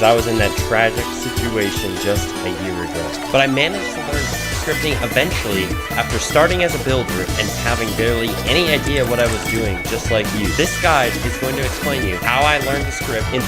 I was in that tragic situation just a year ago. But I managed to learn scripting eventually after starting as a builder and having barely any idea what I was doing, just like you. This guide is going to explain you how I learned to script in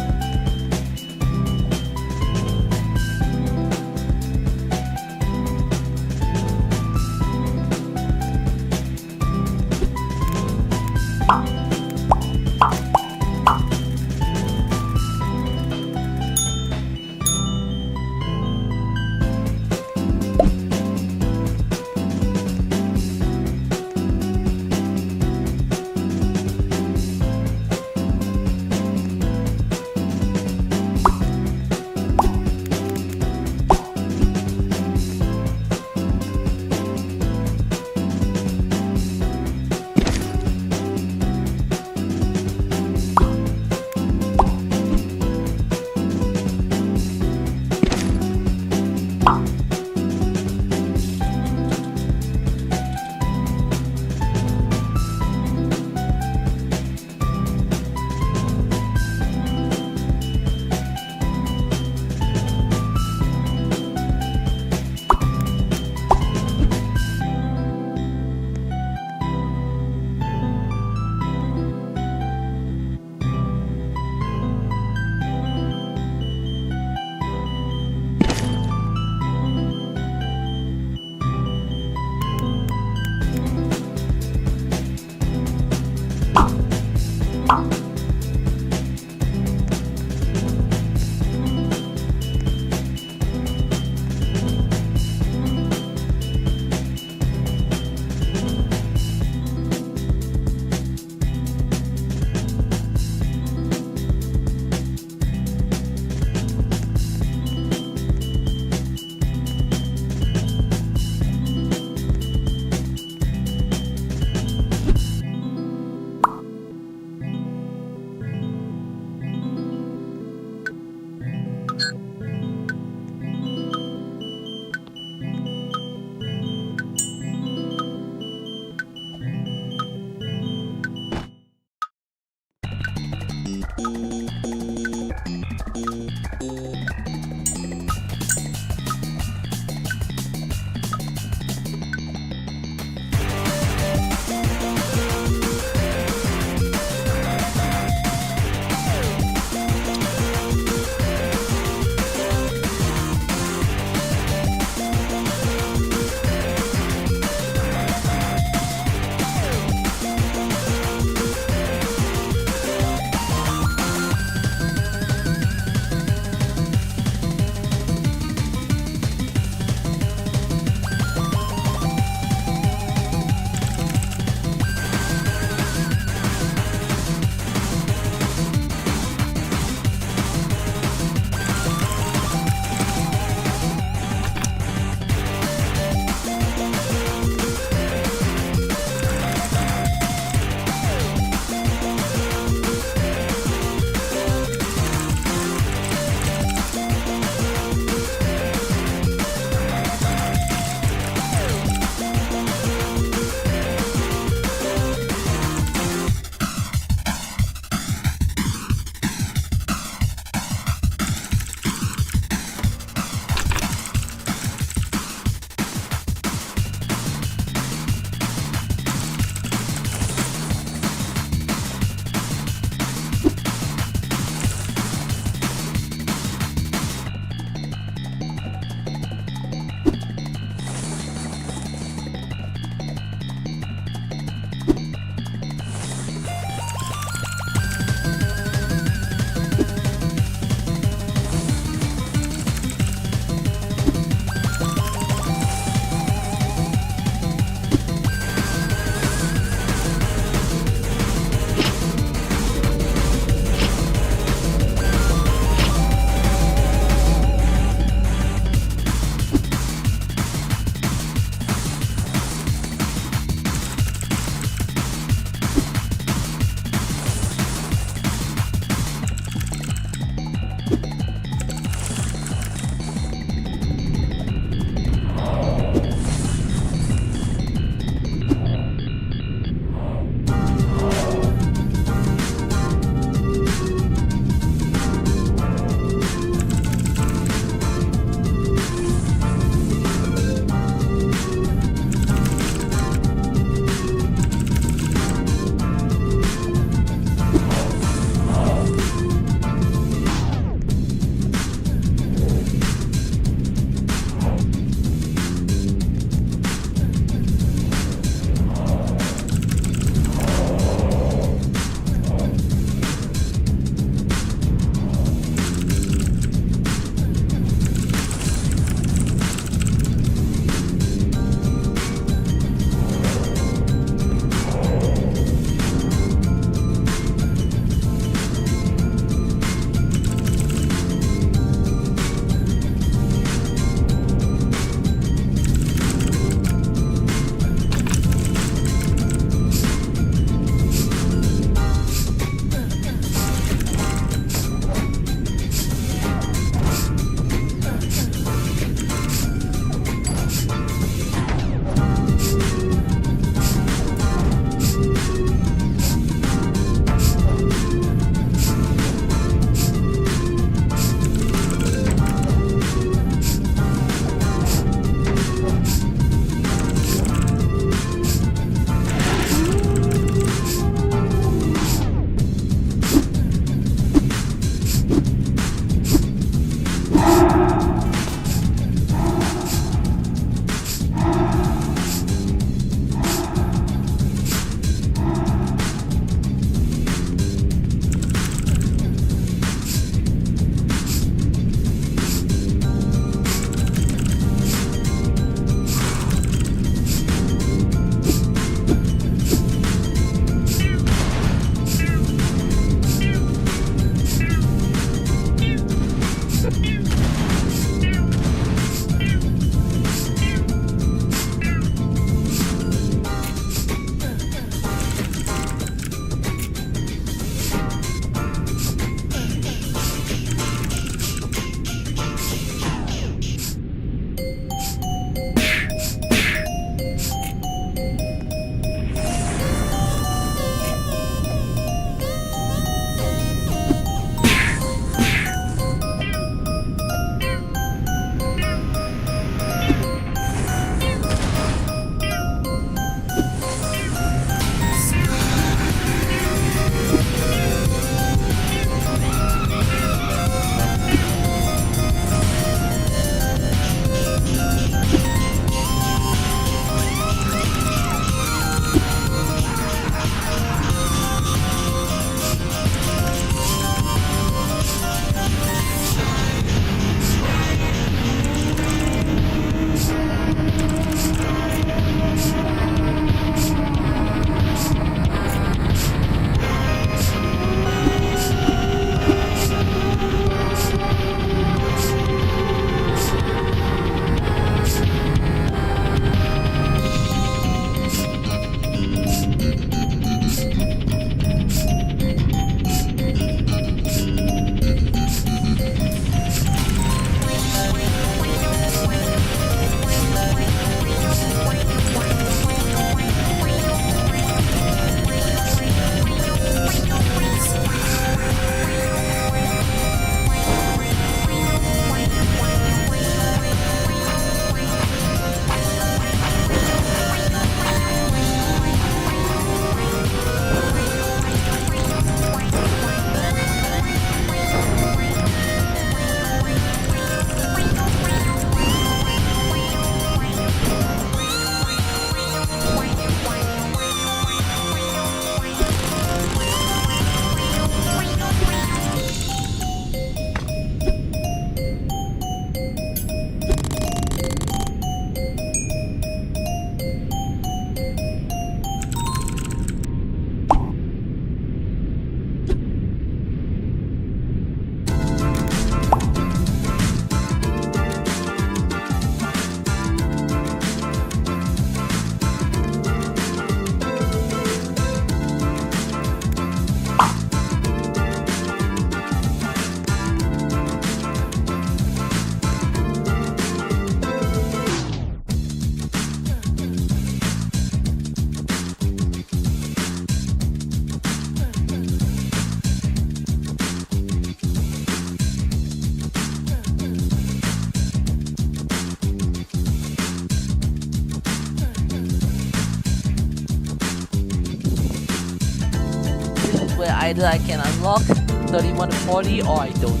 either I can unlock 31 to 40 or I don't.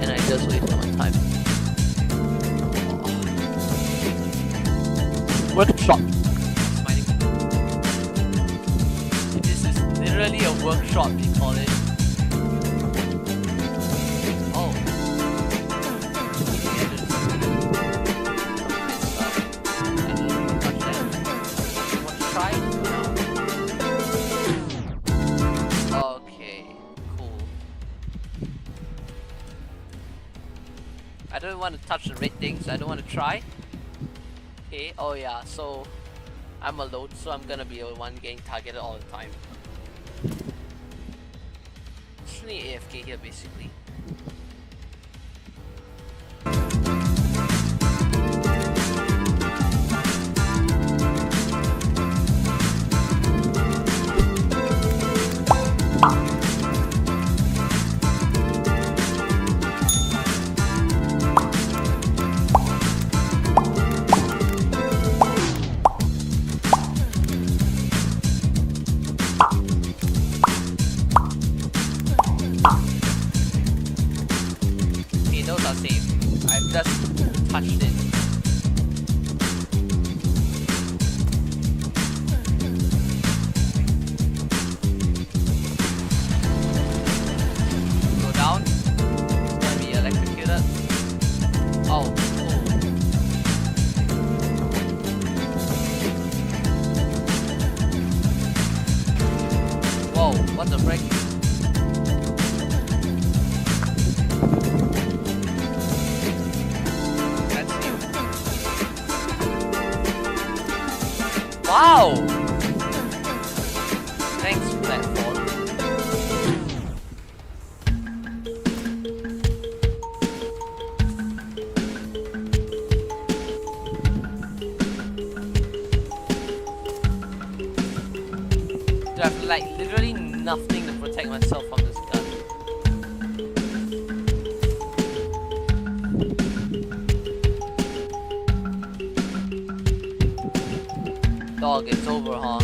And I just wasted my time. Workshop. This is literally a workshop, they call it. Oh. Okay, cool. I don't want to touch the red things, I don't want to try. Okay, oh yeah, so I'm alone, so I'm gonna be the one getting targeted all the time. Just need AFK here basically. Okay, those are safe. I've just touched it. Go down. It's gonna be electrocuted. Oh, cool. Whoa, what the frick? Wow! Thanks, platform. Dude, I have like literally nothing to protect myself from this gun. Dog, it's over, huh?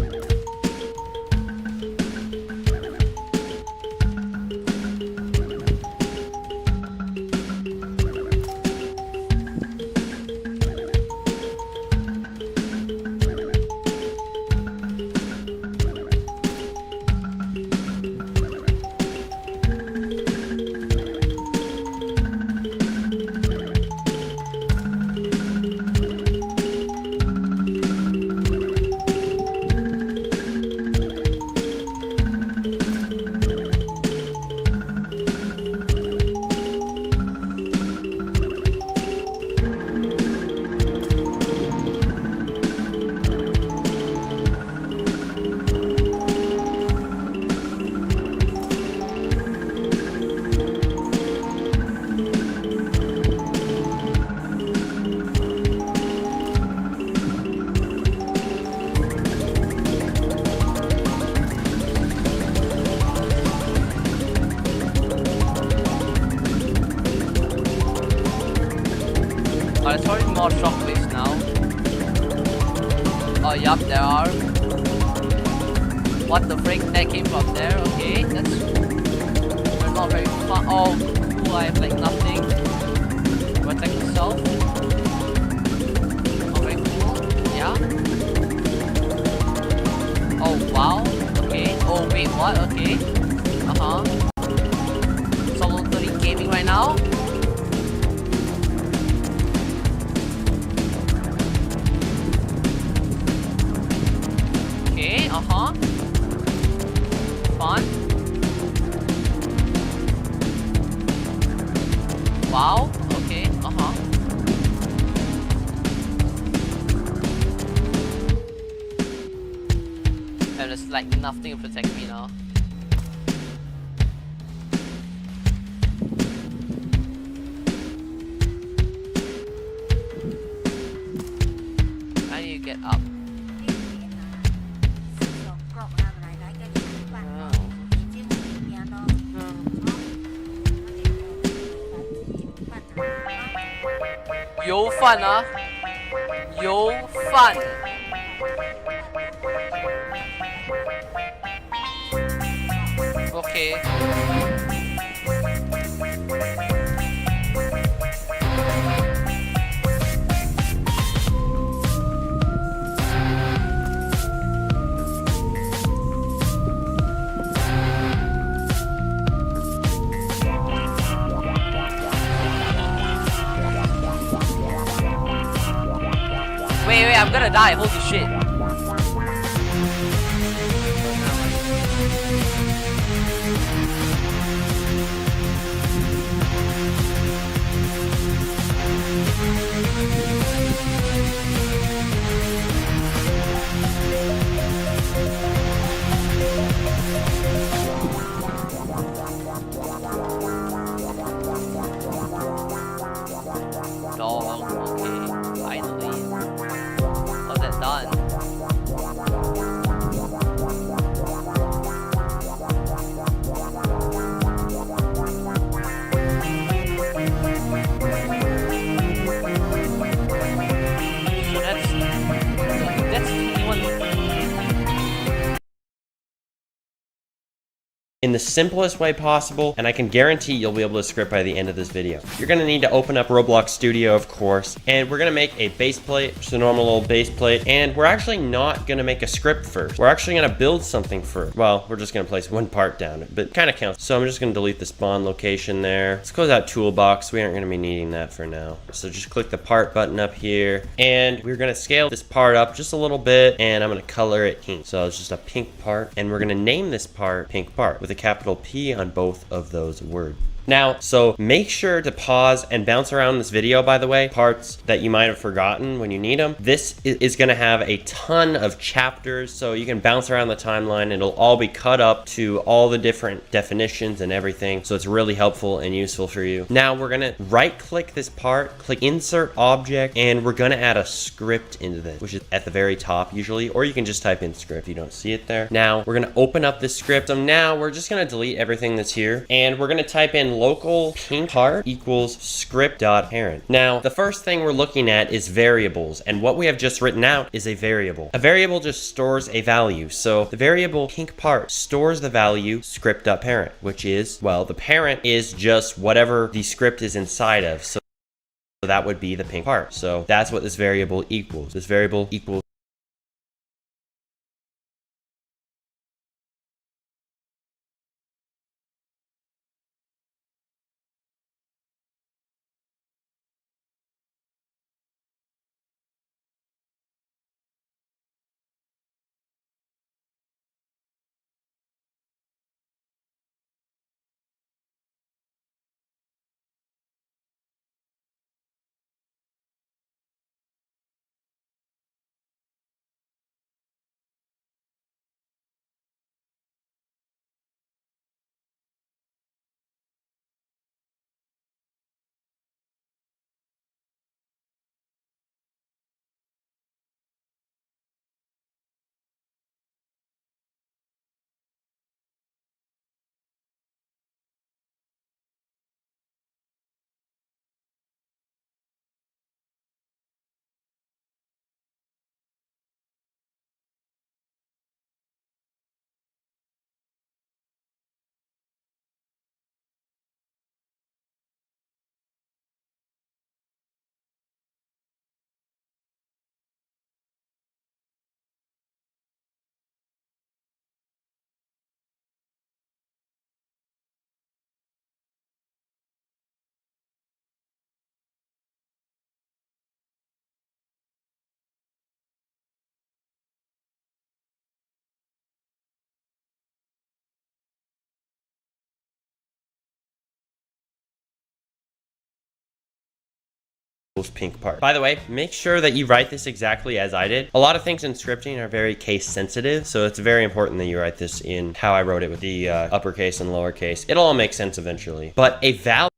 There's probably more shockwaves now. Oh, yup, there are. What the frick? That came from there. Okay, that's not very fun. Oh, cool. I have like nothing. Protect myself. Oh, very cool. Yeah. Oh, wow. Okay. Oh, wait, what? Okay. Solo 30 gaming right now. Okay, fun. Wow, okay, And there's like nothing to protect me now. I need to get up. Yo fun, huh? Yo fun. Okay. Wait, I'm gonna die. Holy shit. Dog, okay, finally. Was that done? So that's 21. In the simplest way possible, and I can guarantee you'll be able to script by the end of this video. You're gonna need to open up Roblox Studio, of course, and we're gonna make a base plate, just a normal old base plate, and we're actually not gonna make a script first. We're actually gonna build something first. Well, we're just gonna place one part down, but it kind of counts. So I'm just gonna delete the spawn location there. Let's close out toolbox. We aren't gonna be needing that for now. So just click the part button up here, and we're gonna scale this part up just a little bit, and I'm gonna color it pink. So it's just a pink part, and we're gonna name this part pink part with a capital P on both of those words. Now, so make sure to pause and bounce around this video, by the way, parts that you might have forgotten when you need them. This is gonna have a ton of chapters, so you can bounce around the timeline. It'll all be cut up to all the different definitions and everything, so it's really helpful and useful for you. Now, we're gonna right-click this part, click Insert Object, and we're gonna add a script into this, which is at the very top usually, or you can just type in script if you don't see it there. Now, we're gonna open up this script. So now, we're just gonna delete everything that's here, and we're gonna type in local pink part equals script.parent. Now, the first thing we're looking at is variables, and what we have just written out is a variable. A variable just stores a value, so the variable pink part stores the value script.parent, which is, well, the parent is just whatever the script is inside of, so that would be the pink part. So that's what this variable equals. This variable equals pink part. By the way, make sure that you write this exactly as I did. A lot of things in scripting are very case sensitive, so it's very important that you write this in how I wrote it with the uppercase and lowercase. It'll all make sense eventually. But a value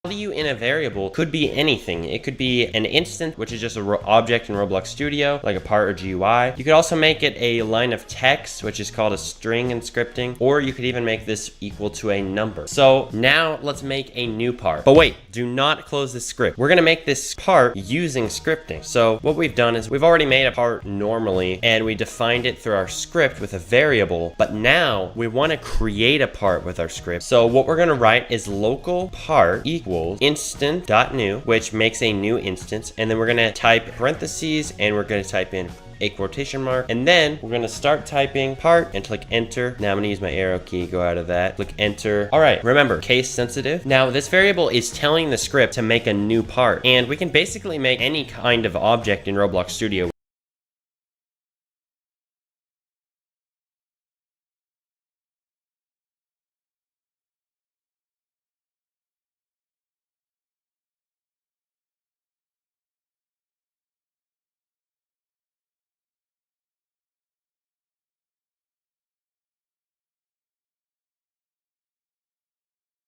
Value in a variable could be anything. It could be an instant, which is just an object in Roblox Studio, like a part or GUI. You could also make it a line of text, which is called a string in scripting, or you could even make this equal to a number. So now let's make a new part. But wait, do not close this script. We're gonna make this part using scripting. So what we've done is we've already made a part normally, and we defined it through our script with a variable, but now we wanna create a part with our script. So what we're gonna write is local part equals instant.new, which makes a new instance, and then we're gonna type parentheses and we're gonna type in a quotation mark, and then we're gonna start typing part and click enter. Now I'm gonna use my arrow key, go out of that, click enter. All right, remember, case sensitive. Now this variable is telling the script to make a new part, and we can basically make any kind of object in Roblox Studio.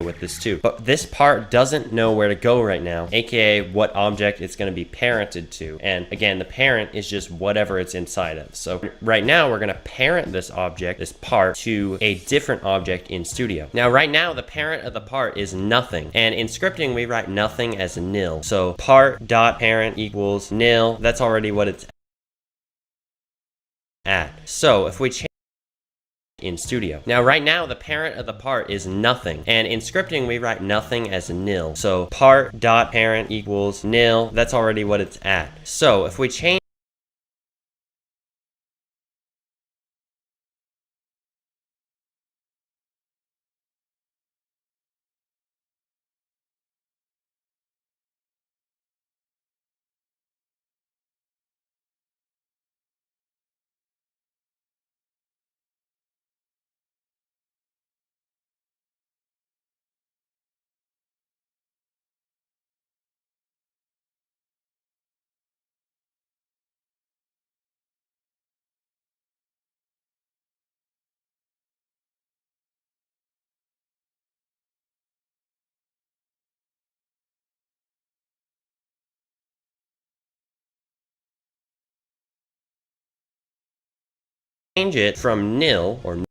With this too, but this part doesn't know where to go right now, aka what object it's going to be parented to. And again, the parent is just whatever it's inside of. So right now we're going to parent this object, this part, to a different object in Studio. Now right now the parent of the part is nothing, and in scripting we write nothing as nil. So part.parent equals nil. That's already what it's at. So if we change in Studio. Now right now the parent of the part is nothing, and in scripting we write nothing as nil. So part.parent equals nil. That's already what it's at. So if we change it from nil or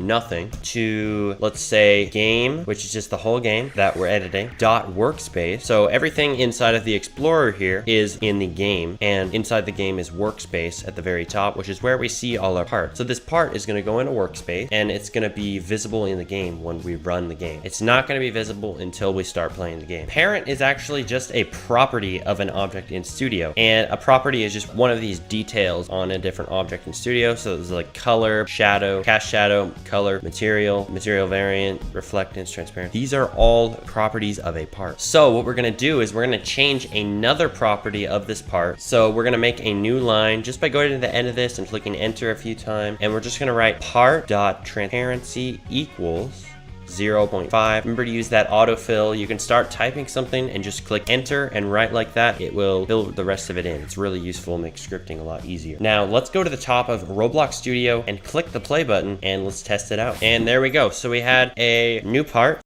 nothing to, let's say, game, which is just the whole game that we're editing, dot workspace. So everything inside of the Explorer here is in the game, and inside the game is workspace at the very top, which is where we see all our parts. So this part is going to go into workspace, and it's going to be visible in the game when we run the game. It's not going to be visible until we start playing the game. Parent is actually just a property of an object in Studio, and a property is just one of these details on a different object in Studio. So it's like color, shadow, cast shadow, color, material variant, reflectance, transparent. These are all properties of a part. So what we're gonna do is we're gonna change another property of this part. So we're gonna make a new line just by going to the end of this and clicking enter a few times. And we're just gonna write part.transparency equals 0.5. Remember to use that autofill. You can start typing something and just click enter and write like that. It will fill the rest of it in. It's really useful, makes scripting a lot easier. Now let's go to the top of Roblox Studio and click the play button and let's test it out. And there we go. So we had a new part.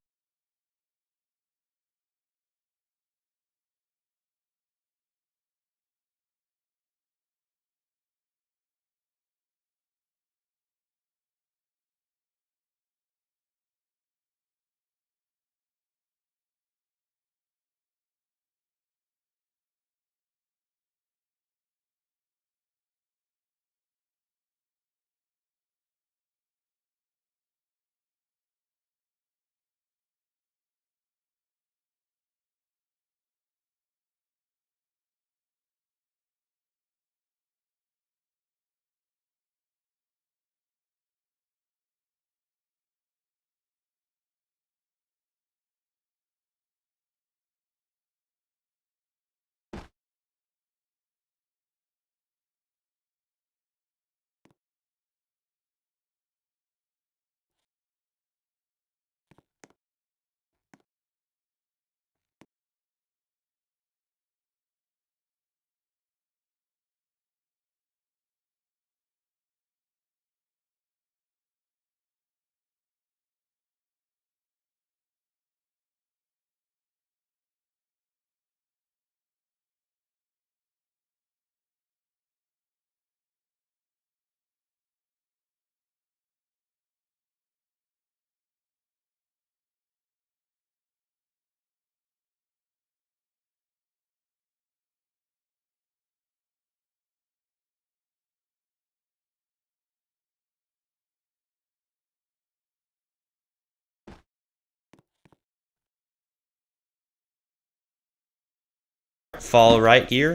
fall right here.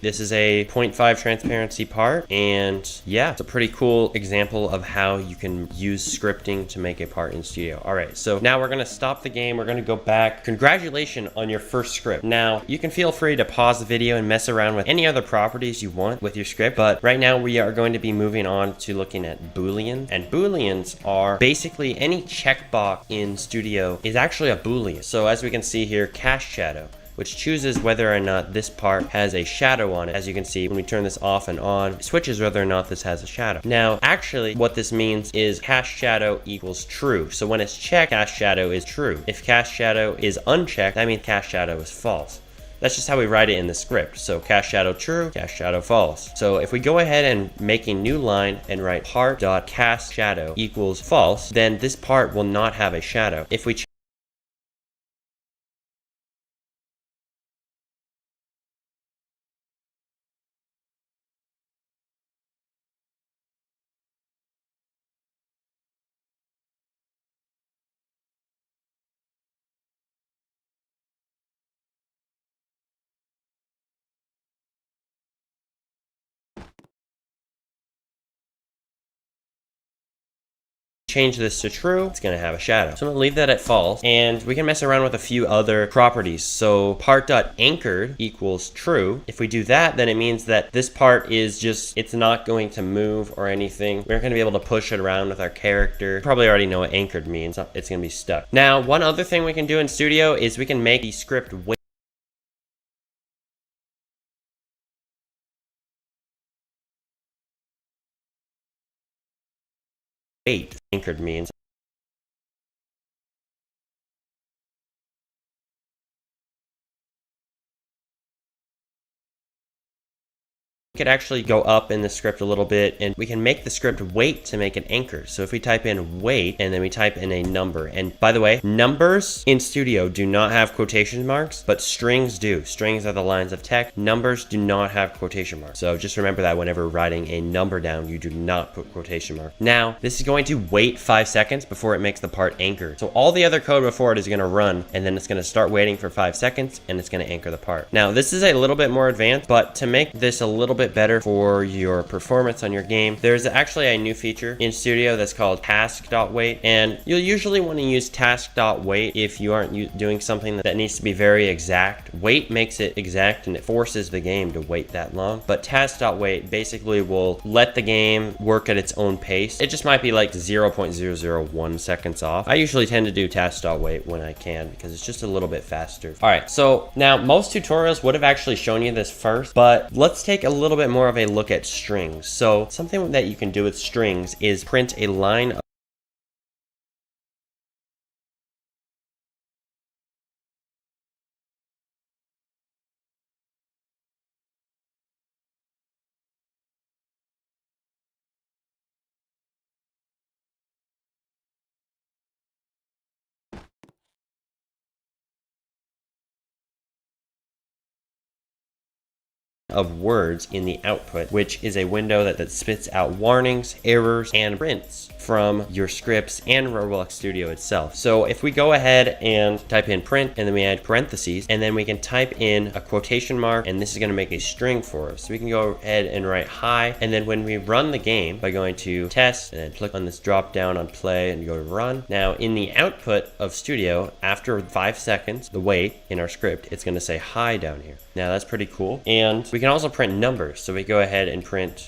This is a 0.5 transparency part, and yeah, it's a pretty cool example of how you can use scripting to make a part in Studio. All right, so now we're gonna stop the game. We're gonna go back. Congratulations on your first script. Now, you can feel free to pause the video and mess around with any other properties you want with your script, but right now we are going to be moving on to looking at Booleans, and Booleans are basically any checkbox in Studio is actually a Boolean. So as we can see here, cast shadow, which chooses whether or not this part has a shadow on it. As you can see, when we turn this off and on, it switches whether or not this has a shadow. Now, actually, what this means is cast shadow equals true. So when it's checked, cast shadow is true. If cast shadow is unchecked, that means cast shadow is false. That's just how we write it in the script. So cast shadow true, cast shadow false. So if we go ahead and make a new line and write part.cast shadow equals false, then this part will not have a shadow. If we change this to true, it's gonna have a shadow. So I'm gonna leave that at false, and we can mess around with a few other properties. So part.anchored equals true. If we do that, then it means that this part is just, it's not going to move or anything. We're gonna be able to push it around with our character. You probably already know what anchored means. It's gonna be stuck. Now, one other thing we can do in Studio is we can make the script wait. Anchored means we could actually go up in the script a little bit, and we can make the script wait to make an anchor. So if we type in wait and then we type in a number, and by the way, numbers in Studio do not have quotation marks, but strings do. Strings are the lines of text. Numbers do not have quotation marks. So just remember that whenever writing a number down, you do not put quotation marks. Now, this is going to wait 5 seconds before it makes the part anchor. So all the other code before it is going to run, and then it's going to start waiting for 5 seconds, and it's going to anchor the part. Now, this is a little bit more advanced, but to make this a little bit better for your performance on your game, there's actually a new feature in Studio that's called task.wait, and you'll usually want to use task.wait if you aren't doing something that needs to be very exact. Wait makes it exact and it forces the game to wait that long, but task.wait basically will let the game work at its own pace. It just might be like 0.001 seconds off. I usually tend to do task.wait when I can because it's just a little bit faster. All right, so now most tutorials would have actually shown you this first, but let's take a little bit more of a look at strings. So something that you can do with strings is print a line of words in the output, which is a window that spits out warnings, errors, and prints from your scripts and rOBLOX Studio itself. So if we go ahead and type in print and then we add parentheses, and then we can type in a quotation mark, and this is going to make a string for us. So we can go ahead and write hi, and then when we run the game by going to test and then click on this drop down on play and go to run. Now in the output of Studio, after 5 seconds, the wait in our script, it's going to say hi down here. Now that's pretty cool. And we can also print numbers. So we go ahead and print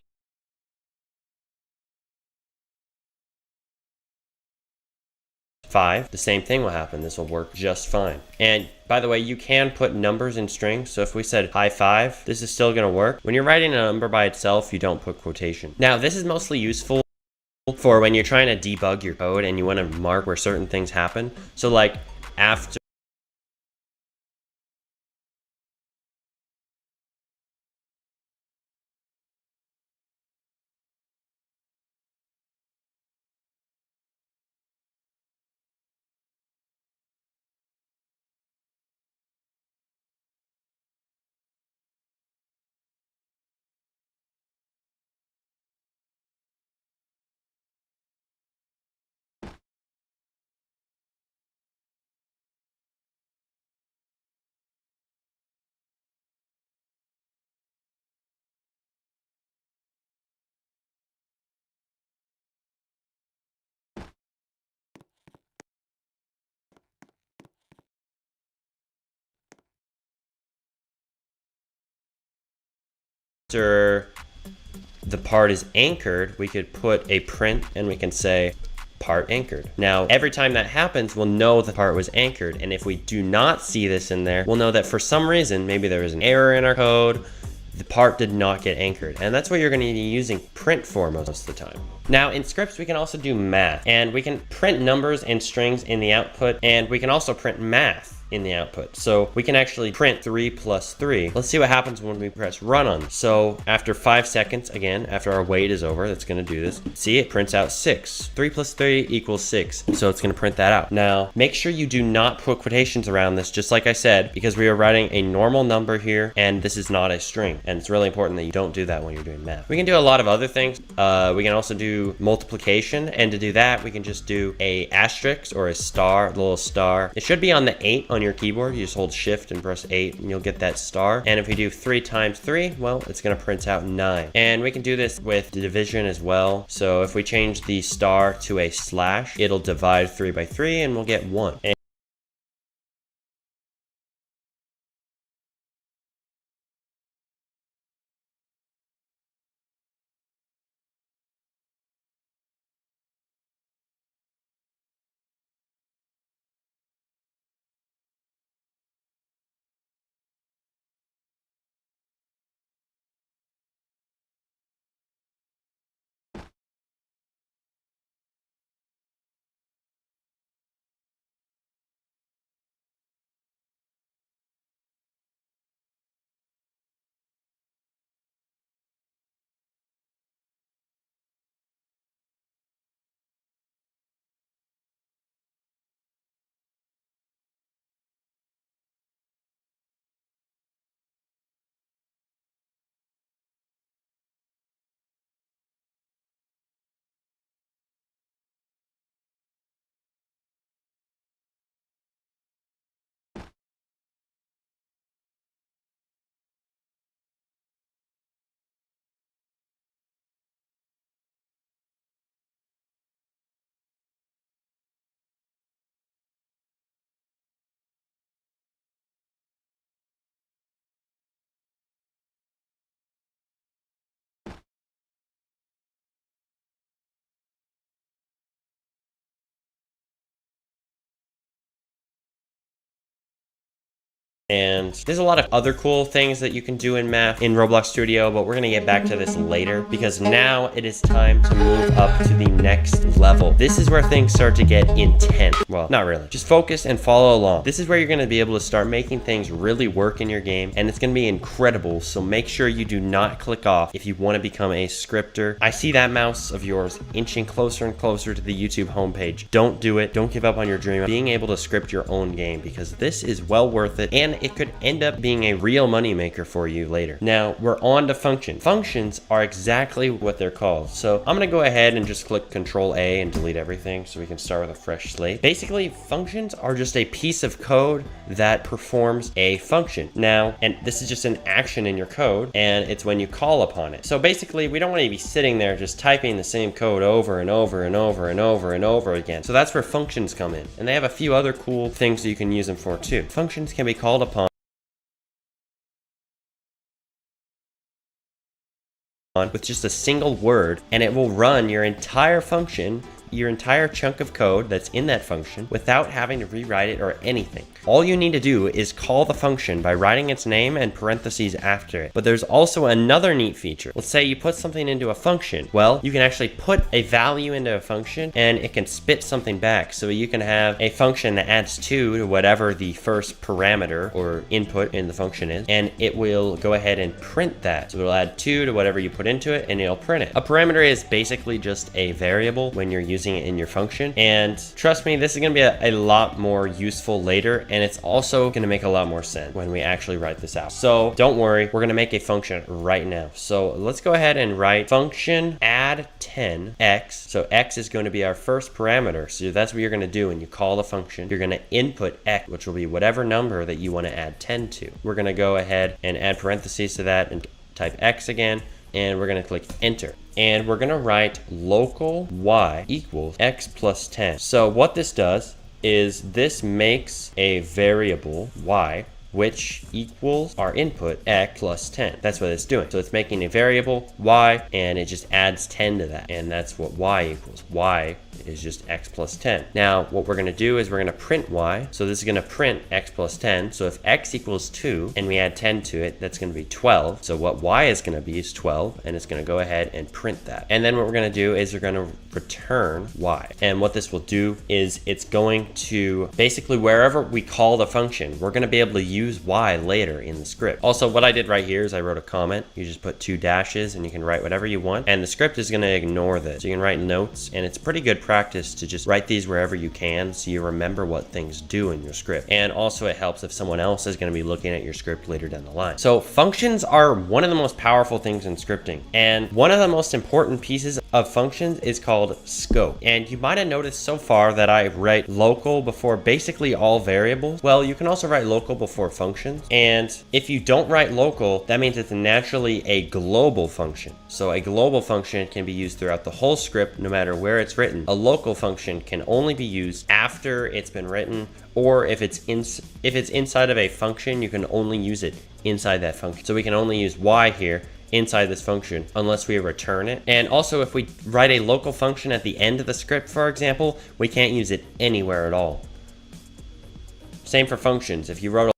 5. The same thing will happen. This will work just fine. And by the way, you can put numbers in strings. So if we said hi 5, this is still going to work. When you're writing a number by itself, you don't put quotation. Now this is mostly useful for when you're trying to debug your code and you want to mark where certain things happen. So like after after the part is anchored, we could put a print and we can say part anchored. Now, every time that happens, we'll know the part was anchored. And if we do not see this in there, we'll know that for some reason, maybe there was an error in our code, the part did not get anchored. And that's what you're going to be using print for most of the time. Now, in scripts, we can also do math, and we can print numbers and strings in the output, and we can also print math in the output. So we can actually print 3 plus 3. Let's see what happens when we press run on this. So after 5 seconds, again, after our wait is over, that's gonna do this. See, it prints out 6. 3 plus 3 equals 6. So it's gonna print that out. Now, make sure you do not put quotations around this, just like I said, because we are writing a normal number here, and this is not a string. And it's really important that you don't do that when you're doing math. We can do a lot of other things. We can also do multiplication, and to do that, we can just do a asterisk or a star, a little star. It should be on the 8 on your keyboard. You just hold shift and press 8 and you'll get that star. And if we do 3 times 3, well, it's gonna print out 9. And we can do this with division as well. So if we change the star to a slash, it'll divide 3 by 3 and we'll get 1. And there's a lot of other cool things that you can do in math in Roblox Studio, but we're gonna get back to this later because now it is time to move up to the next level. This is where things start to get intense. Well, not really. Just focus and follow along. This is where you're gonna be able to start making things really work in your game, and it's gonna be incredible. So make sure you do not click off if you wanna become a scripter. I see that mouse of yours inching closer and closer to the YouTube homepage. Don't do it. Don't give up on your dream of being able to script your own game because this is well worth it, and it could end up being a real moneymaker for you later. Now, we're on to functions. Functions are exactly what they're called. So I'm gonna go ahead and just click Control A and delete everything so we can start with a fresh slate. Basically, functions are just a piece of code that performs a function. Now, and this is just an action in your code, and it's when you call upon it. So basically, we don't want to be sitting there just typing the same code over and over and over and over and over again. So that's where functions come in. And they have a few other cool things that you can use them for too. Functions can be called upon with just a single word, and it will run your entire function, your entire chunk of code that's in that function without having to rewrite it or anything. All you need to do is call the function by writing its name and parentheses after it. But there's also another neat feature. Let's say you put something into a function. Well, you can actually put a value into a function and it can spit something back. So you can have a function that adds 2 to whatever the first parameter or input in the function is, and it will go ahead and print that. So it'll add 2 to whatever you put into it and it'll print it. A parameter is basically just a variable when you're using it in your function. And trust me, this is gonna be a lot more useful later, and it's also gonna make a lot more sense when we actually write this out. So don't worry, we're gonna make a function right now. So let's go ahead and write function add 10 x. So x is going to be our first parameter. So that's what you're gonna do when you call the function. You're gonna input x, which will be whatever number that you wanna add 10 to. We're gonna go ahead and add parentheses to that and type x again, and we're gonna click enter. And we're gonna write local y equals x plus 10. So what this does is this makes a variable y which equals our input x plus 10. That's what it's doing. So it's making a variable y, and it just adds 10 to that, and that's what y equals. Y is just x plus 10. Now what we're going to do is we're going to print y. So this is going to print x plus 10. So if x equals 2 and we add 10 to it, that's going to be 12. So what y is going to be is 12, and it's going to go ahead and print that. And then what we're going to do is we're going to return y. And what this will do is it's going to basically, wherever we call the function, we're going to be able to use y later in the script. Also, what I did right here is I wrote a comment. You just put 2 dashes and you can write whatever you want, and the script is going to ignore this. So you can write notes, and it's pretty good practice to just write these wherever you can so you remember what things do in your script. And also it helps if someone else is going to be looking at your script later down the line. So functions are one of the most powerful things in scripting, and one of the most important pieces of functions is called scope. And you might have noticed so far that I write local before basically all variables. Well, you can also write local before functions, and if you don't write local, that means it's naturally a global function. So a global function can be used throughout the whole script no matter where it's written. A local function can only be used after it's been written, or if it's inside of a function, you can only use it inside that function. So we can only use y here inside this function unless we return it. And also, if we write a local function at the end of the script, for example, we can't use it anywhere at all. Same for functions. If you wrote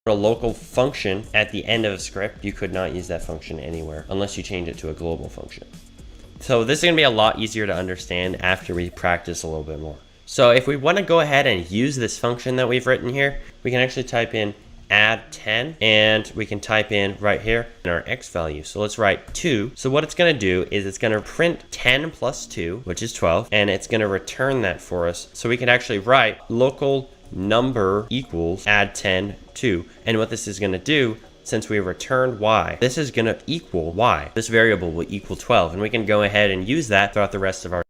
a local function at the end of a script, you could not use that function anywhere unless you change it to a global function. So this is going to be a lot easier to understand after we practice a little bit more. So if we want to go ahead and use this function that we've written here, we can actually type in add 10, and we can type in right here in our x value. So let's write 2. So what it's going to do is it's going to print 10 plus 2, which is 12, and it's going to return that for us. So we can actually write local number equals add 10 2, and what this is going to do, since we returned y, this is going to equal y. This variable will equal 12, and we can go ahead and use that throughout the rest of our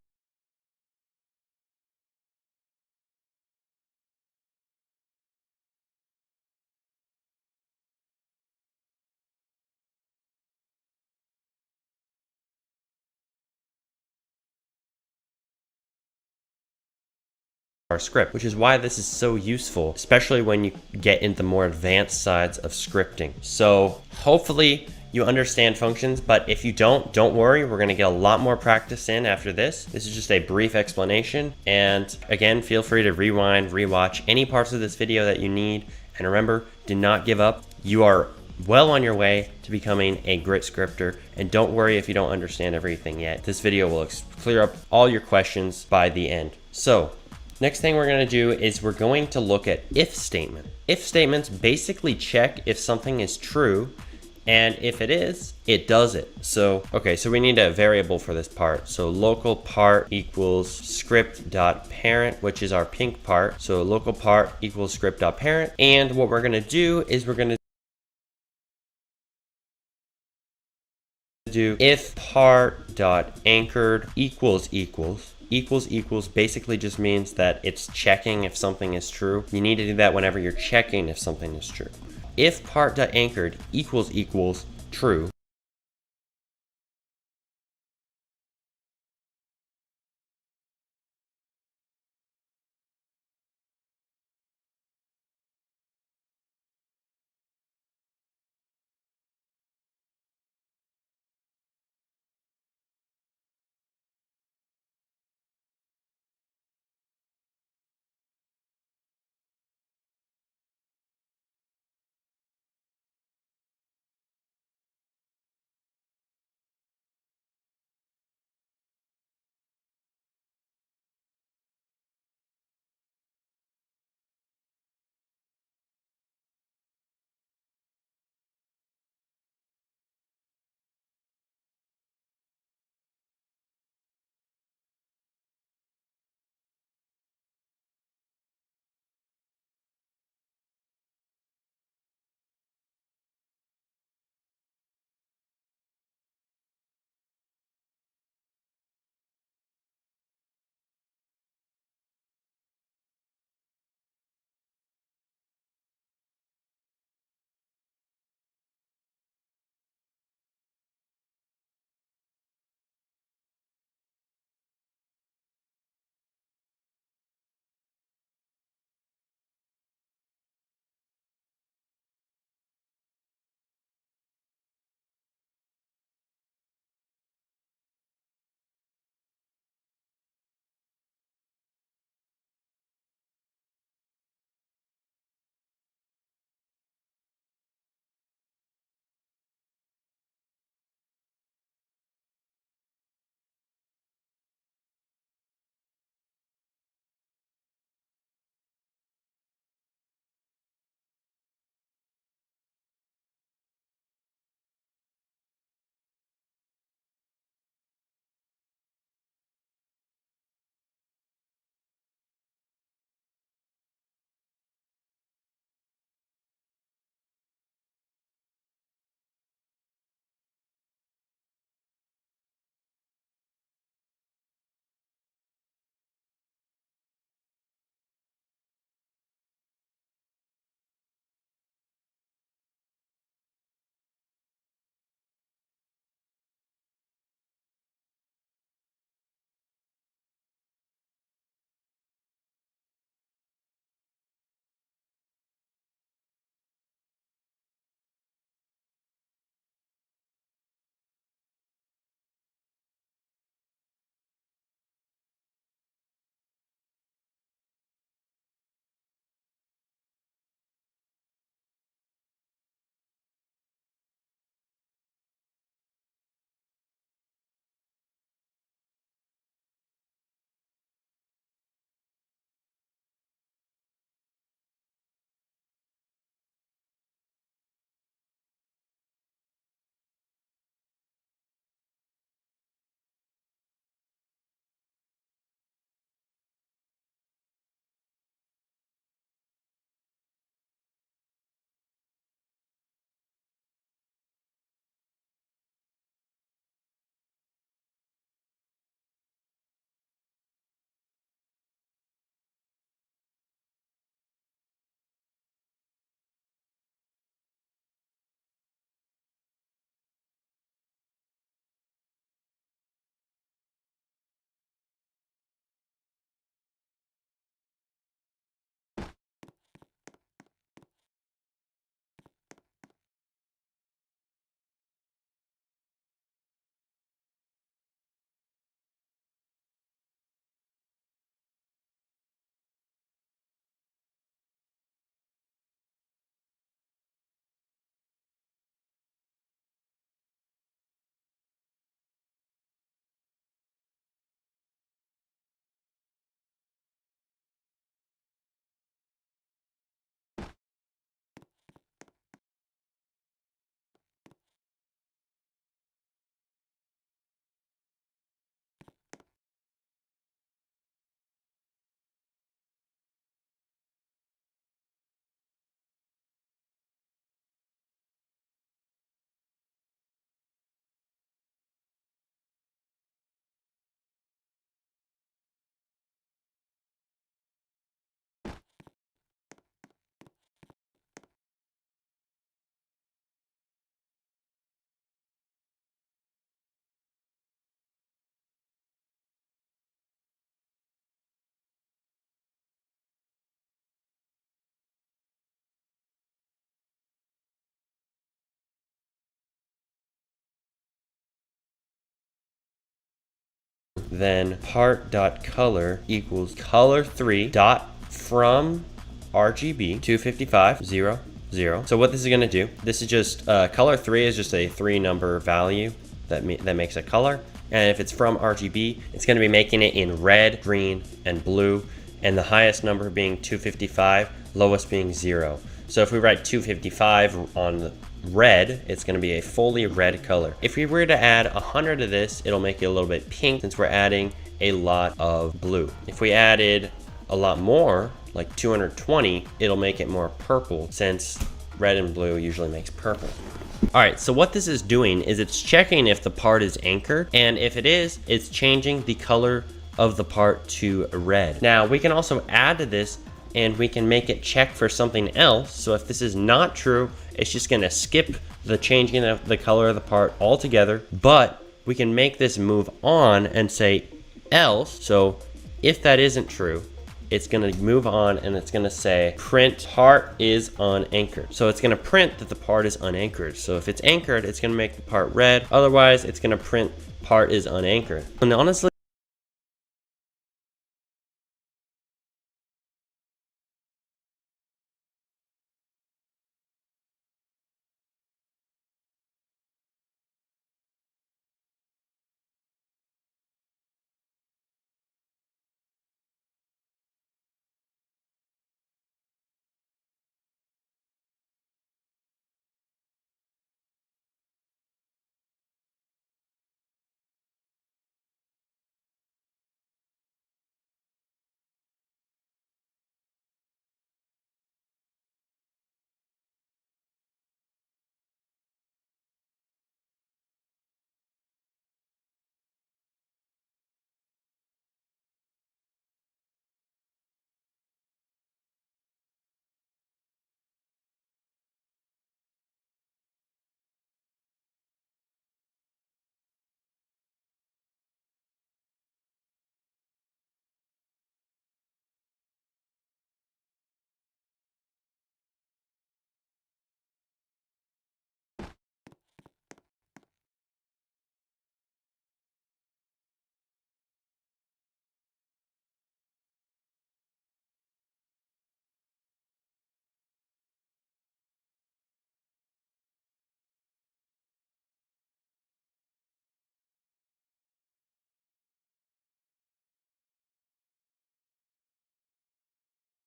script, which is why this is so useful, especially when you get into more advanced sides of scripting. So hopefully you understand functions, but if you don't worry, we're going to get a lot more practice in after this. This is just a brief explanation, and again, feel free to rewind, rewatch any parts of this video that you need, and remember, do not give up. You are well on your way to becoming a great scripter, and don't worry if you don't understand everything yet. This video will clear up all your questions by the end. So next thing we're going to do is we're going to look at if statement. If statements basically check if something is true, and if it is, it does it. So, okay, so we need a variable for this part. So local part equals script.parent, which is our pink part. So local part equals script.parent. And what we're going to do is we're going to do if part.anchored equals basically just means that it's checking if something is true. You need to do that whenever you're checking if something is true. If part.anchored equals true, then part.color equals color3 dot from RGB 255 0 0. So what this is going to do, this is just color 3 is just a 3-number value that makes a color, and if it's from RGB, it's going to be making it in red, green, and blue, and the highest number being 255, lowest being 0. So if we write 255 on red, it's going to be a fully red color. If we were to add 100 to this, it'll make it a little bit pink since we're adding a lot of blue. If we added a lot more, like 220, it'll make it more purple since red and blue usually makes purple. Alright, so what this is doing is it's checking if the part is anchored, and if it is, it's changing the color of the part to red. Now, we can also add to this and we can make it check for something else. So if this is not true, it's just gonna skip the changing of the color of the part altogether, but we can make this move on and say else. So if that isn't true, it's gonna move on and it's gonna say print part is unanchored. So it's gonna print that the part is unanchored. So if it's anchored, it's gonna make the part red. Otherwise, it's gonna print part is unanchored. And honestly,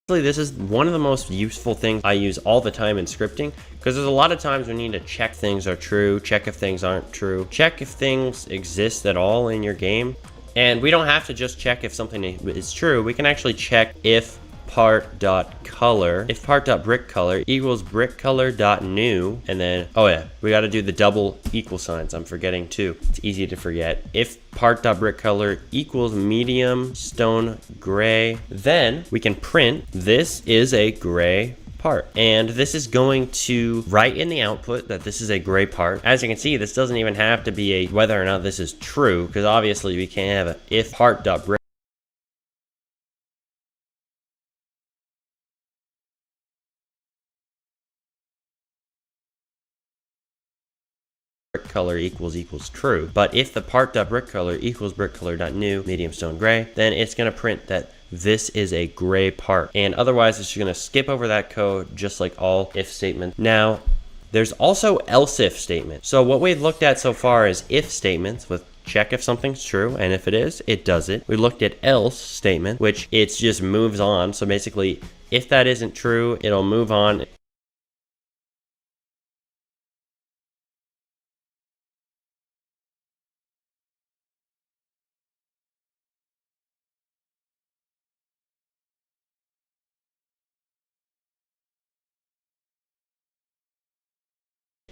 this is one of the most useful things I use all the time in scripting, because there's a lot of times we need to check things are true, check if things aren't true, check if things exist at all in your game. And we don't have to just check if something is true, we can actually check if part.color, if part.brickcolor equals brickcolor.new, and then, oh yeah, we got to do the double equal signs. I'm forgetting too. It's easy to forget. If part.brickcolor equals medium stone gray, then we can print this is a gray part. And this is going to write in the output that this is a gray part. As you can see, this doesn't even have to be a whether or not this is true, because obviously we can't have a if part.brick color equals true. But if the part.brickcolor equals brickcolor.new medium stone gray, then it's going to print that this is a gray part. And otherwise, it's going to skip over that code just like all if statements. Now, there's also else if statements. So what we've looked at so far is if statements with check if something's true, and if it is, it does it. We looked at else statement, which it just moves on. So basically, if that isn't true, it'll move on.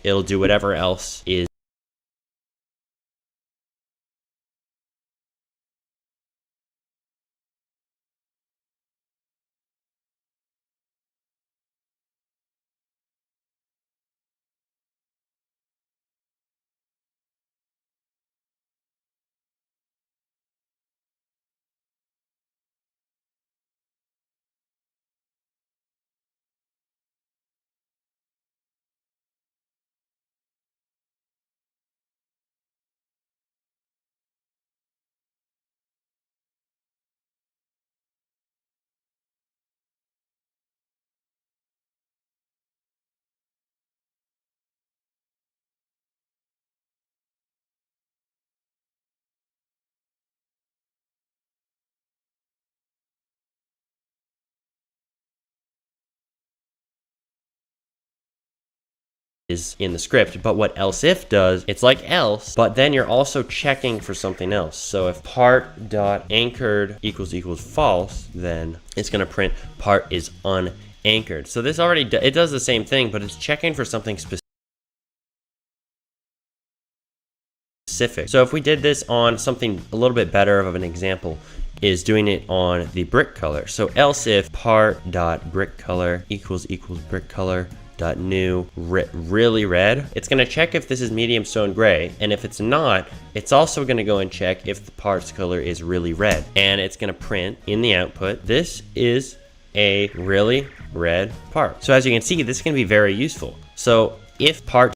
It'll do whatever else is is in the script. But what else if does, it's like else, but then you're also checking for something else. So if part.anchored equals false, then it's going to print part is unanchored. So this already it does the same thing, but it's checking for something specific. So if we did this on something a little bit better of an example, is doing it on the brick color. So else if part.brickcolor equals brickcolor dot new really red, it's going to check if this is medium stone gray, and if it's not, it's also going to go and check if the part's color is really red, and it's going to print in the output, this is a really red part. So as you can see, this is going to be very useful. So if part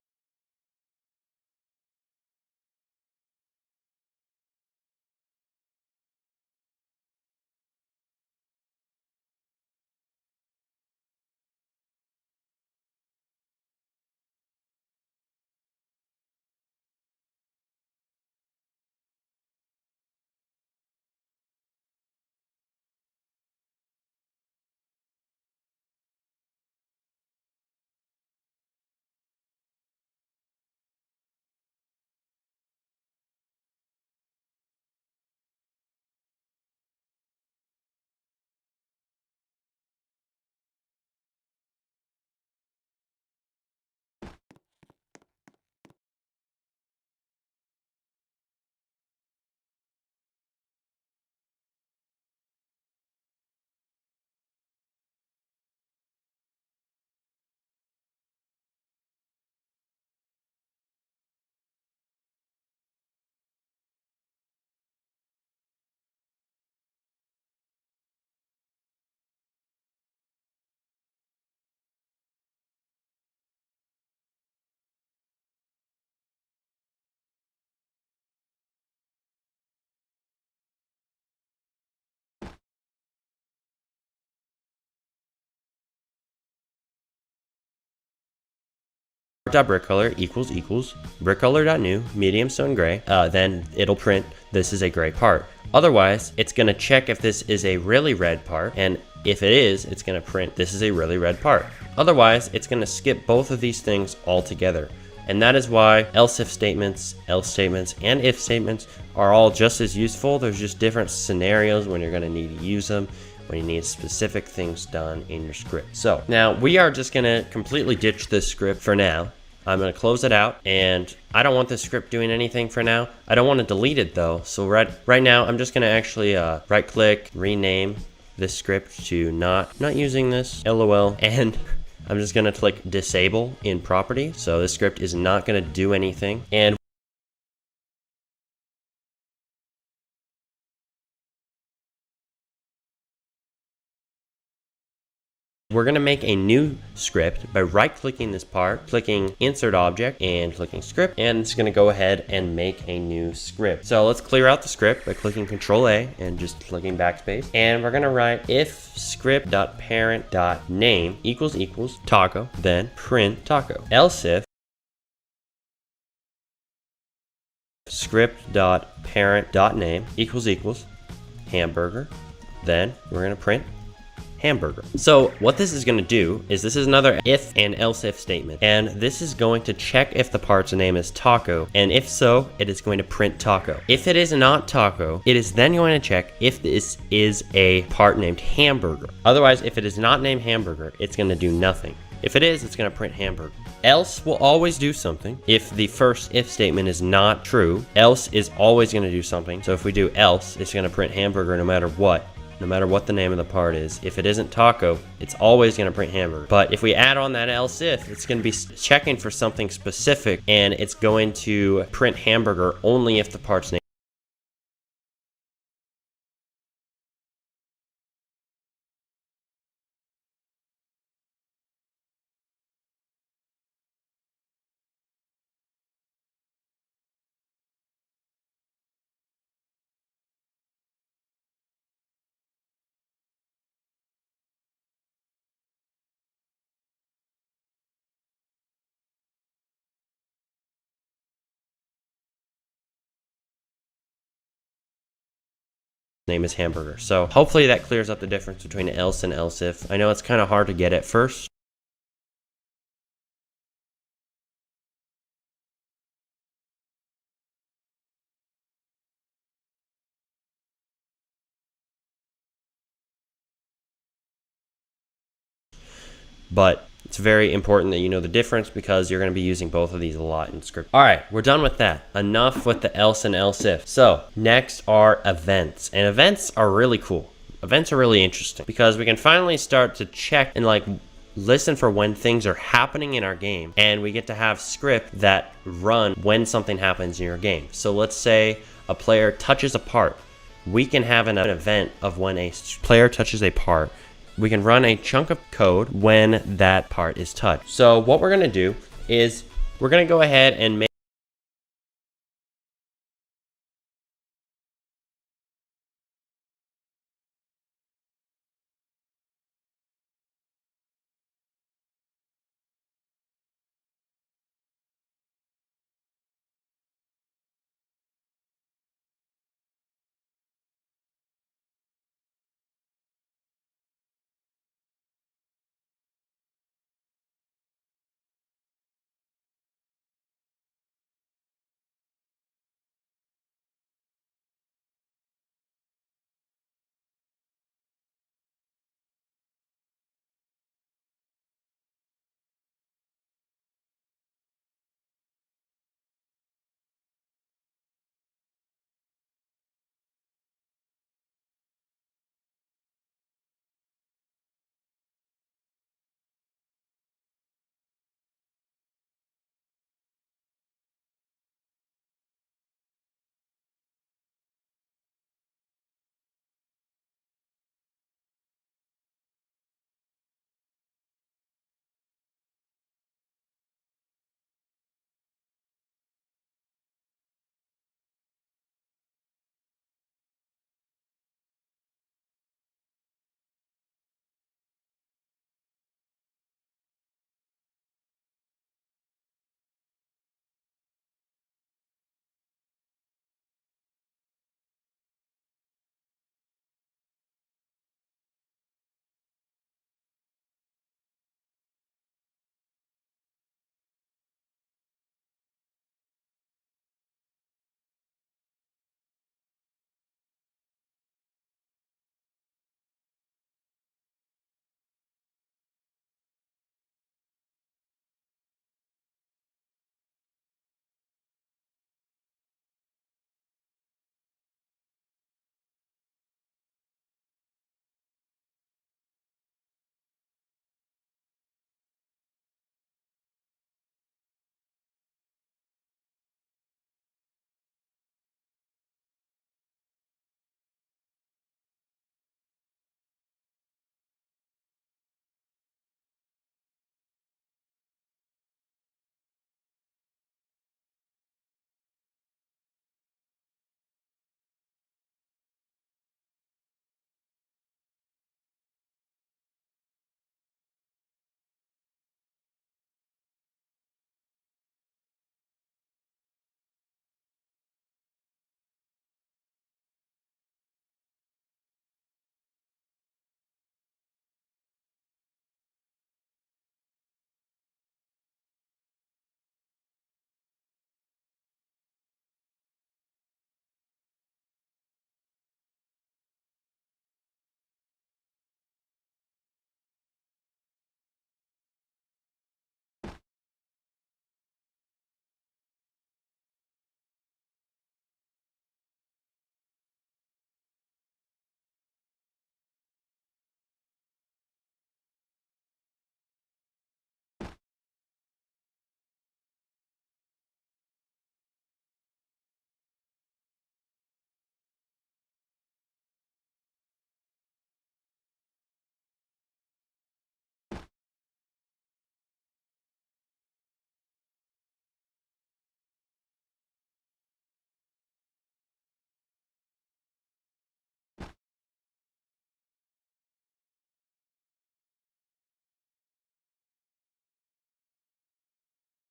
.brickcolor equals brickcolor.new medium stone gray, then it'll print this is a gray part. Otherwise, it's going to check if this is a really red part, and if it is, it's going to print this is a really red part. Otherwise, it's going to skip both of these things altogether. And that is why else statements, and if statements are all just as useful. There's just different scenarios when you're going to need to use them, when you need specific things done in your script. So now we are just going to completely ditch this script for now. I'm going to close it out, and I don't want this script doing anything for now. I don't want to delete it though. So right now I'm just going to actually right click, rename this script to not using this, LOL, and I'm just going to click disable in property. So this script is not going to do anything. And we're going to make a new script by right-clicking this part, clicking Insert Object, and clicking Script, and it's going to go ahead and make a new script. So let's clear out the script by clicking Control-A and just clicking backspace, and we're going to write if script.parent.name equals taco, then print taco. Else if script.parent.name equals hamburger, then we're going to print hamburger. So what this is going to do is this is another if and else if statement, and this is going to check if the part's name is taco, and if so, it is going to print taco. If it is not taco, it is then going to check if this is a part named hamburger. Otherwise, if it is not named hamburger, it's going to do nothing. If it is, it's going to print hamburger. Else will always do something. If the first if statement is not true, else is always going to do something. So if we do else, it's going to print hamburger no matter what. No matter what the name of the part is. If it isn't taco, it's always going to print hamburger. But if we add on that else if, it's going to be checking for something specific, and it's going to print hamburger only if the part's name. Name is hamburger. So hopefully that clears up the difference between else and else if. I know it's kind of hard to get at first. but it's very important that you know the difference because you're going to be using both of these a lot in script. All right, we're done with that. Enough with the else and else if. So next are events, and events are really cool. Events are really interesting because we can finally start to check and like listen for when things are happening in our game, and we get to have script that run when something happens in your game. So let's say a player touches a part. We can have an event of when a player touches a part. We can run a chunk of code when that part is touched. So what we're gonna do is we're gonna go ahead and make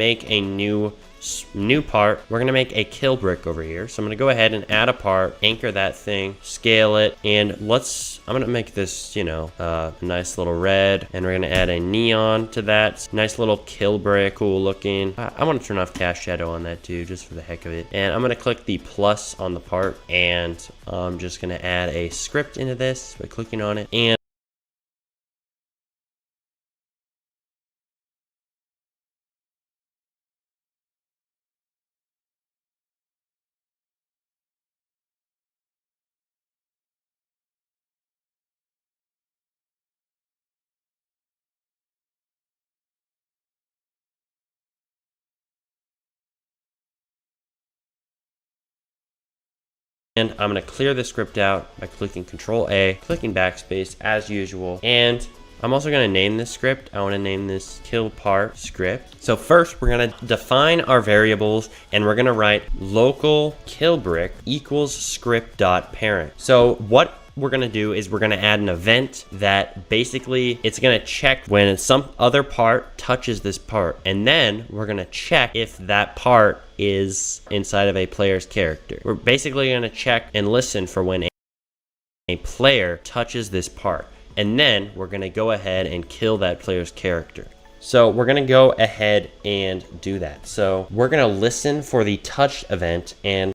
make a new part. We're gonna make a kill brick over here. So I'm gonna go ahead and add a part, anchor that thing, scale it, and I'm gonna make this, you know, a nice little red, and we're gonna add a neon to that. Nice little kill brick, cool looking. I want to turn off cast shadow on that too, just for the heck of it. And I'm gonna click the plus on the part, and I'm just gonna add a script into this by clicking on it, and And I'm going to clear the script out by clicking Control A, clicking backspace as usual. And I'm also going to name this script. I want to name this kill part script. So first we're going to define our variables, and we're going to write local killbrick equals script.parent. So what we're going to do is we're going to add an event that basically it's going to check when some other part touches this part, and then we're going to check if that part is inside of a player's character. We're basically going to check and listen for when a player touches this part, and then we're going to go ahead and kill that player's character. So we're going to go ahead and do that. So we're going to listen for the touch event, and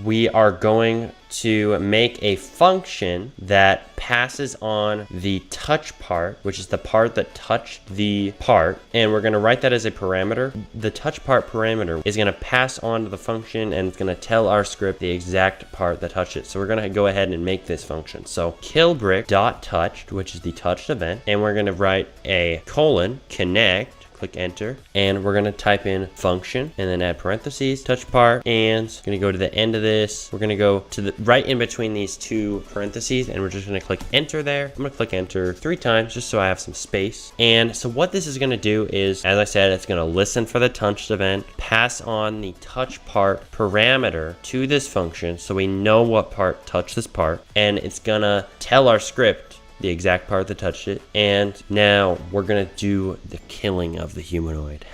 we are going to make a function that passes on the touch part, which is the part that touched the part, and we're going to write that as a parameter. The touch part parameter is going to pass on to the function, and it's going to tell our script the exact part that touched it. So we're going to go ahead and make this function. So killbrick.touched, which is the touched event, and we're going to write a connect, click enter, and we're going to type in function and then add parentheses, touch part, and going to go to the end of this. We're going to go to the right in between these two parentheses, and we're just going to click enter there. I'm going to click enter 3 times just so I have some space. And so what this is going to do is, as I said, it's going to listen for the touched event, pass on the touch part parameter to this function so we know what part touched this part, and it's going to tell our script the exact part that touched it. And now we're gonna do the killing of the humanoid.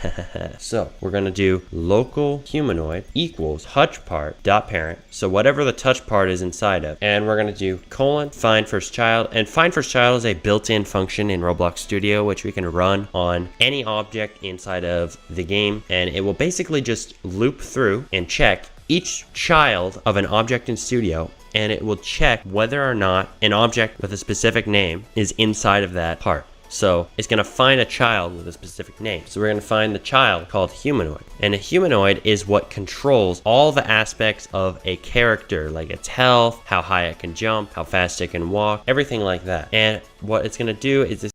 So we're gonna do local humanoid equals touch part dot parent, so whatever the touch part is inside of, and we're gonna do find first child. And find first child is a built-in function in Roblox Studio which we can run on any object inside of the game, and it will basically just loop through and check each child of an object in Studio, and it will check whether or not an object with a specific name is inside of that part. So it's going to find a child with a specific name. So we're going to find the child called humanoid. And a humanoid is what controls all the aspects of a character, like its health, how high it can jump, how fast it can walk, everything like that. And what it's going to do is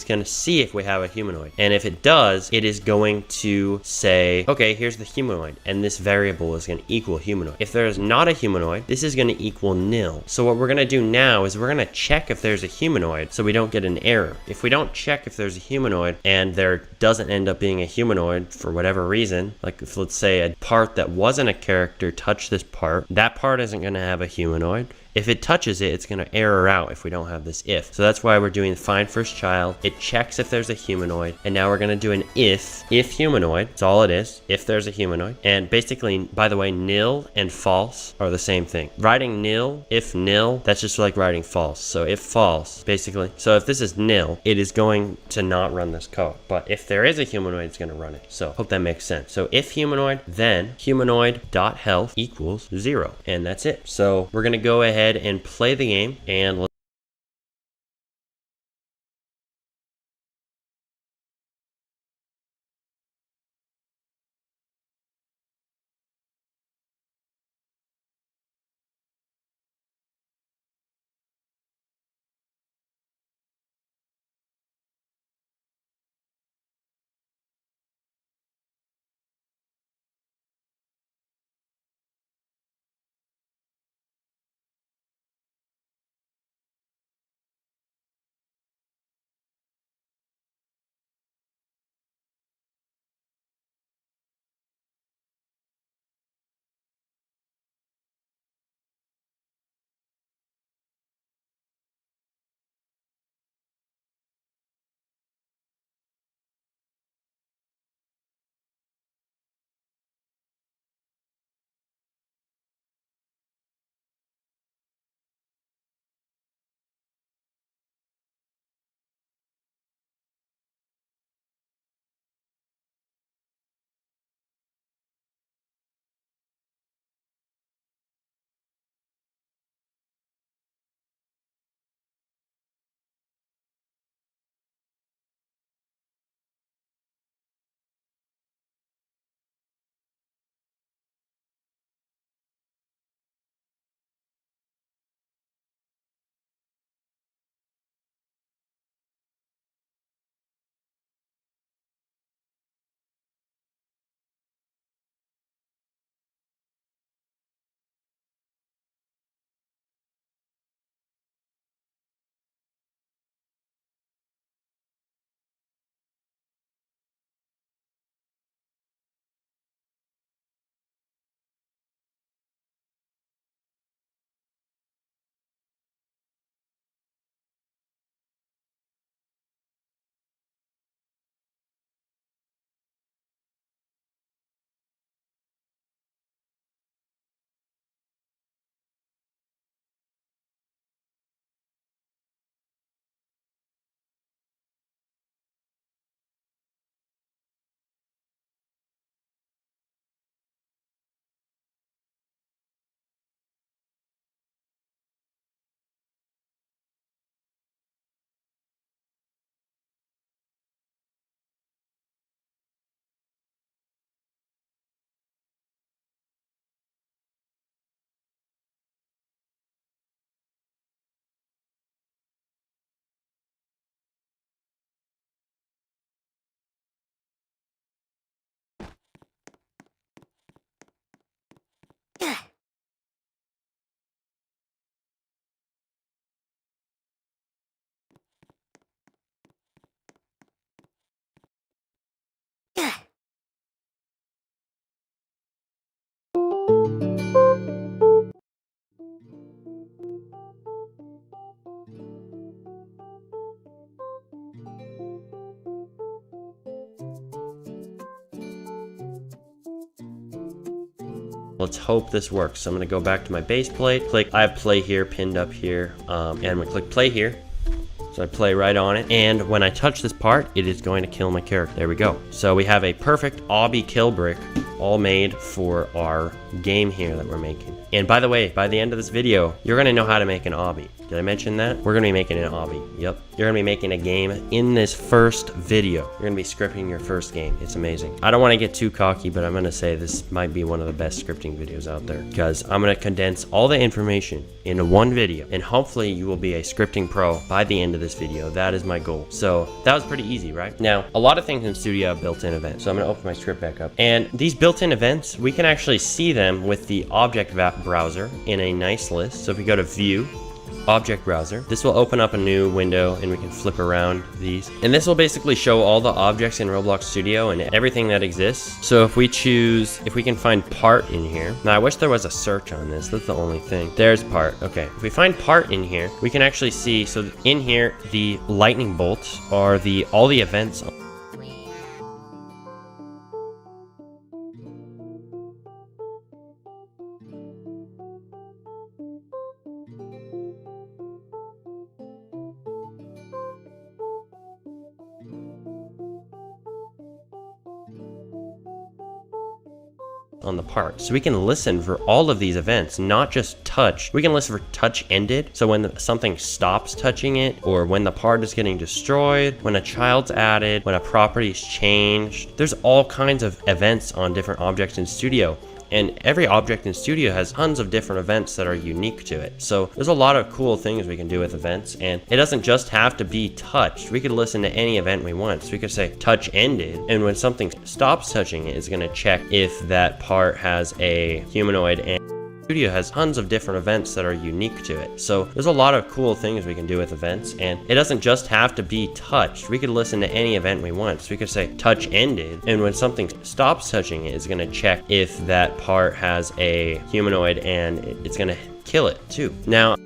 going to see if we have a humanoid, and if it does, it is going to say, okay, here's the humanoid, and this variable is going to equal humanoid. If there is not a humanoid, this is going to equal nil. So what we're going to do now is we're going to check if there's a humanoid so we don't get an error. If we don't check if there's a humanoid and there doesn't end up being a humanoid for whatever reason, like if let's say a part that wasn't a character touched this part, that part isn't going to have a humanoid, If it touches it, it's going to error out if we don't have this if. So that's why we're doing find first child. It checks if there's a humanoid, and now we're going to do an if humanoid. That's all it is, if there's a humanoid. And basically, by the way, nil and false are the same thing. Writing nil, if nil, that's just like writing false. So if false, basically. So if this is nil, it is going to not run this code. But if there is a humanoid, it's going to run it. So hope that makes sense. So if humanoid, then humanoid.health equals 0. And that's it. So we're going to go ahead and play the game, and let's hope this works. So I'm going to go back to my base plate, click, I have play here pinned up here, and I'm going to click play here. So I play right on it, and when I touch this part, it is going to kill my character. There we go. So we have a perfect obby kill brick, all made for our game here that we're making. And by the way, by the end of this video, you're going to know how to make an obby. Did I mention that? We're going to be making an obby. Yep. You're going to be making a game in this first video. You're going to be scripting your first game. It's amazing. I don't want to get too cocky, but I'm going to say this might be one of the best scripting videos out there, because I'm going to condense all the information into one video, and hopefully you will be a scripting pro by the end of this video. That is my goal. So that was pretty easy, right? Now, a lot of things in Studio have built-in events. So I'm going to open my script back up. And these built-in events, we can actually see them with the object browser in a nice list. So if we go to View, object browser. This will open up a new window and we can flip around these. And this will basically show all the objects in Roblox Studio and everything that exists. So if we can find part in here. Now I wish there was a search on this, that's the only thing. There's part, okay. If we find part in here, we can actually see, so in here, the lightning bolts are all the events. On the part, so we can listen for all of these events, not just touch. We can listen for touch ended, so when something stops touching it, or when the part is getting destroyed, when a child's added, when a property's changed. There's all kinds of events on different objects in Studio. And every object in Studio has tons of different events that are unique to it. So there's a lot of cool things we can do with events, and it doesn't just have to be touched. We could listen to any event we want. So we could say touch ended, and when something stops touching it, it's gonna check if that part has a humanoid, and Studio has tons of different events that are unique to it. So there's a lot of cool things we can do with events, and it doesn't just have to be touched. We could listen to any event we want. So we could say touch ended, and when something stops touching it, it's gonna check if that part has a humanoid, and it's gonna kill it too. Now,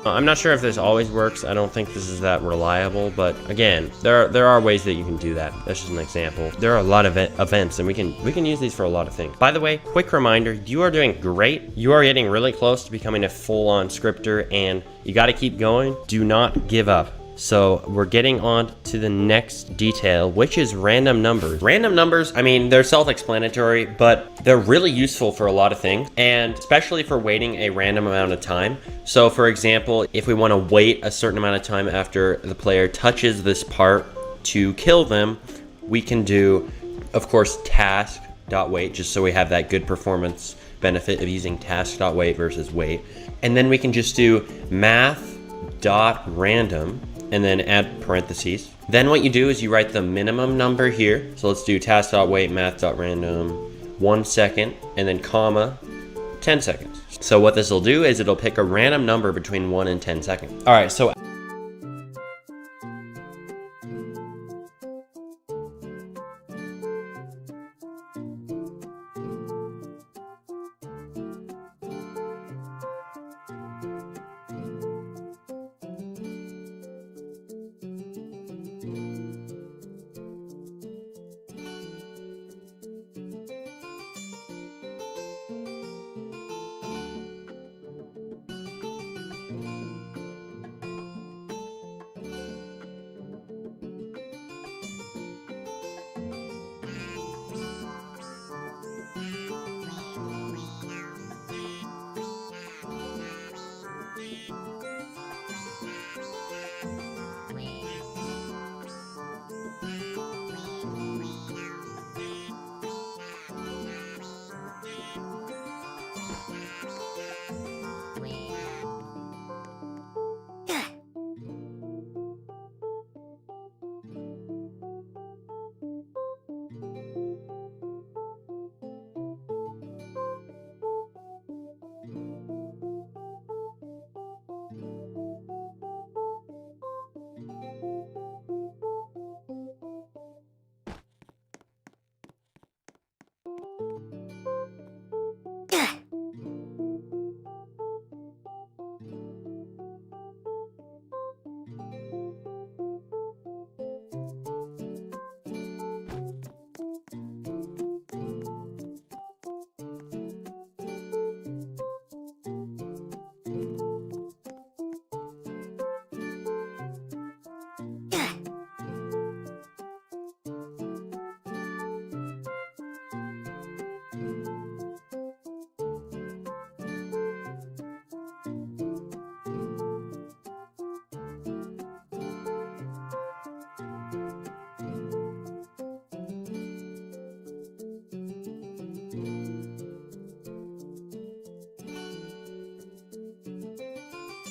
I'm not sure if this always works. I don't think this is that reliable, but again, there are ways that you can do that. That's just an example. There are a lot of events, and we can use these for a lot of things. By the way, quick reminder, you are doing great. You are getting really close to becoming a full-on scripter, and you got to keep going. Do not give up. So we're getting on to the next detail, which is random numbers. Random numbers, I mean, they're self-explanatory, but they're really useful for a lot of things, and especially for waiting a random amount of time. So for example, if we want to wait a certain amount of time after the player touches this part to kill them, we can do, of course, task.wait, just so we have that good performance benefit of using task.wait versus wait. And then we can just do math.random and then add parentheses. Then what you do is you write the minimum number here. So let's do task.wait math.random 1 second and then comma 10 seconds. So what this will do is it'll pick a random number between 1 and 10 seconds. All right, so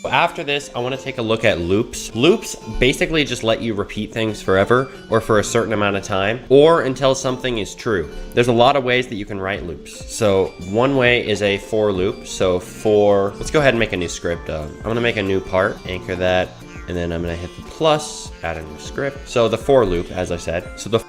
after this, I want to take a look at loops. Loops basically just let you repeat things forever or for a certain amount of time or until something is true. There's a lot of ways that you can write loops. So one way is a for loop. So for, let's go ahead and make a new script. I'm going to make a new part, anchor that, and then I'm going to hit the plus, add a new script. So the for loop, as I said. So the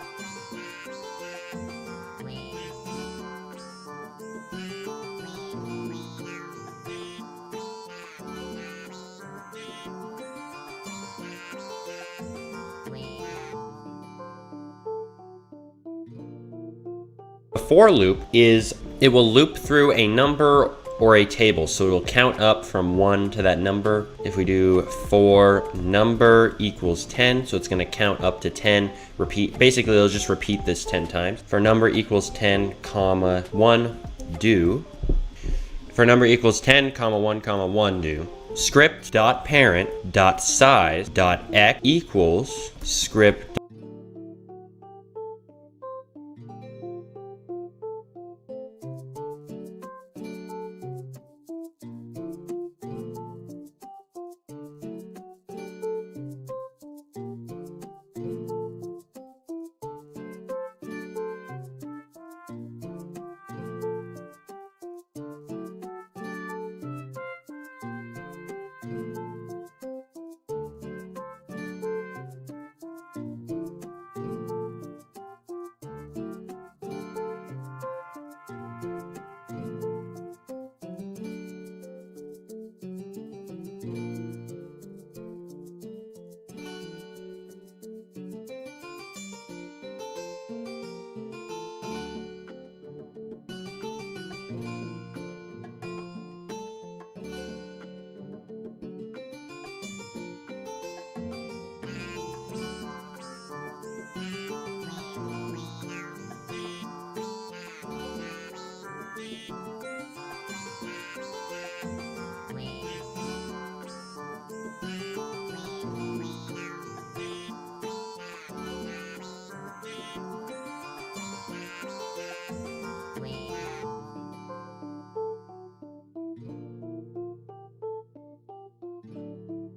for loop is, it will loop through a number or a table. So it'll count up from 1 to that number. If we do for number equals 10, so it's going to count up to 10, repeat. Basically, it'll just repeat this 10 times. For number equals 10, comma 1, do. For number equals 10, comma 1, comma 1, do. Script.parent.size.x equals script.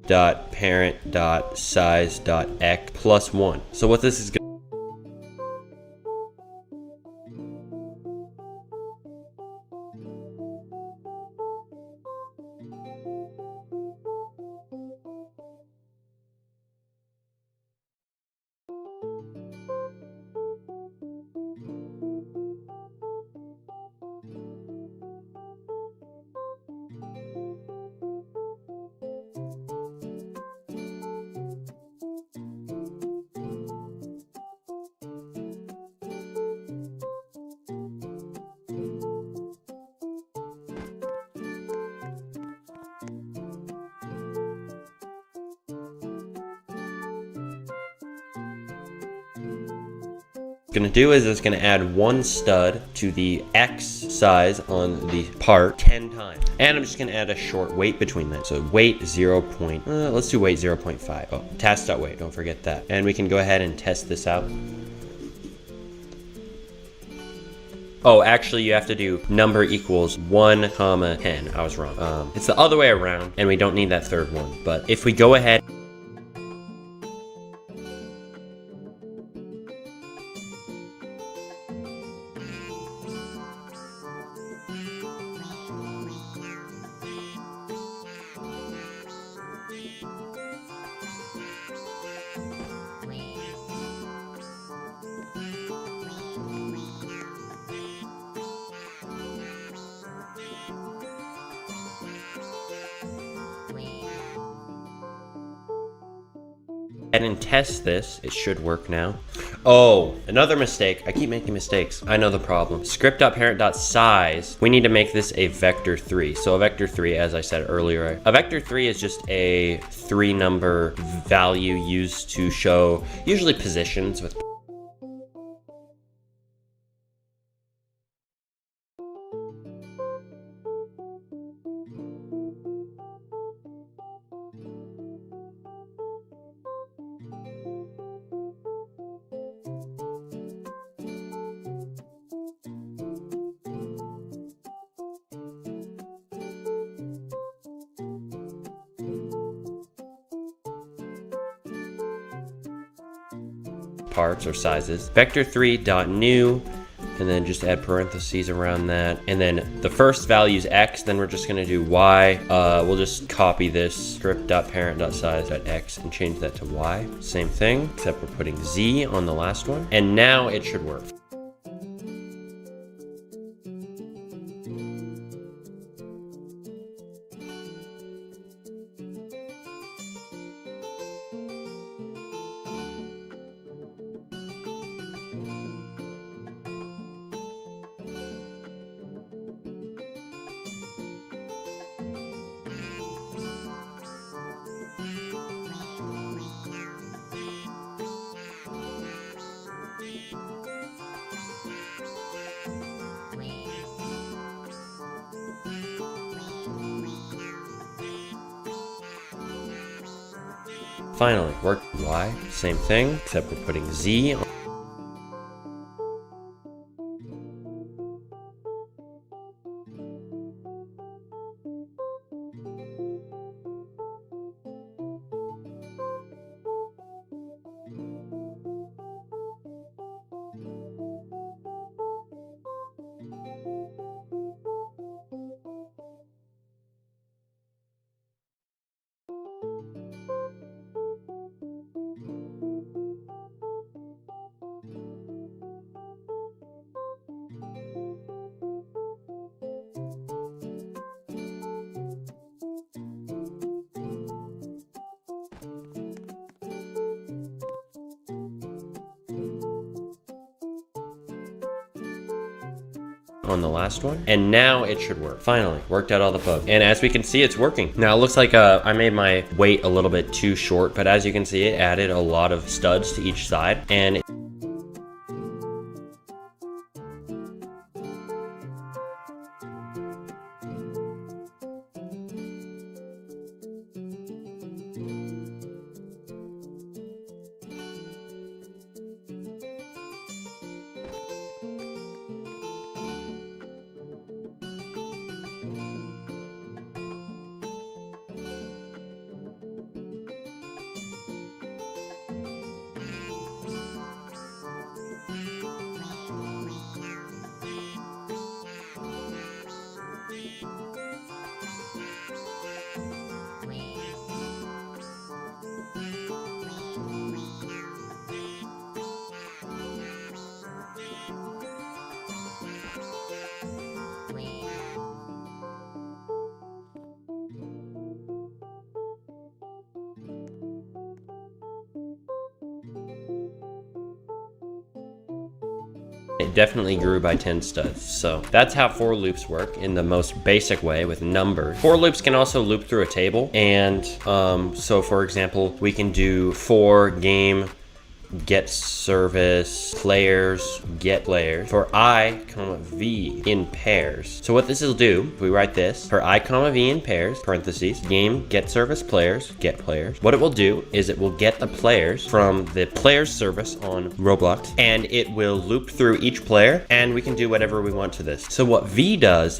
dot parent dot size dot x plus 1. So what this is gonna do is it's gonna add one stud to the X size on the part 10 times. And I'm just gonna add a short weight between them. So weight 0. Let's do weight 0.5. Oh, task.weight, don't forget that. And we can go ahead and test this out. Oh, actually you have to do number equals 1, 10. I was wrong. It's the other way around and we don't need that third one. But if we go ahead and test this, it should work now. Oh, another mistake. I keep making mistakes. I know the problem. Script.parent.size. We need to make this a vector 3. So a vector 3, as I said earlier, a vector 3 is just a 3-number value used to show usually positions with parts or sizes. Vector3.new, and then just add parentheses around that. And then the first value is X, then we're just gonna do Y. We'll just copy this script.parent.size.x and change that to Y. Same thing, except we're putting Z on the last one. And now it should work. Finally, work Y, same thing, except we're putting Z on. On the last one, and now it should work. Finally, worked out all the bugs. And as we can see, it's working. Now it looks like I made my weight a little bit too short, but as you can see, it added a lot of studs to each side, and It definitely grew by 10 studs. So that's how for loops work in the most basic way with numbers. For loops can also loop through a table. And so for example, we can do for game get service players get players for I, v in pairs. So what this will do, if we write this for I, v in pairs, parentheses, game get service players get players. What it will do is it will get the players from the players service on Roblox, and it will loop through each player, and we can do whatever we want to this. So what v does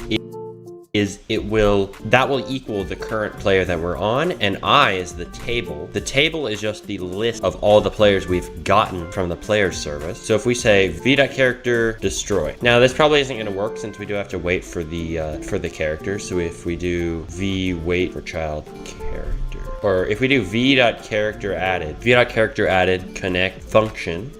is that will equal the current player that we're on, and I is the table. The table is just the list of all the players we've gotten from the players service. So if we say v.character destroy. Now this probably isn't gonna work since we do have to wait for the character. So if we do v wait for child character, or if we do v.character added connect function,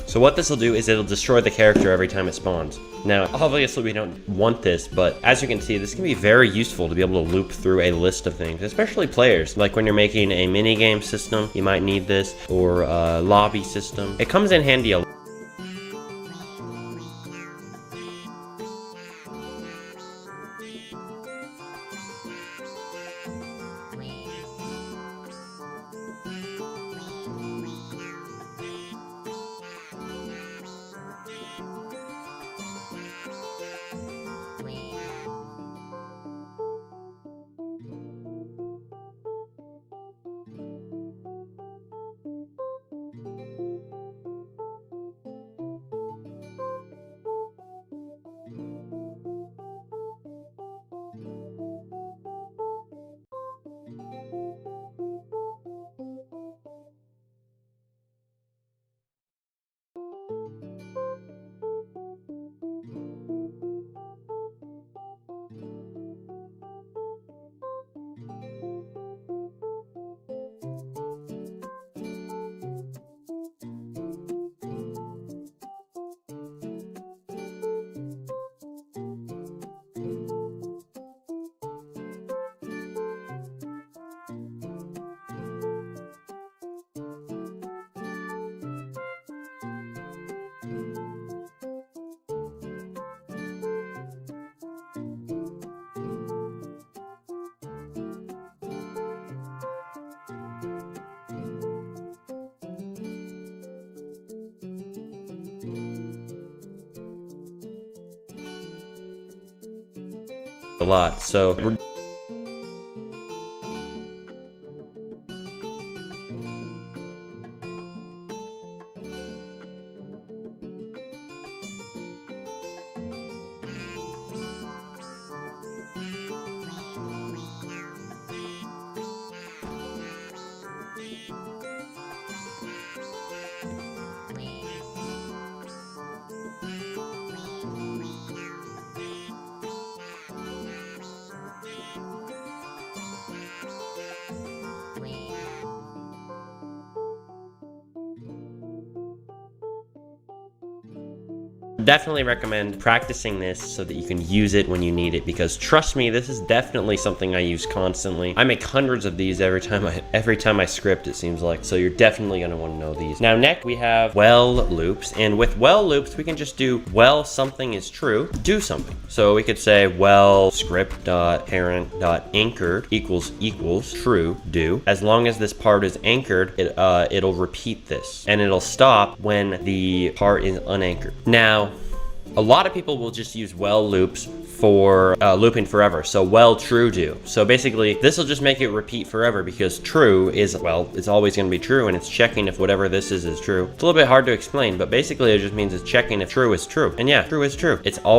so what this will do is it'll destroy the character every time it spawns. Now, obviously we don't want this, but as you can see, this can be very useful to be able to loop through a list of things, especially players. Like when you're making a minigame system, you might need this, or a lobby system. It comes in handy a lot. A lot, so we're definitely recommend practicing this so that you can use it when you need it, because trust me, this is definitely something I use constantly. I make hundreds of these every time I script, it seems like, so you're definitely going to want to know these. Now next we have while loops, and with while loops we can just do while something is true, do something. So we could say while script.parent.anchored equals true, do. As long as this part is anchored, it'll repeat this, and it'll stop when the part is unanchored. Now, a lot of people will just use while loops for looping forever. So while true do. So basically this will just make it repeat forever, because true is, well, it's always going to be true, and it's checking if whatever this is true. It's a little bit hard to explain, but basically it just means it's checking if true is true. And yeah, true is true. It's all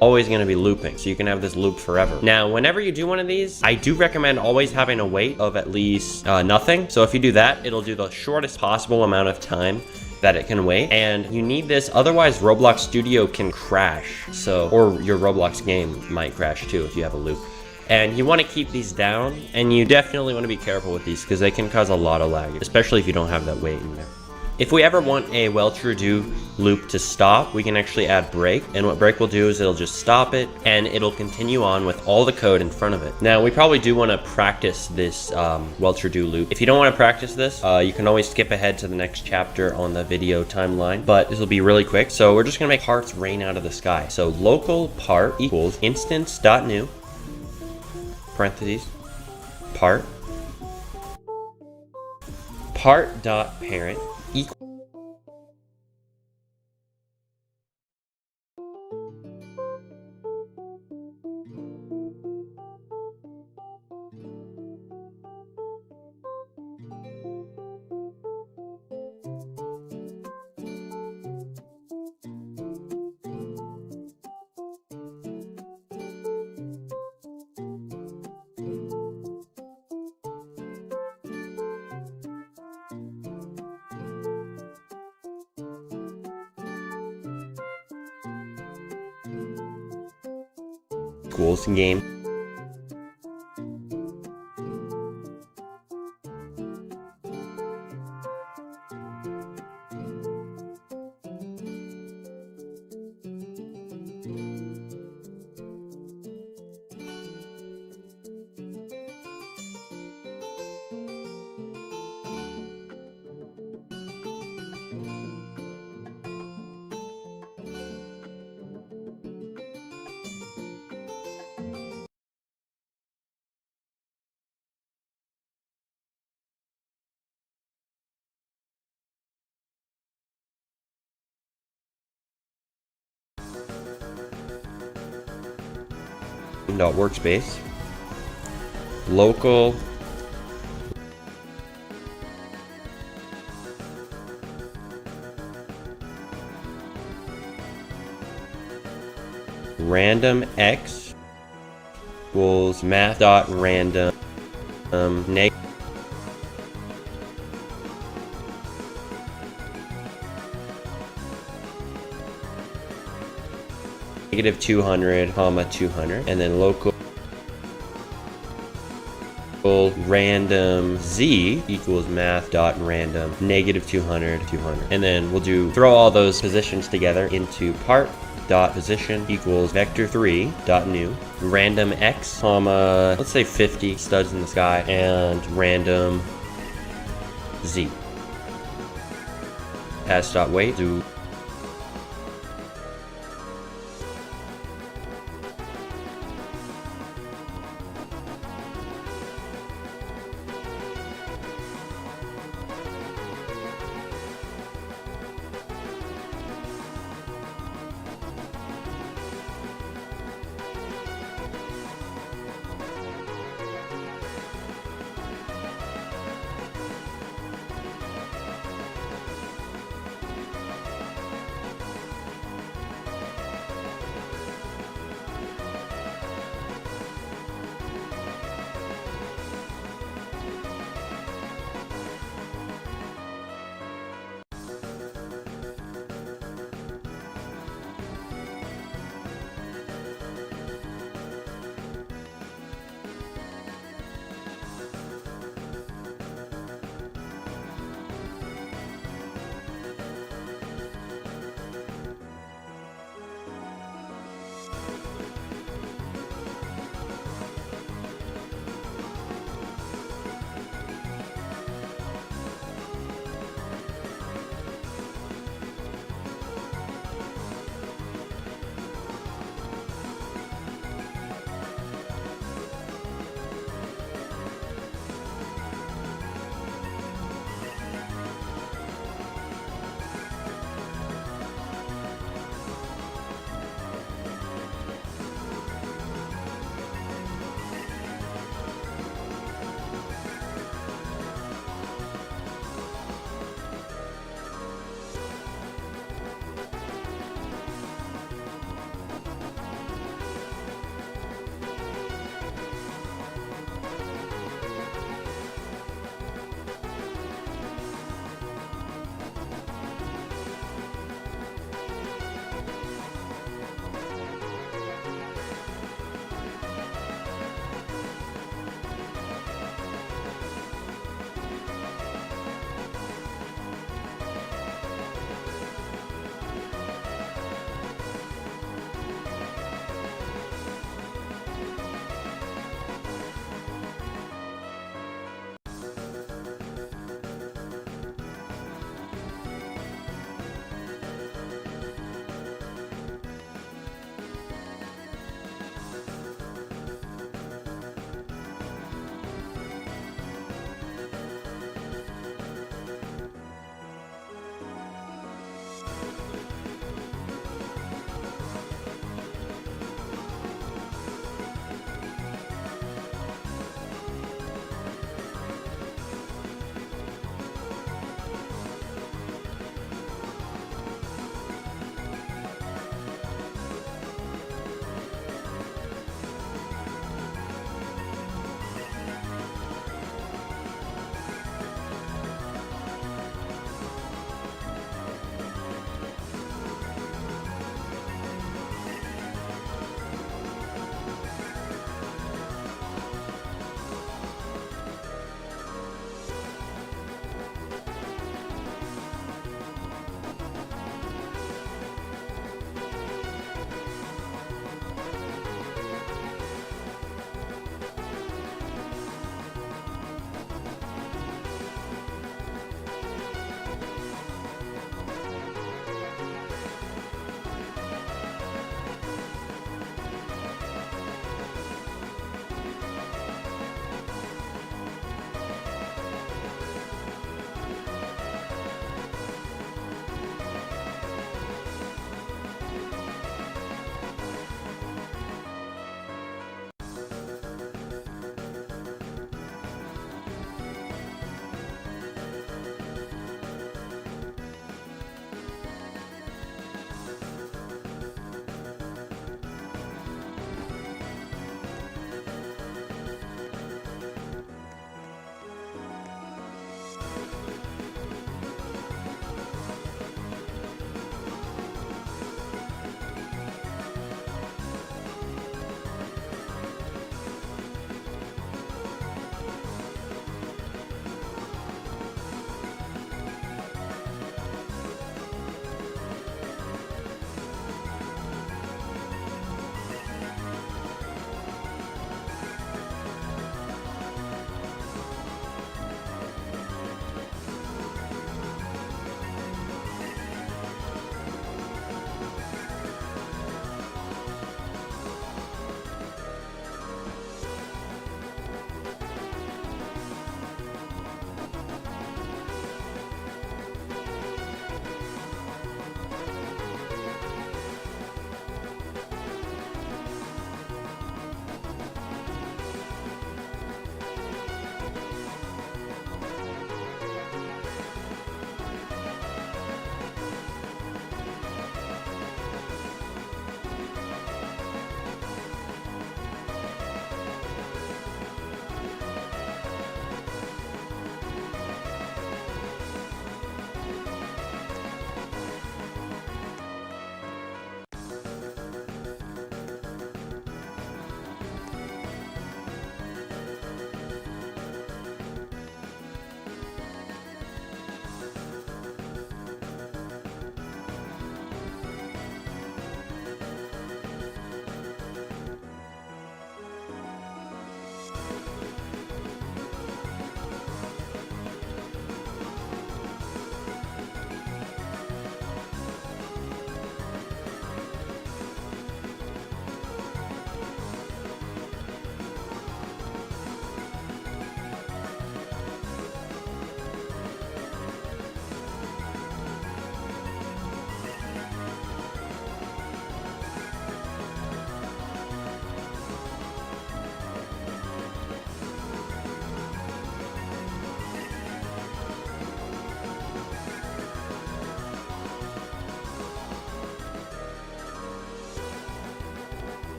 always going to be looping, so you can have this loop forever. Now, whenever you do one of these, I do recommend always having a wait of at least nothing. So if you do that, it'll do the shortest possible amount of time that it can wait, and you need this, otherwise Roblox Studio can crash. So, or your Roblox game might crash too if you have a loop. And you want to keep these down, and you definitely want to be careful with these because they can cause a lot of lag, especially if you don't have that wait in there. If we ever want a well true do loop to stop, we can actually add break, and what break will do is it'll just stop it and it'll continue on with all the code in front of it. Now we probably do want to practice this well true do loop. If you don't want to practice this, you can always skip ahead to the next chapter on the video timeline, but this will be really quick. So we're just gonna make parts rain out of the sky. So local part equals instance.new parentheses part part.parent equals game. Workspace local random x equals math.random negative 200 comma 200, and then local random z equals math.random negative 200 200, and then we'll throw all those positions together into part.position equals vector3.new random x comma let's say 50 studs in the sky and random z pass.wait do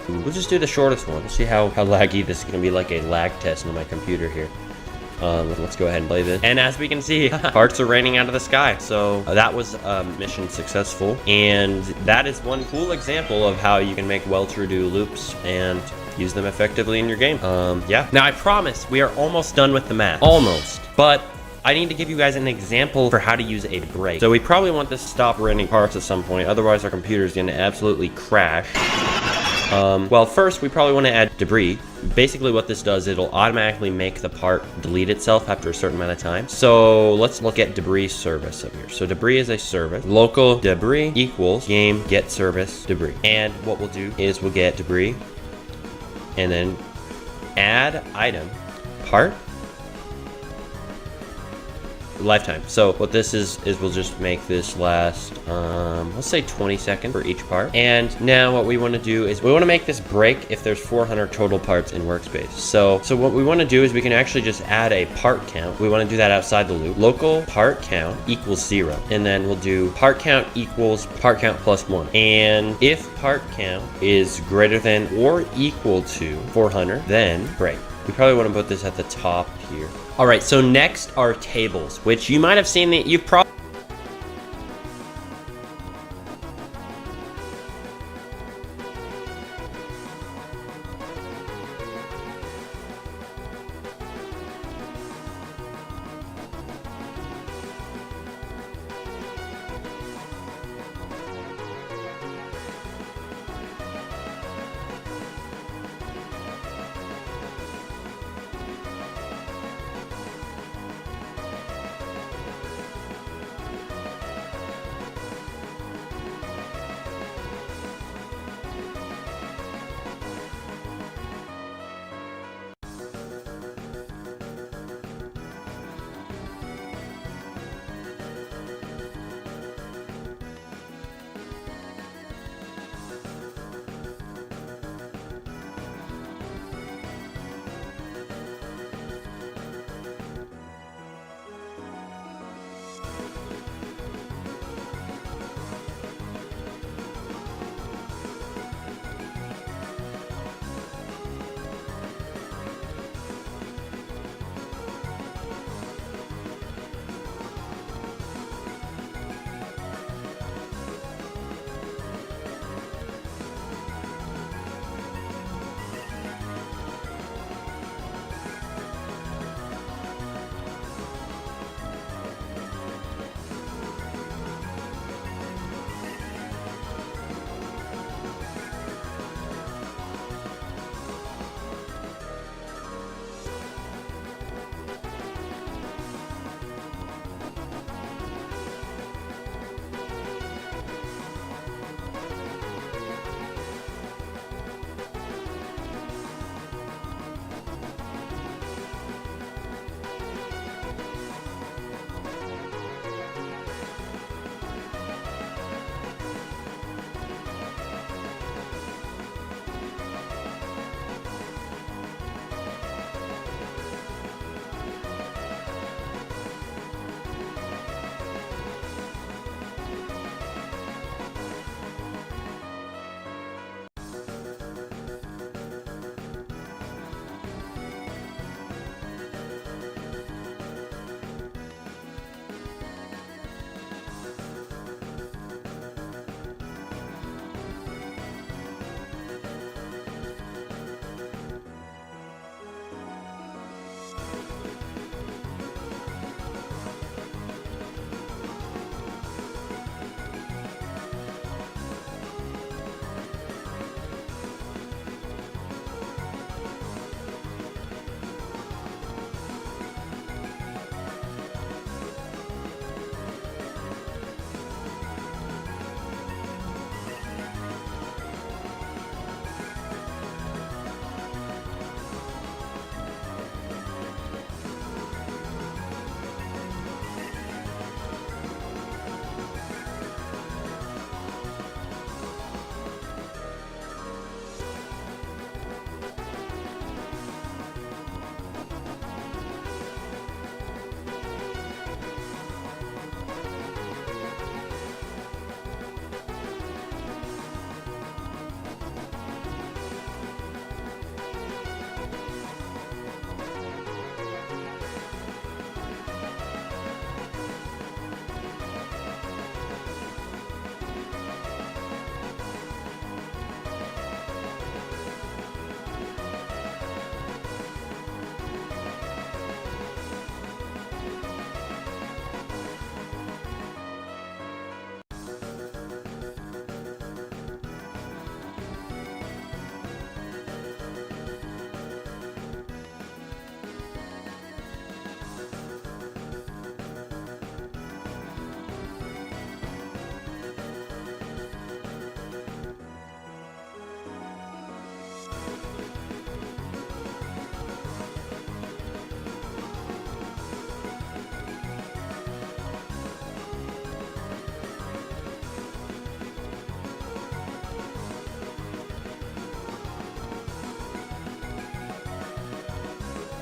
We'll just do the shortest one. We'll see how laggy this is gonna be, like a lag test on my computer here. Let's go ahead and play this. And as we can see, parts are raining out of the sky. So that was mission successful. And that is one cool example of how you can make well-to-do loops and use them effectively in your game. Yeah. Now I promise we are almost done with the map. Almost. But I need to give you guys an example for how to use a break. So we probably want this to stop raining parts at some point. Otherwise our computer is gonna absolutely crash. Well, first we probably want to add debris. Basically what this does, it'll automatically make the part delete itself after a certain amount of time. So let's look at debris service up here. So debris is a service. Local debris equals game get service debris. And what we'll do is we'll get debris and then add item part lifetime. So what this is we'll just make this last let's say 20 seconds for each part. And now what we want to do is we want to make this break if there's 400 total parts in workspace. So what we want to do is we can actually just add a part count. We want to do that outside the loop. Local part count equals 0, and then we'll do part count equals part count plus 1. And if part count is greater than or equal to 400, then break. We probably want to put this at the top here. All right, so next are tables, which you might have seen that you've probably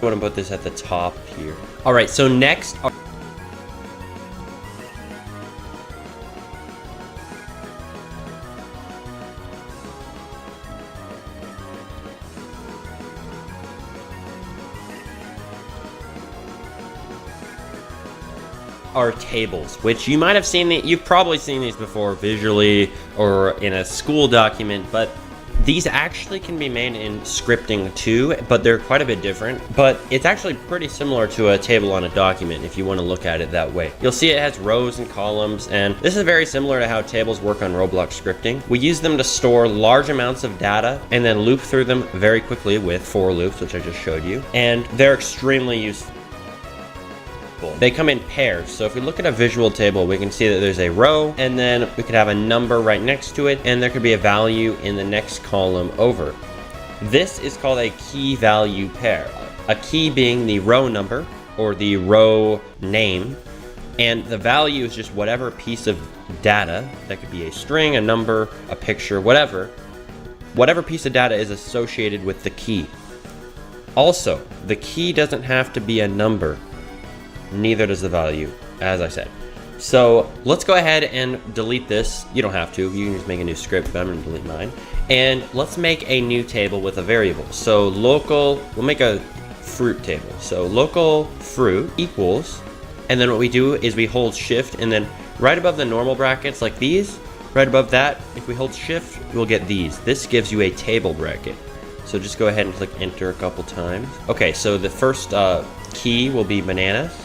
I want to put this at the top here. All right, so next. Are tables, which you might have seen. You've probably seen these before visually or in a school document, but these actually can be made in scripting too, but they're quite a bit different. But it's actually pretty similar to a table on a document if you want to look at it that way. You'll see it has rows and columns, and this is very similar to how tables work on rOBLOX scripting. We use them to store large amounts of data and then loop through them very quickly with for loops, which I just showed you, and they're extremely useful. They come in pairs, so if we look at a visual table, we can see that there's a row, and then we could have a number right next to it, and there could be a value in the next column over. This is called a key value pair. A key being the row number, or the row name, and the value is just whatever piece of data, that could be a string, a number, a picture, whatever piece of data is associated with the key. Also, the key doesn't have to be a number. Neither does the value, as I said. So let's go ahead and delete this. You don't have to, you can just make a new script, but I'm gonna delete mine. And let's make a new table with a variable. So local, we'll make a fruit table. So local fruit equals, and then what we do is we hold shift, and then right above the normal brackets like these, right above that, if we hold shift, we'll get these. This gives you a table bracket. So just go ahead and click enter a couple times. Okay, so the first key will be bananas.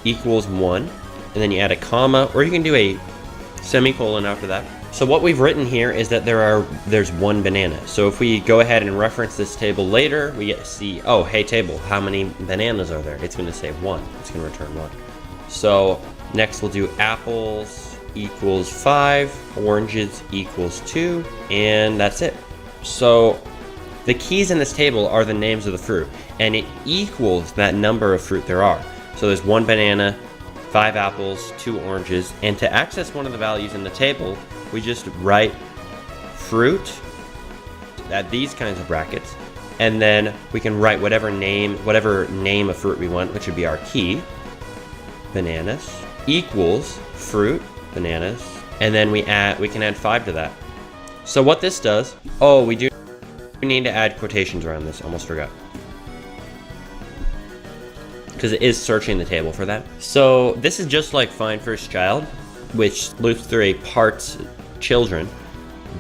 Equals 1, and then you add a comma, or you can do a semicolon after that. So what we've written here is that there's one banana. So if we go ahead and reference this table later, we get to see, oh, hey table, how many bananas are there? It's going to say 1. It's going to return 1. So next we'll do apples equals 5, oranges equals 2, and that's it. So the keys in this table are the names of the fruit, and it equals that number of fruit there are. So there's 1 banana, 5 apples, 2 oranges, and to access one of the values in the table, we just write fruit at these kinds of brackets, and then we can write whatever name of fruit we want, which would be our key, bananas, equals fruit, bananas, and then we can add 5 to that. So what this does, we need to add quotations around this, almost forgot. Because it is searching the table for that. So this is just like find first child, which loops through a part's children,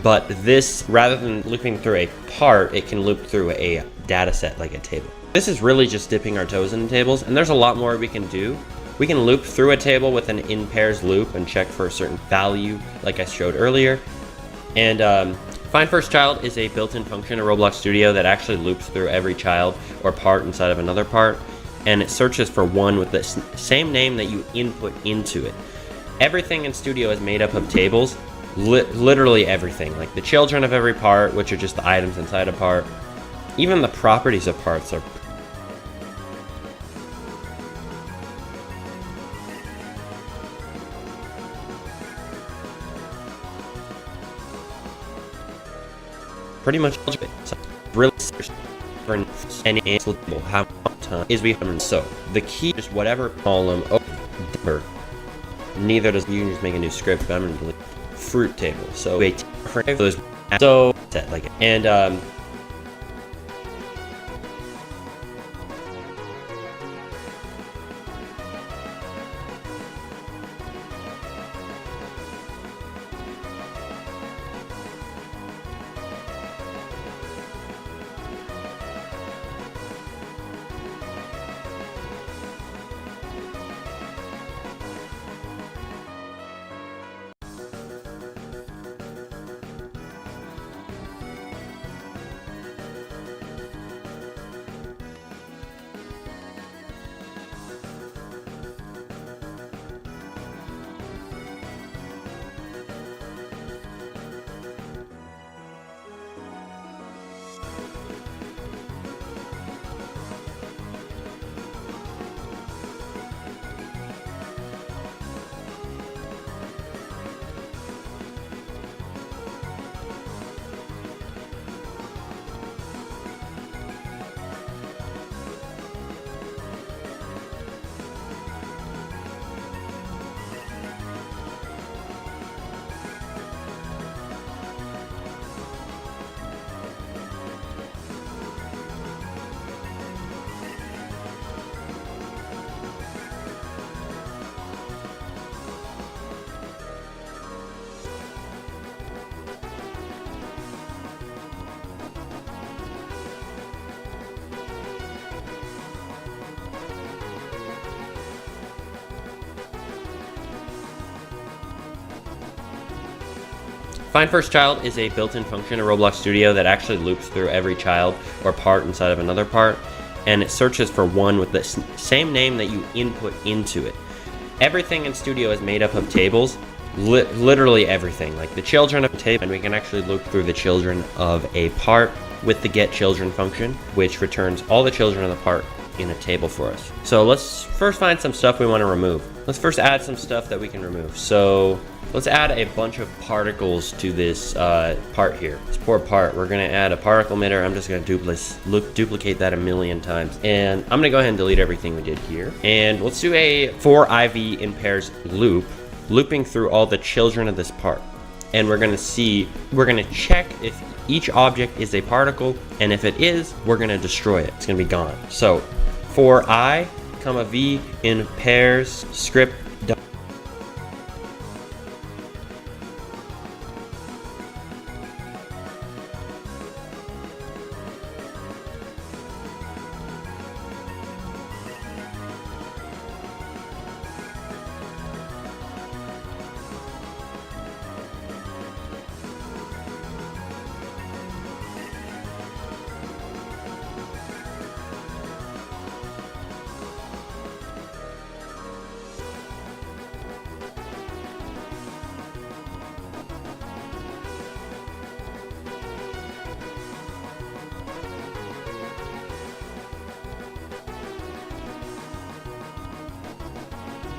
but this, rather than looping through a part, it can loop through a data set like a table. This is really just dipping our toes into tables, and there's a lot more we can do. We can loop through a table with an in pairs loop and check for a certain value like I showed earlier. And find first child is a built-in function in rOBLOX Studio that actually loops through every child or part inside of another part, and it searches for one with the same name that you input into it. Everything in Studio is made up of tables, literally everything, like the children of every part, which are just the items inside a part. Even the properties of parts are pretty much really any how time is we so the key is whatever column over. Neither does you can just make a new script, but I'm gonna delete fruit table. So so set like and Find first child is a built-in function in Roblox Studio that actually loops through every child or part inside of another part, and it searches for one with the same name that you input into it. Everything in Studio is made up of tables, literally everything, like the children of a table, and we can actually loop through the children of a part with the getChildren function, which returns all the children of the part in a table for us. So let's first find some stuff we want to remove. Let's first add some stuff that we can remove. So let's add a bunch of particles to this part here. This poor part. We're going to add a particle emitter. I'm just going to duplicate that a million times. And I'm going to go ahead and delete everything we did here. And let's do a for IV in pairs loop, looping through all the children of this part. And we're going to check if each object is a particle, and if it is, we're going to destroy it. It's going to be gone. So for I, comma V in pairs script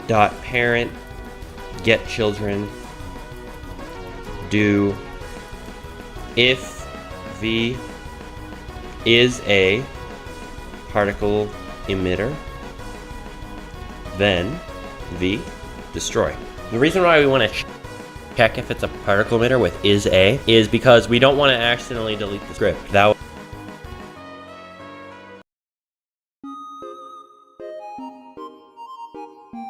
dot parent get children do if V is a particle emitter, then V destroy. The reason why we want to check if it's a particle emitter with is because we don't want to accidentally delete the script. That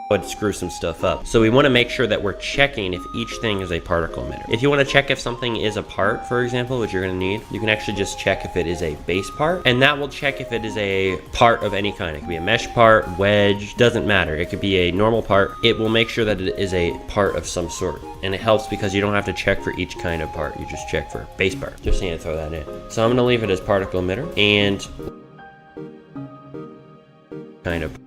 would screw some stuff up. So we want to make sure that we're checking if each thing is a particle emitter. If you want to check if something is a part, for example, which you're going to need, you can actually just check if it is a base part, and that will check if it is a part of any kind. It could be a mesh part, wedge, doesn't matter. It could be a normal part. It will make sure that it is a part of some sort. And it helps because you don't have to check for each kind of part. You just check for base part. Just need to throw that in. So I'm going to leave it as particle emitter and kind of.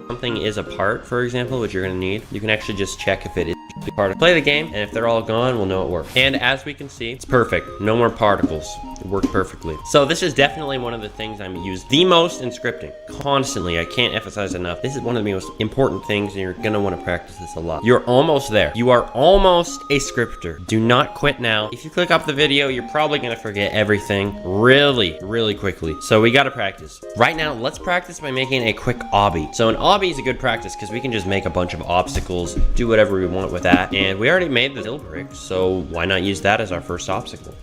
Something is a part, for example, which you're going to need, you can actually just check if it is a part. Play the game, and if they're all gone, we'll know it works. And as we can see, it's perfect. No more particles. It worked perfectly. So this is definitely one of the things I'm used the most in scripting. Constantly, I can't emphasize enough. This is one of the most important things, and you're gonna want to practice this a lot. You're almost there. You are almost a scripter. Do not quit now. If you click off the video, you're probably gonna forget everything really, really quickly. So we gotta practice. Right now, let's practice by making a quick obby. So an obby is a good practice because we can just make a bunch of obstacles, do whatever we want with that. And we already made the kill brick, so why not use that as our first obstacle?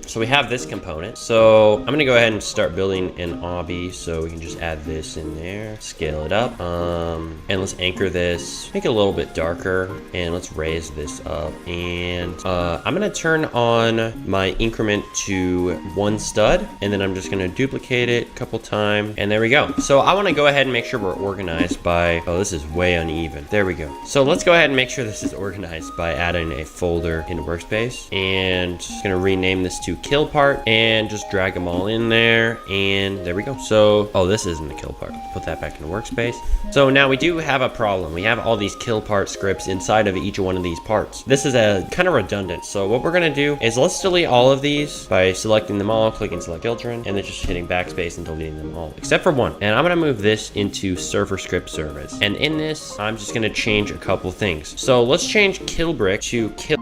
So we have this component. So I'm gonna go ahead and start building an obby. So we can just add this in there, scale it up, and let's anchor this, make it a little bit darker, and let's raise this up. And I'm gonna turn on my increment to 1 stud, and then I'm just gonna duplicate it a couple times, and there we go. So I wanna go ahead and make sure we're organized by, oh, this is way uneven. There we go. So let's go ahead and make sure this is organized by adding a folder into workspace, and just gonna rename this to kill part and just drag them all in there, and there we go. So, oh, this isn't the kill part. Put that back into workspace. So now we do have a problem. We have all these kill part scripts inside of each one of these parts. This is a kind of redundant. So what we're gonna do is let's delete all of these by selecting them all, clicking select children, and then just hitting backspace and deleting them all except for one. And I'm gonna move this into server script service. And in this, I'm just gonna change a couple things. So let's change kill brick to kill.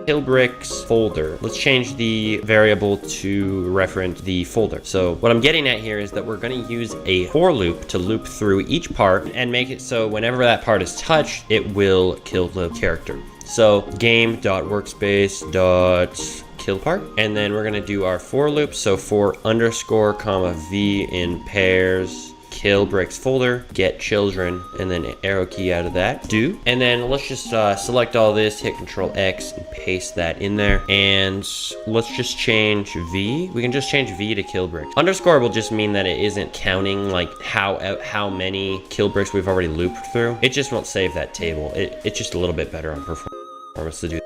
Kill bricks folder. Let's change the variable to reference the folder. So what I'm getting at here is that we're going to use a for loop to loop through each part and make it so whenever that part is touched, it will kill the character. So game.workspace.kill part, and then we're going to do our for loop. So for underscore comma v in pairs kill bricks folder, get children, and then arrow key out of that, do. And then let's just select all this, hit Control X and paste that in there. And let's just change V. We can just change V to kill bricks. Underscore will just mean that it isn't counting like how many kill bricks we've already looped through. It just won't save that table. It's just a little bit better on performance to do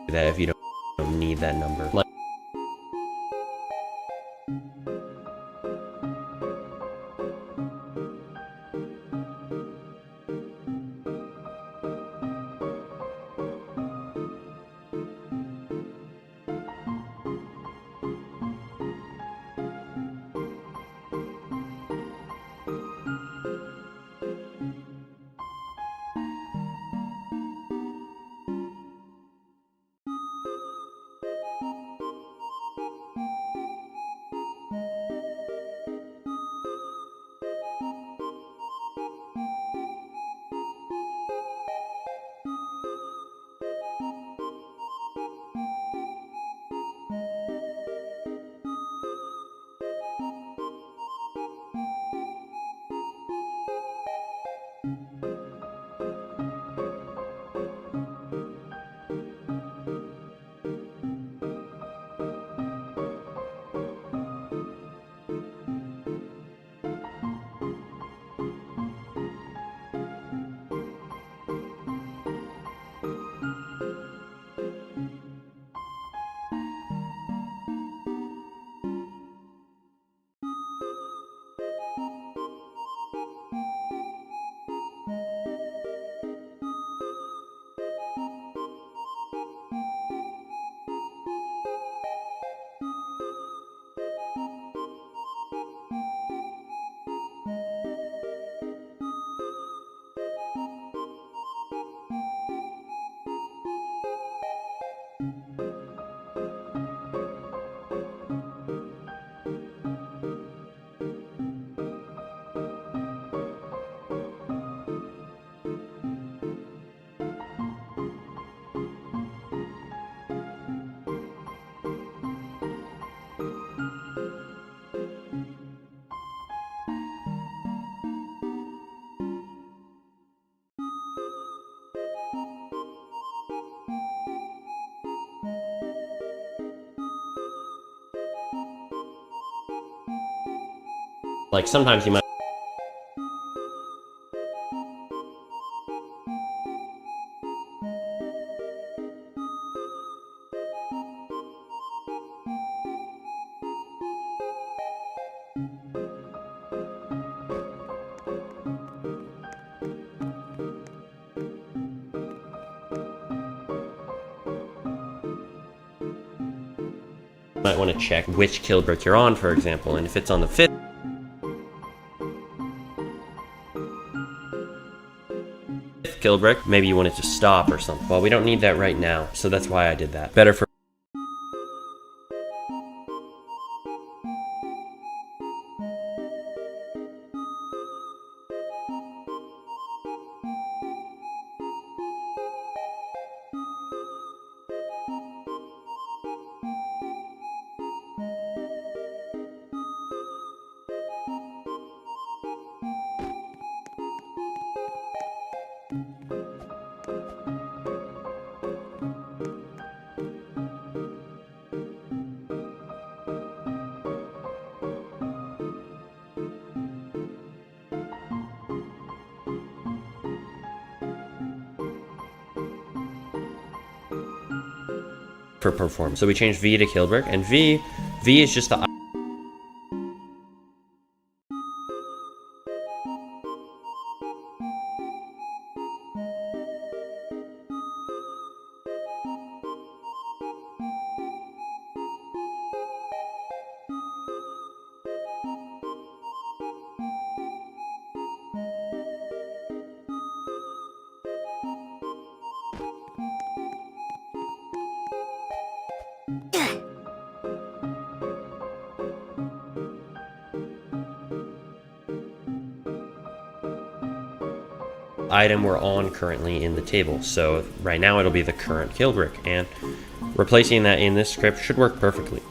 that if you don't need that number. Like sometimes you might want to check which kill brick you're on, for example, and if it's on the 5th kill brick, maybe you want it to stop or something. Well, we don't need that right now, so that's why I did that. Better for performance. So we changed V to kill brick, and V is just the item we're on currently in the table. So right now it'll be the current kill brick, and replacing that in this script should work perfectly.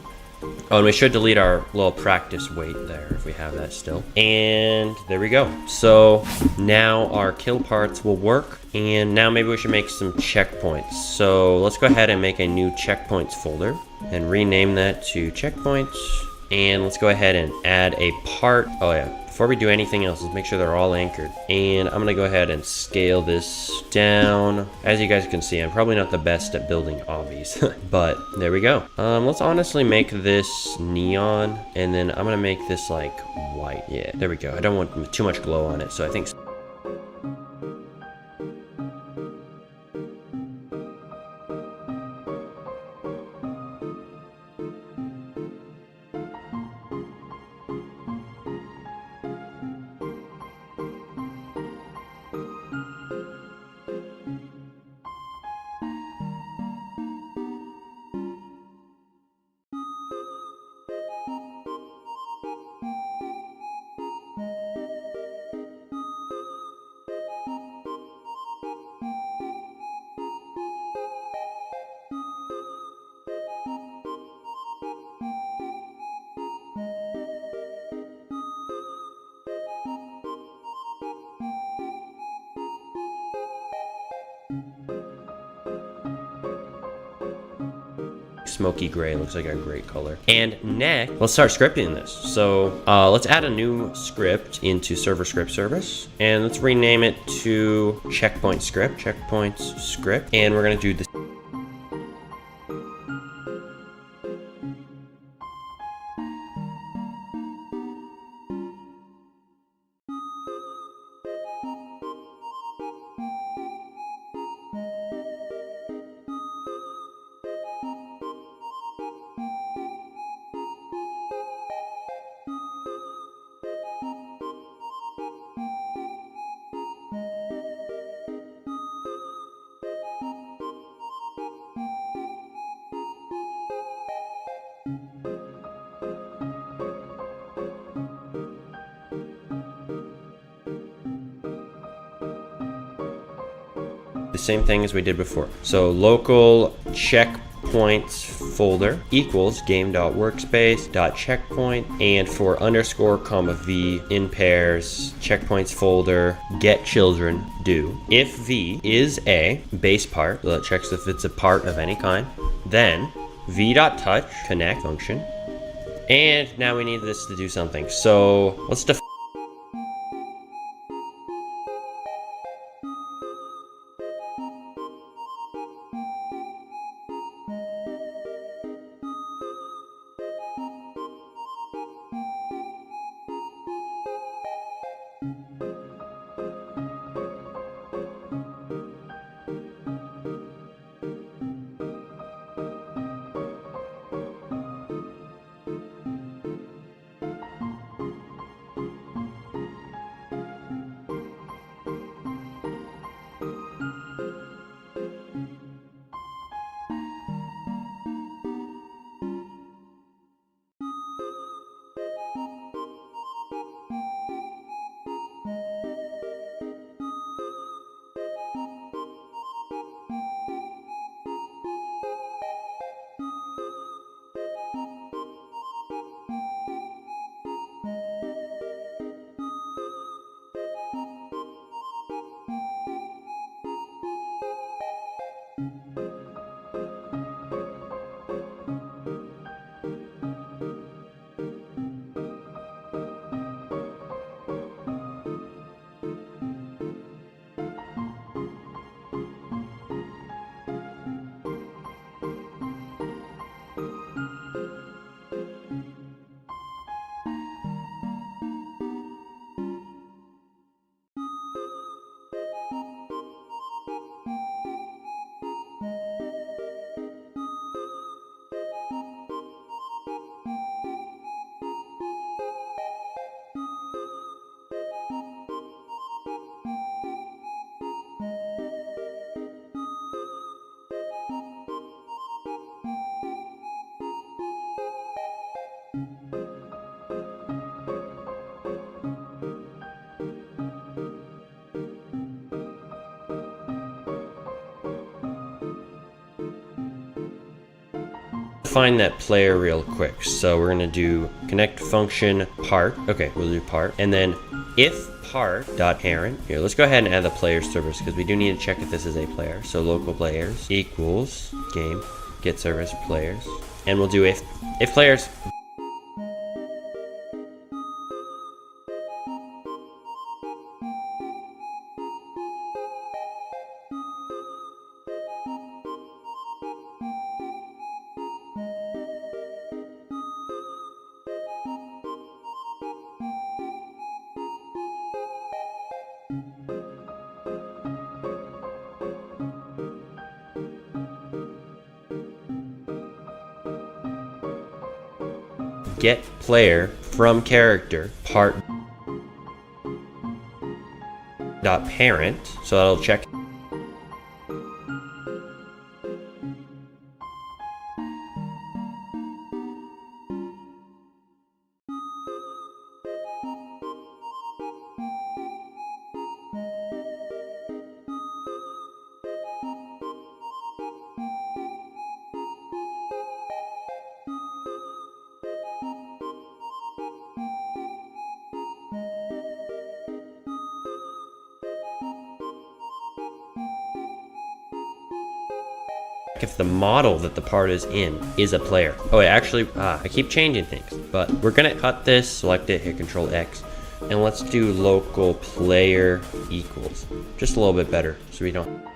Oh, and we should delete our little practice wait there if we have that still. And there we go. So now our kill parts will work, and now maybe we should make some checkpoints. So let's go ahead and make a new checkpoints folder and rename that to checkpoints. And let's go ahead and add a part. Oh yeah, before we do anything else, let's make sure they're all anchored. And I'm gonna go ahead and scale this down. As you guys can see, I'm probably not the best at building obbies, but there we go. Let's honestly make this neon, and then I'm gonna make this like white. Yeah, there we go. I don't want too much glow on it, so I think smoky gray looks like a great color. And next, let's start scripting this. So let's add a new script into server script service, and let's rename it to checkpoint script, checkpoints script, and we're gonna do this. The same thing as we did before. So local checkpoints folder equals game.workspace.checkpoint, and for underscore comma v in pairs checkpoints folder get children do. If v is a base part, so that checks if it's a part of any kind, then v.touch connect function And now we need this to do something. So let's find that player real quick. So we're gonna do connect function part. Okay, we'll do part. And then if part.parent. Here, let's go ahead and add the player service because we do need to check if this is a player. So local players equals game get service players. And we'll do if players. Get player from character part dot parent, so that'll check. If the model that the part is in is a player. Oh, actually, I keep changing things, but we're gonna cut this, select it, hit Control X, and let's do local player equals. Just a little bit better, so we don't.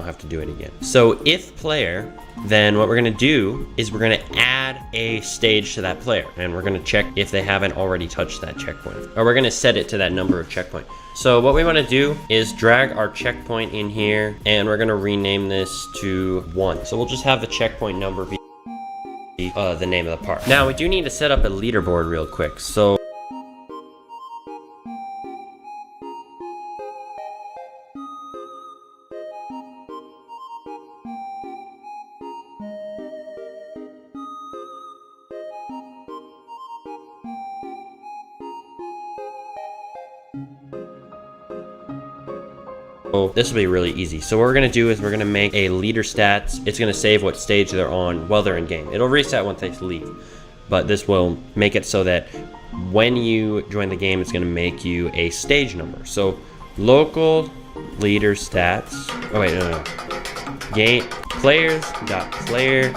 Have to do it again. So if player, then what we're going to do is we're going to add a stage to that player, and we're going to check if they haven't already touched that checkpoint, or we're going to set it to that number of checkpoint. So what we want to do is drag our checkpoint in here, and we're going to rename this to 1. So we'll just have the checkpoint number be the name of the park. Now we do need to set up a leaderboard real quick. So this will be really easy. So what we're going to do is we're going to make a leader stats. It's going to save what stage they're on while they're in game. It'll reset once they leave. But this will make it so that when you join the game, it's going to make you a stage number. So local leader stats. Oh wait, no. Game players dot player.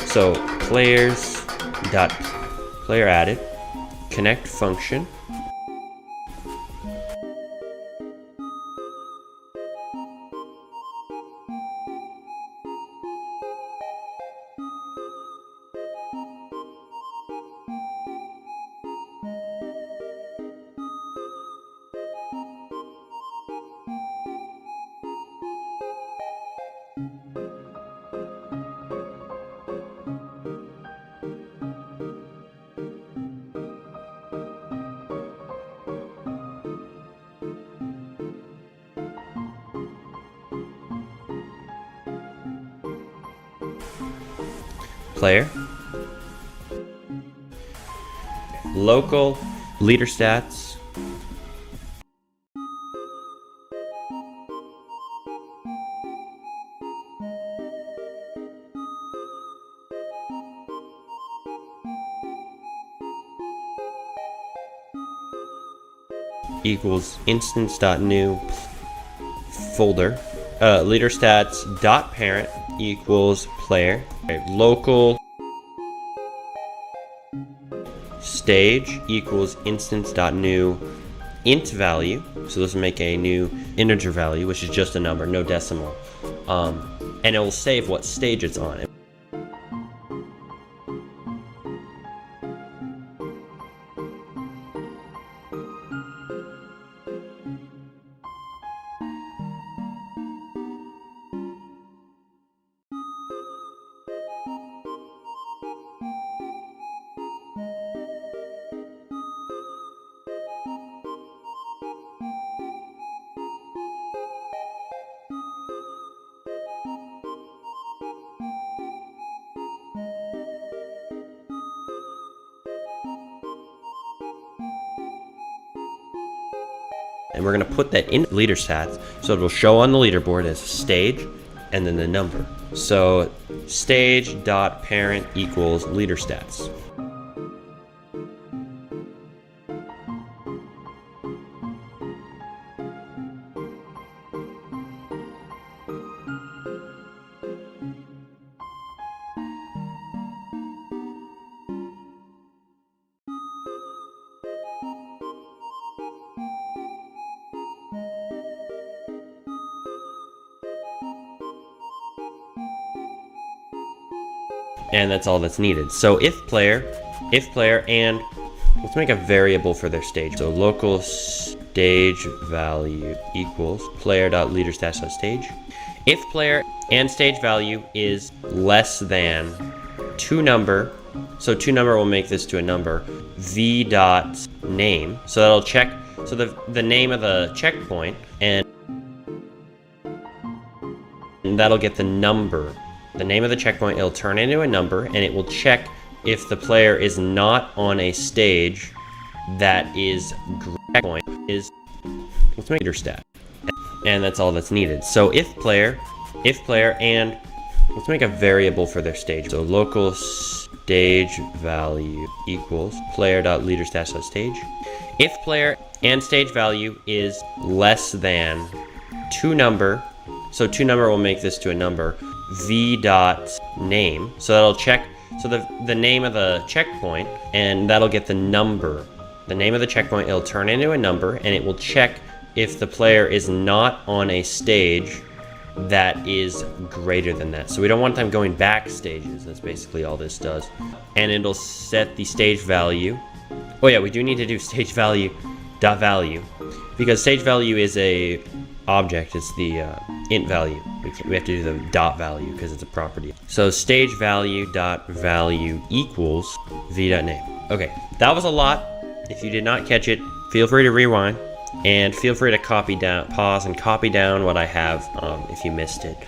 So players dot player added. Connect function. Player. Local leader stats. Equals instance.new folder. Leader stats dot parent equals player. Okay, local stage equals instance.new int value. So this will make a new integer value, which is just a number, no decimal. And it will save what stage it's on. And we're going to put that in leader stats, so it'll show on the leaderboard as stage and then the number. So stage dot parent equals leader stats. And that's all that's needed. So if player, and let's make a variable for their stage. So local stage value equals player.leaderstats.stage. If player and stage value is less than toNumber, so toNumber will make this to a number, v.name. So that'll check, so the name of the checkpoint, and that'll get the number. The name of the checkpoint, it'll turn into a number, and it will check if the player is not on a stage that is checkpoint is let's make leader stat. And that's all that's needed. So if player, and let's make a variable for their stage. So local stage value equals player.leaderstats.stage. If player and stage value is less than toNumber, so toNumber will make this to a number, v.name. So that'll check, so the name of the checkpoint, and that'll get the number. The name of the checkpoint, it'll turn into a number, and it will check if the player is not on a stage that is greater than that. So we don't want them going back stages. That's basically all this does. And it'll set the stage value. Oh yeah, we do need to do stage value dot value, because stage value is a object, it's the int value. We have to do the dot value because it's a property. So stage value dot value equals v.name. Okay, that was a lot. If you did not catch it, feel free to rewind and feel free to copy down, pause and copy down what I have if you missed it.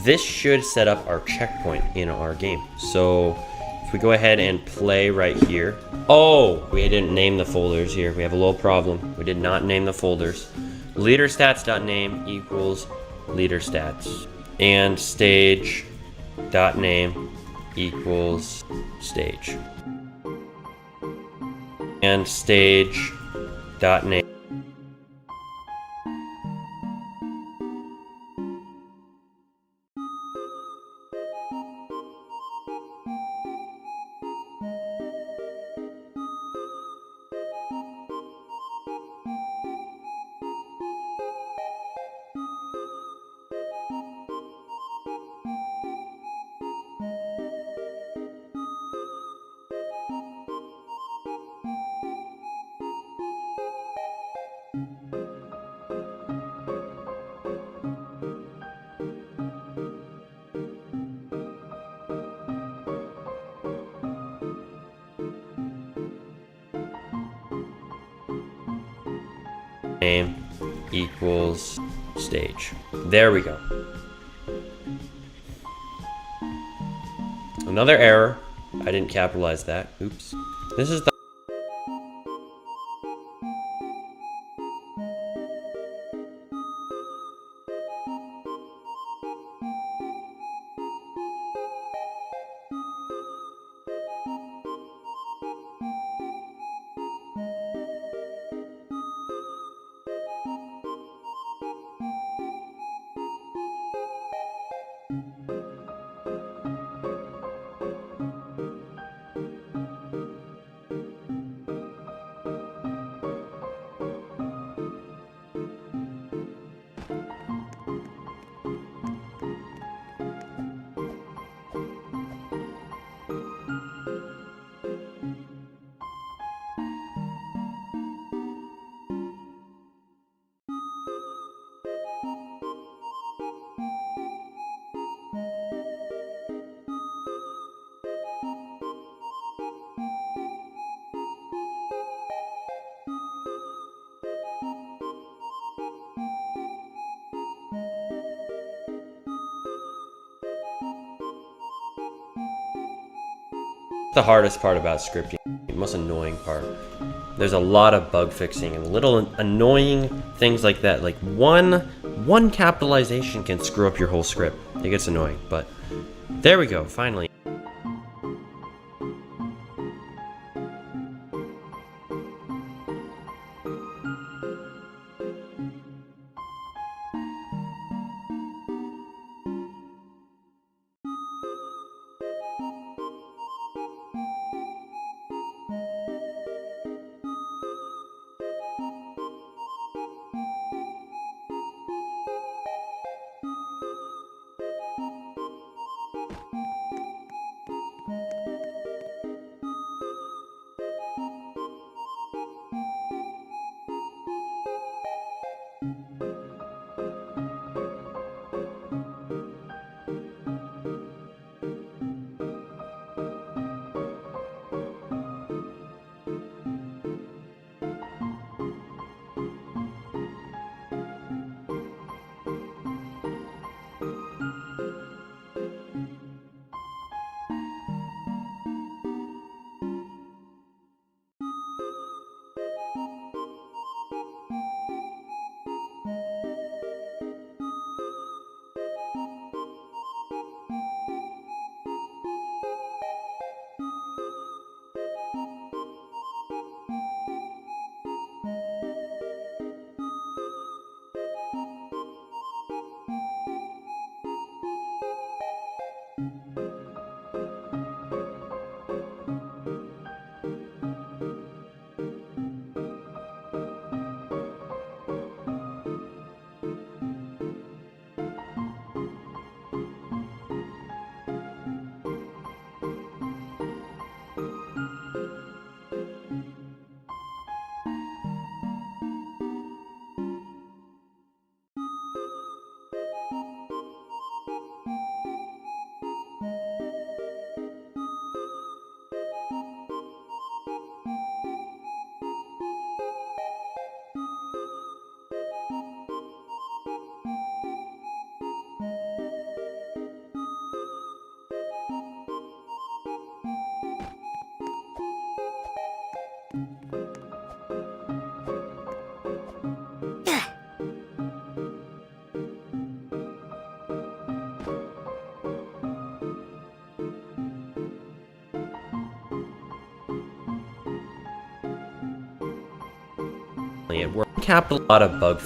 This should set up our checkpoint in our game. So if we go ahead and play right here. Oh, we didn't name the folders here. We have a little problem. We did not name the folders. Leader stats.name equals leader stats. And stage.name equals stage. And stage.name. Name equals stage. There we go. Another error. I didn't capitalize that. Oops. This is the hardest part about scripting, the most annoying part. There's a lot of bug fixing and little annoying things like that. Like one capitalization can screw up your whole script. It gets annoying, but there we go, finally. it worked. Capped a lot of bug.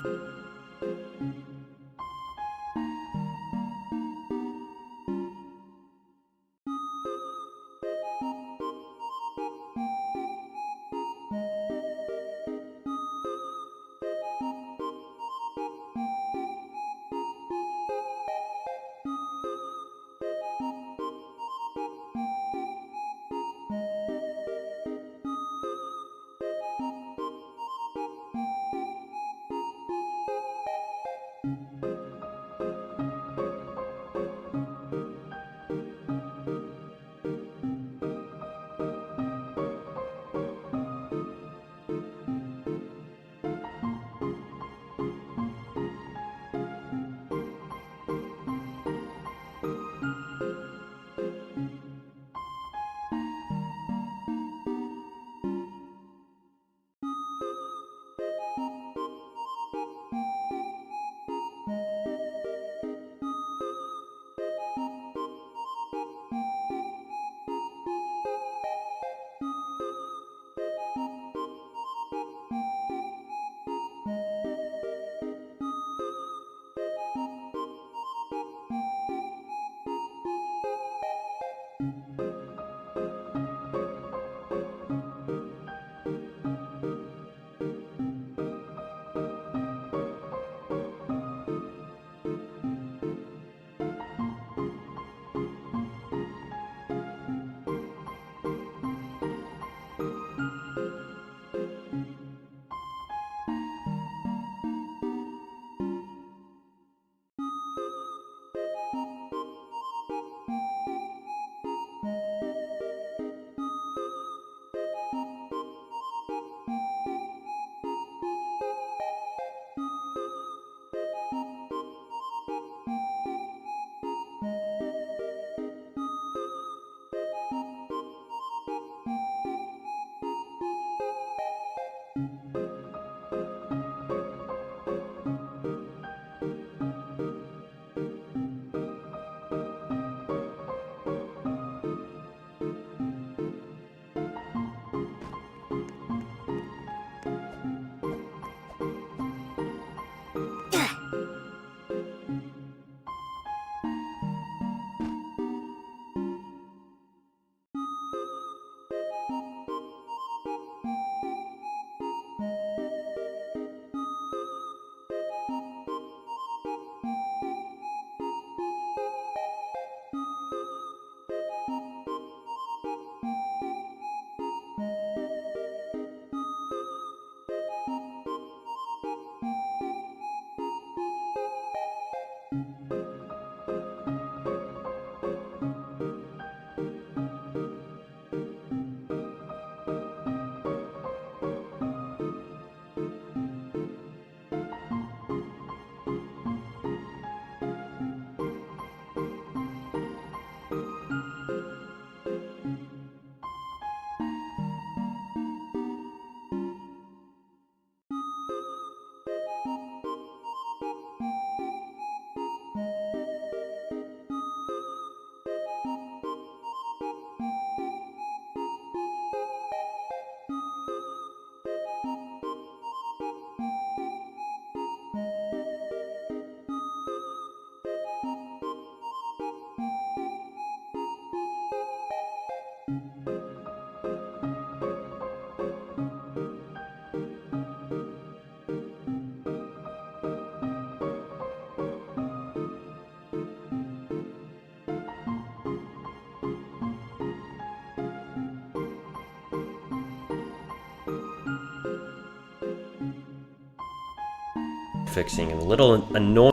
Fixing and a little annoying.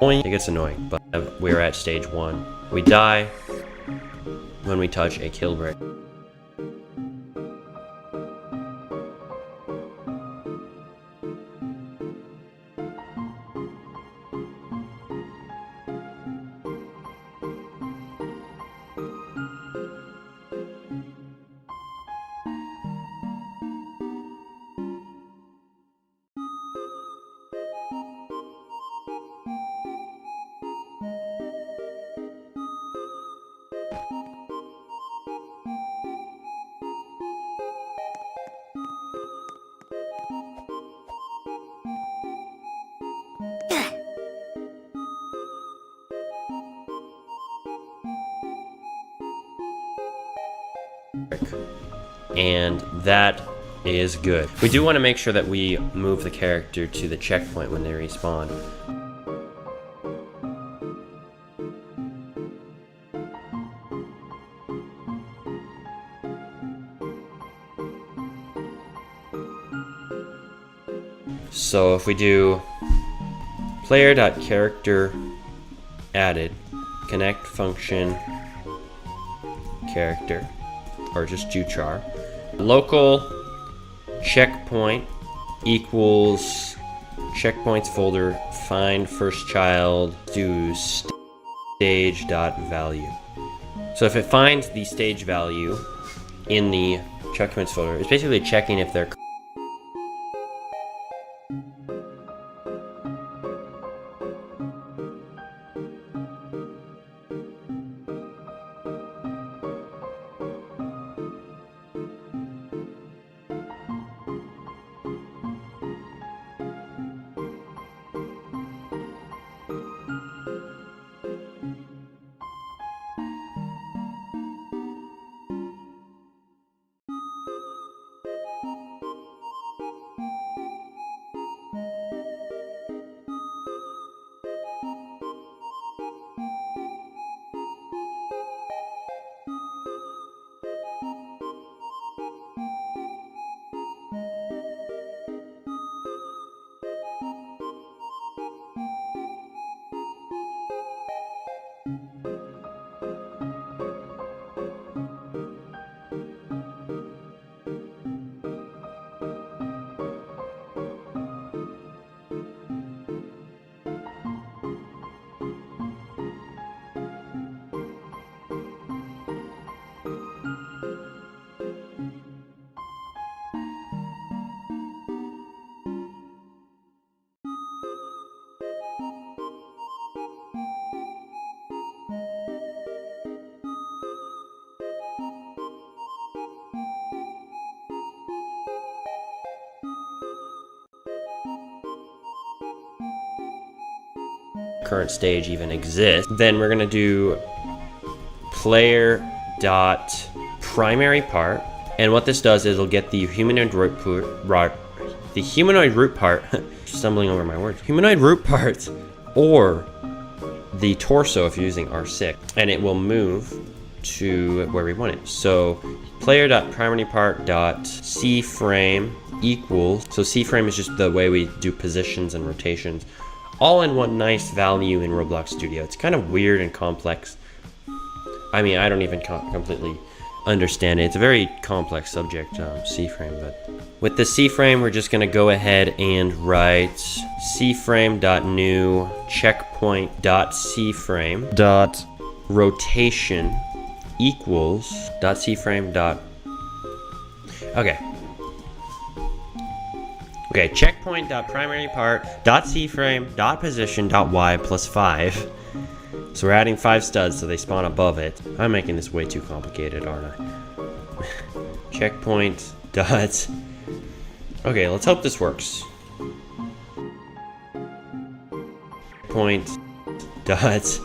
It gets annoying, but we're at stage 1. We die when we touch a kill break. And that is good. We do want to make sure that we move the character to the checkpoint when they respawn. So if we do player.character added connect function character, or just juchar, local checkpoint equals checkpoints folder find first child do stage dot value. So if it finds the stage value in the checkpoints folder, it's basically checking if they're current stage even exists, then we're gonna do player dot primary part, and what this does is it'll get the humanoid root part stumbling over my words, humanoid root part, or the torso if you're using R6, and it will move to where we want it. So player dot primary part dot C frame equals, so C frame is just the way we do positions and rotations, all in one nice value in Roblox Studio. It's kind of weird and complex. I mean, I don't even completely understand it. It's a very complex subject, C-frame, but with the C-frame, we're just gonna go ahead and write C-frame.new checkpoint.C-frame.rotation equals .C-frame. Okay, checkpoint.primaryPart.CFrame.position.Y plus 5. So we're adding 5 studs so they spawn above it. I'm making this way too complicated, aren't I? Checkpoint dot... Okay, let's hope this works. Point dot...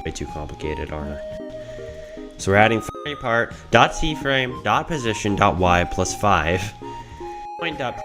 Way too complicated, aren't I? So we're adding primary part dot C frame dot position dot Y plus 5. Point dot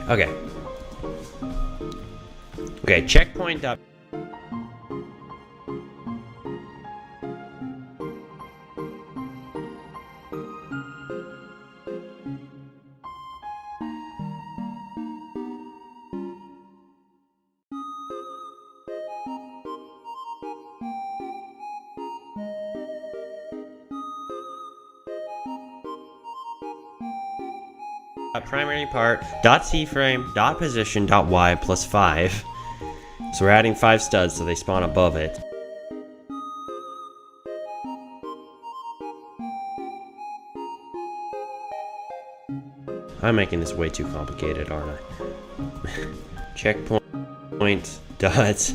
Okay. Okay, checkpoint up. Primary part dot C frame dot position dot Y plus 5. So we're adding 5 studs so they spawn above it. I'm making this way too complicated, aren't I? Checkpoint dot.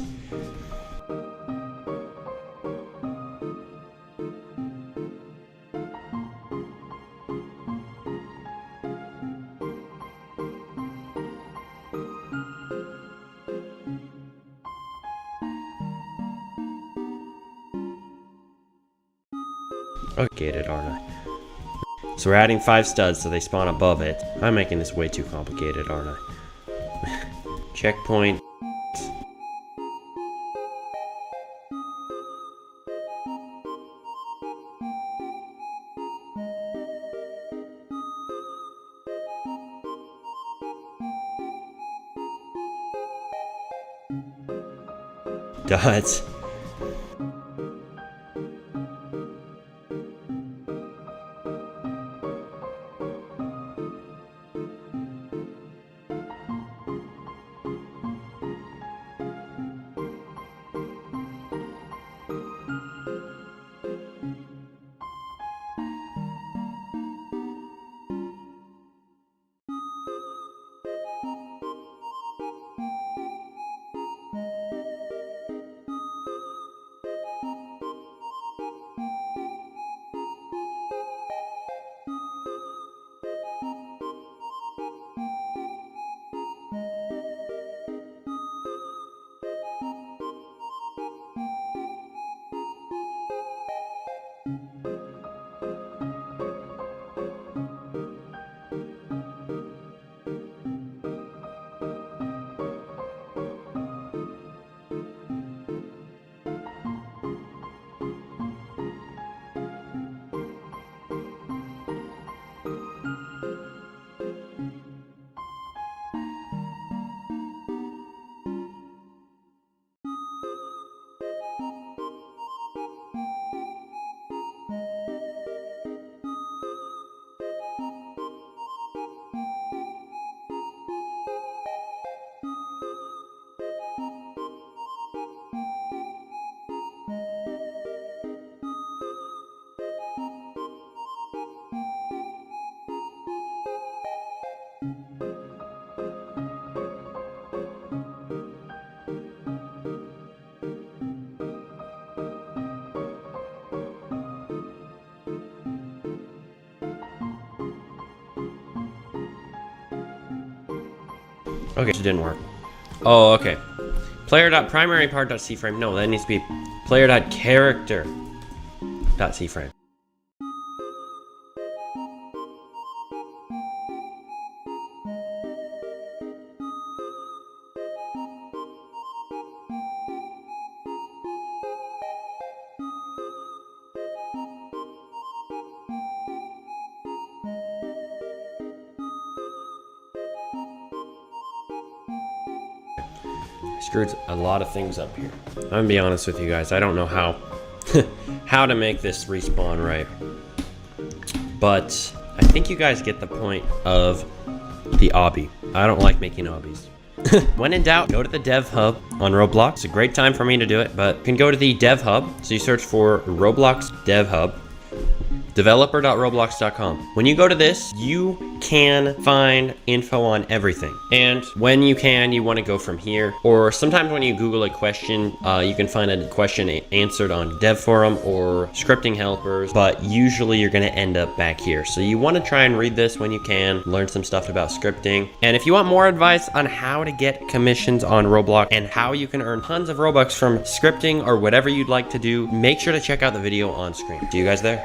Complicated, aren't I? So we're adding 5 studs so they spawn above it. I'm making this way too complicated, aren't I? Checkpoint. Dot. Okay, it didn't work. Oh, okay. Player.primaryPart.cFrame. No, that needs to be player.character.cFrame. Screwed a lot of things up here. I'm gonna be honest with you guys, I don't know how how to make this respawn right. But I think you guys get the point of the obby. I don't like making obbies. When in doubt, go to the dev hub on Roblox. It's a great time for me to do it, but you can go to the dev hub. So you search for Roblox dev hub. Developer.roblox.com. When you go to this, you can find info on everything. And when you can, you want to go from here. Or sometimes when you Google a question, you can find a question answered on Dev Forum or scripting helpers, but usually you're going to end up back here. So you want to try and read this when you can, learn some stuff about scripting. And if you want more advice on how to get commissions on Roblox and how you can earn tons of Robux from scripting or whatever you'd like to do, make sure to check out the video on screen. See you guys there.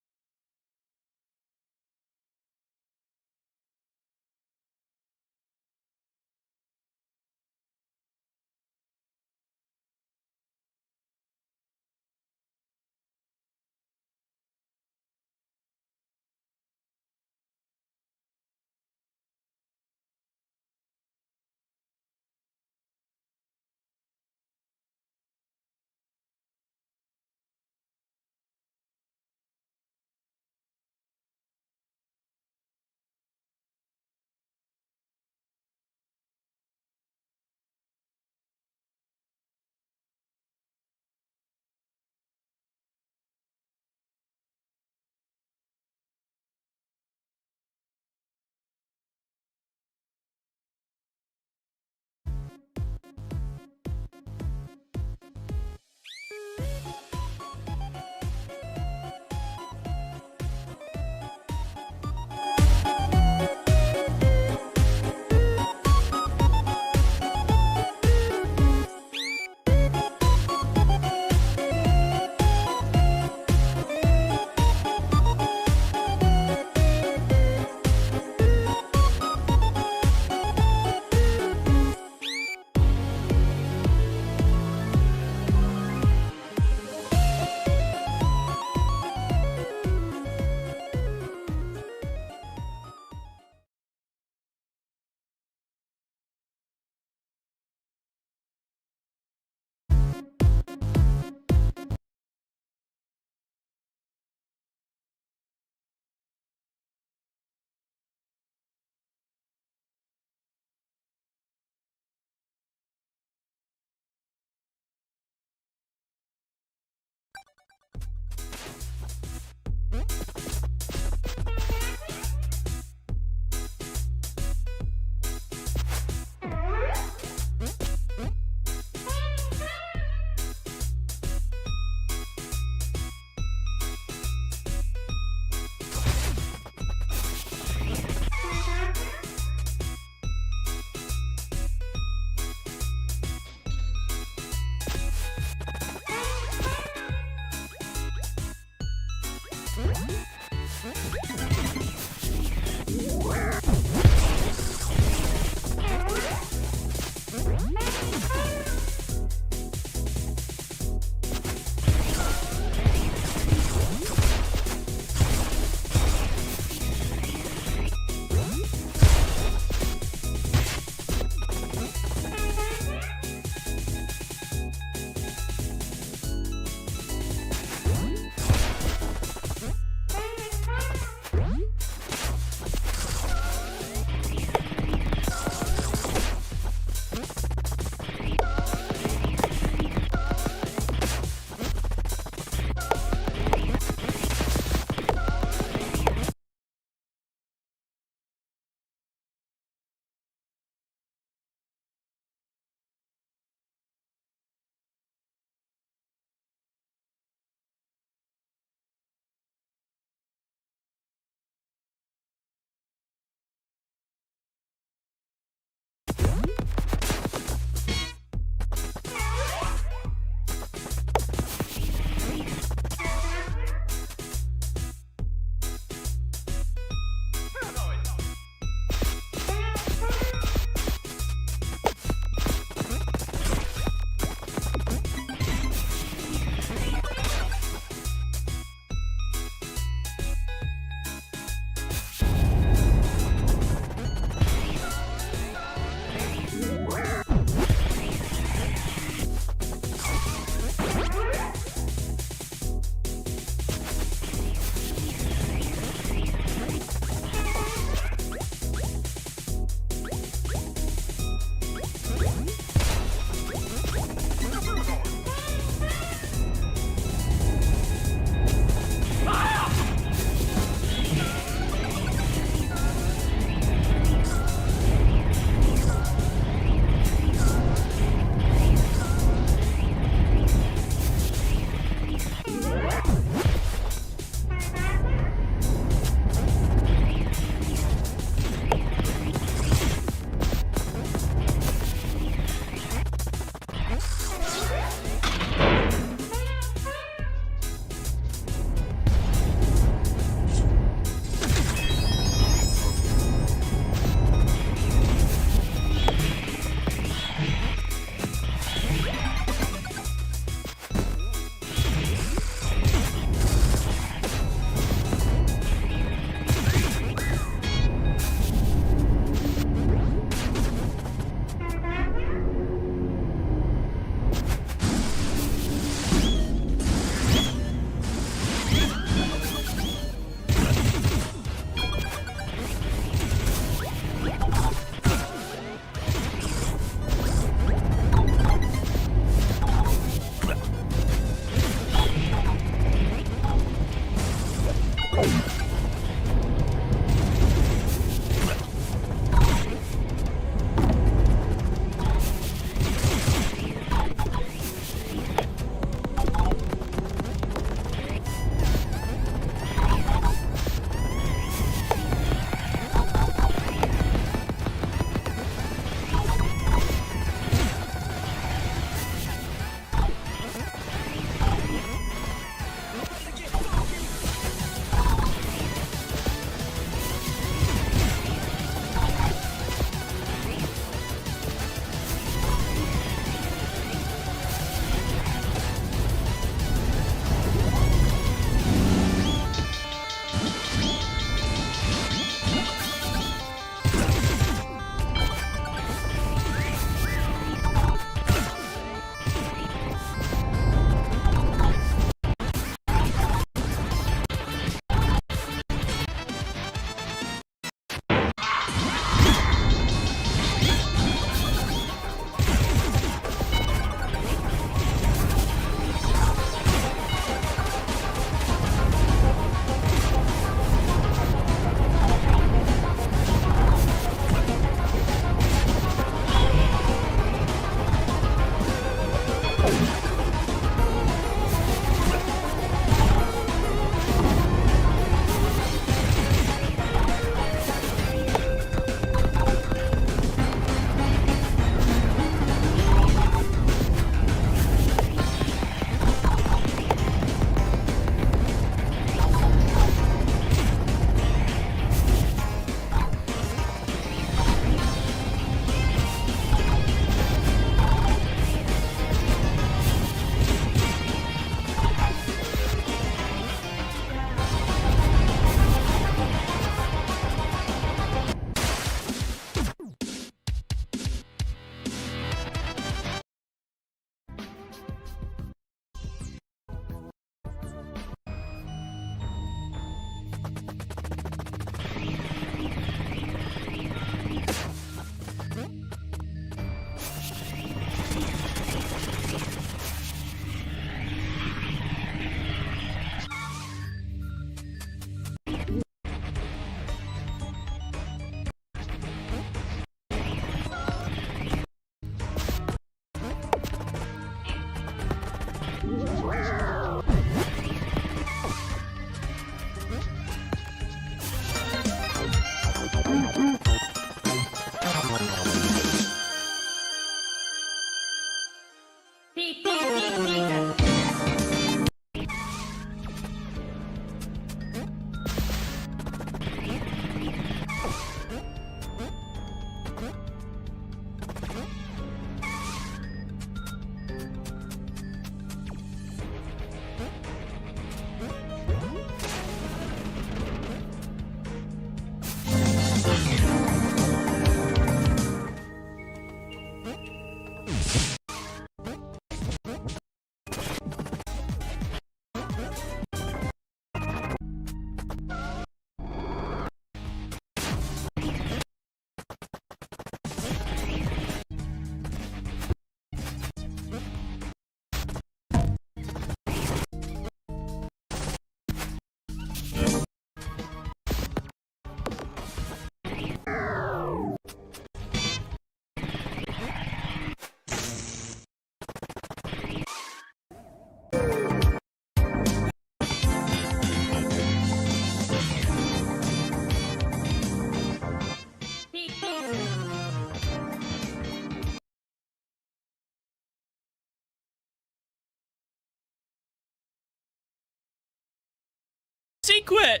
Secret!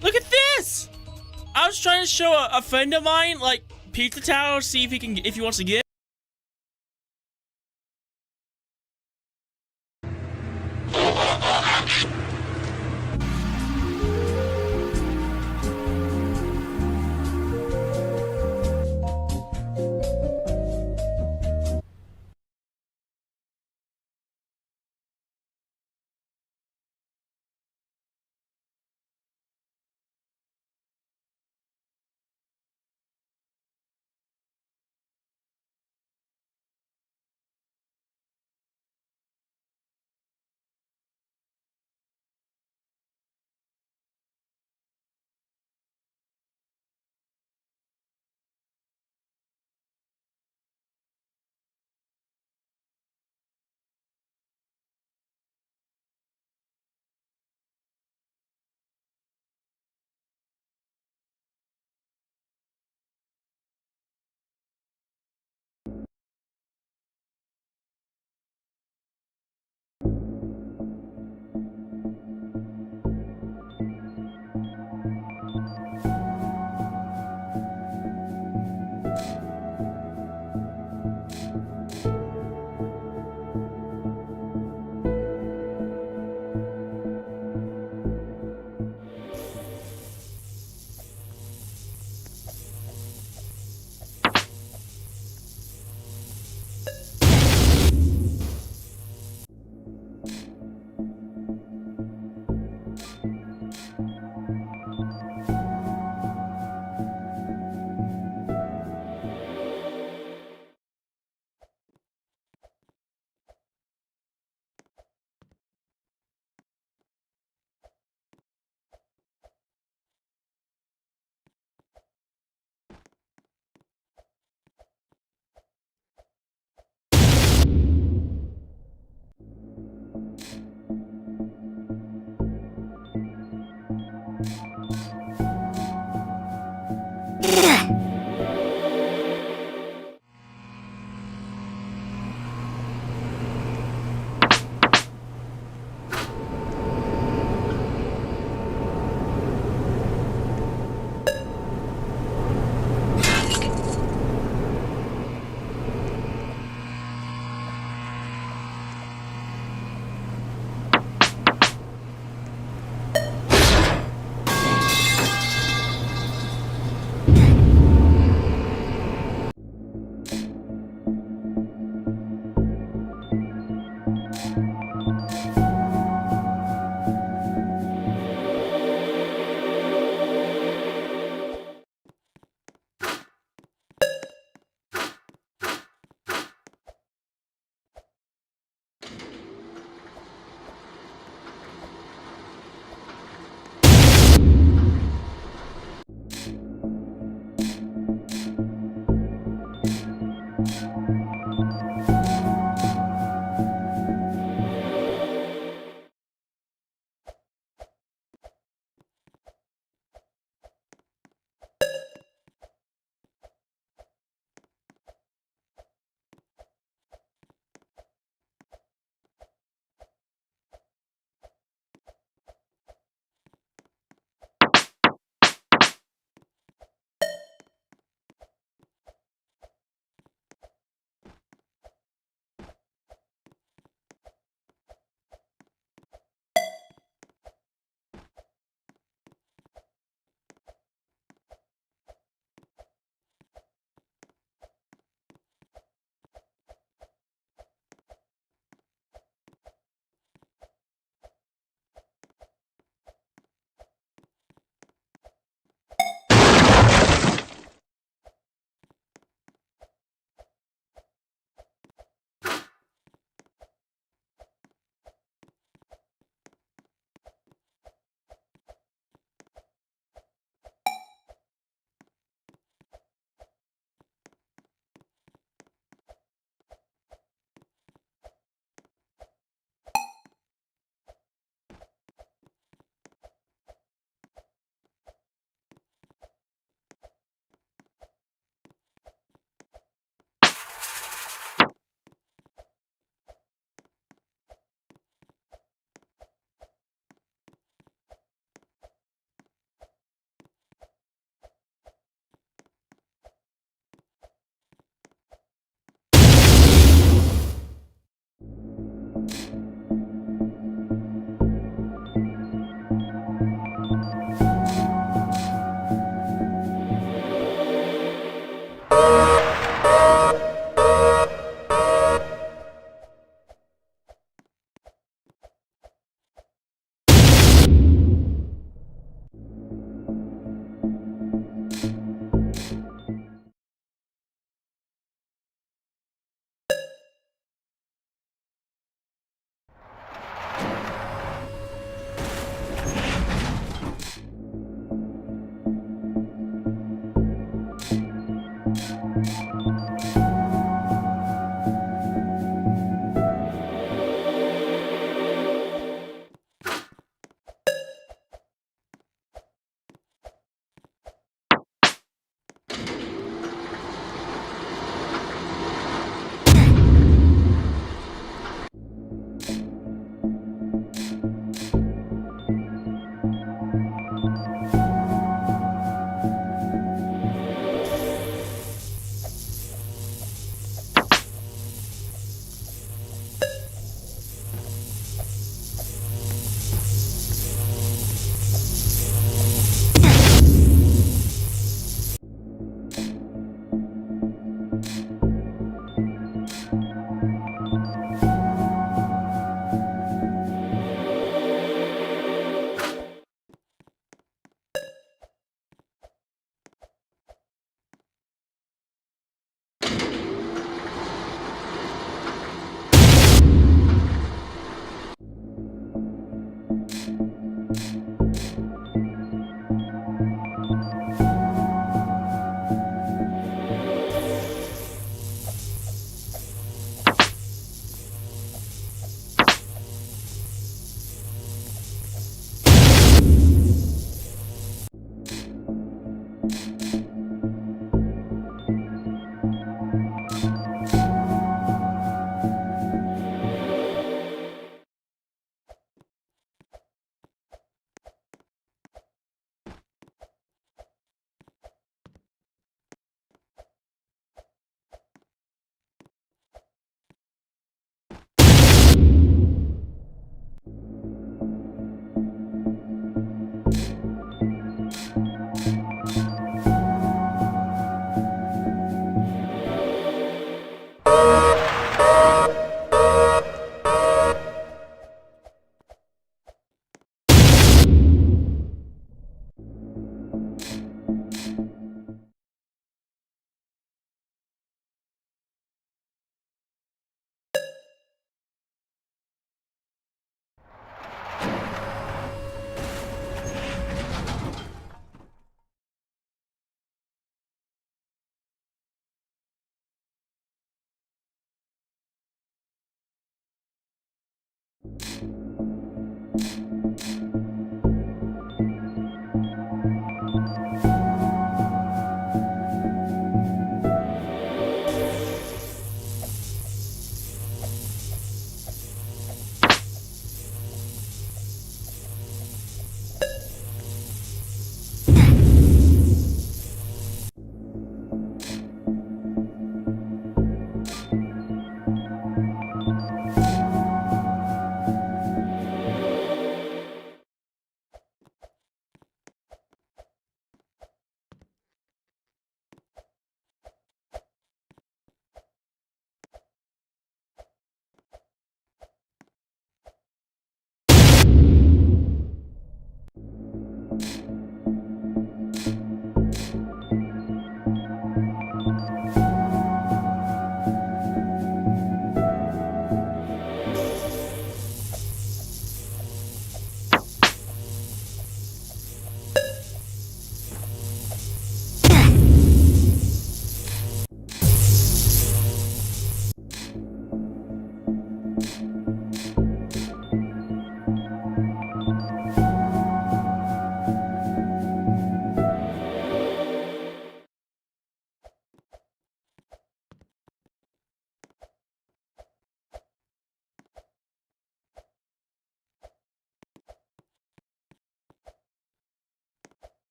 Look at this! I was trying to show a friend of mine, like, Pizza Tower, see if he wants to get.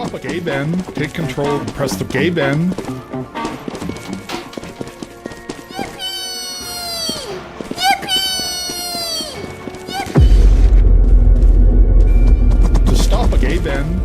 stop a gay bend, take control and press the gay bend. To stop a gay bend,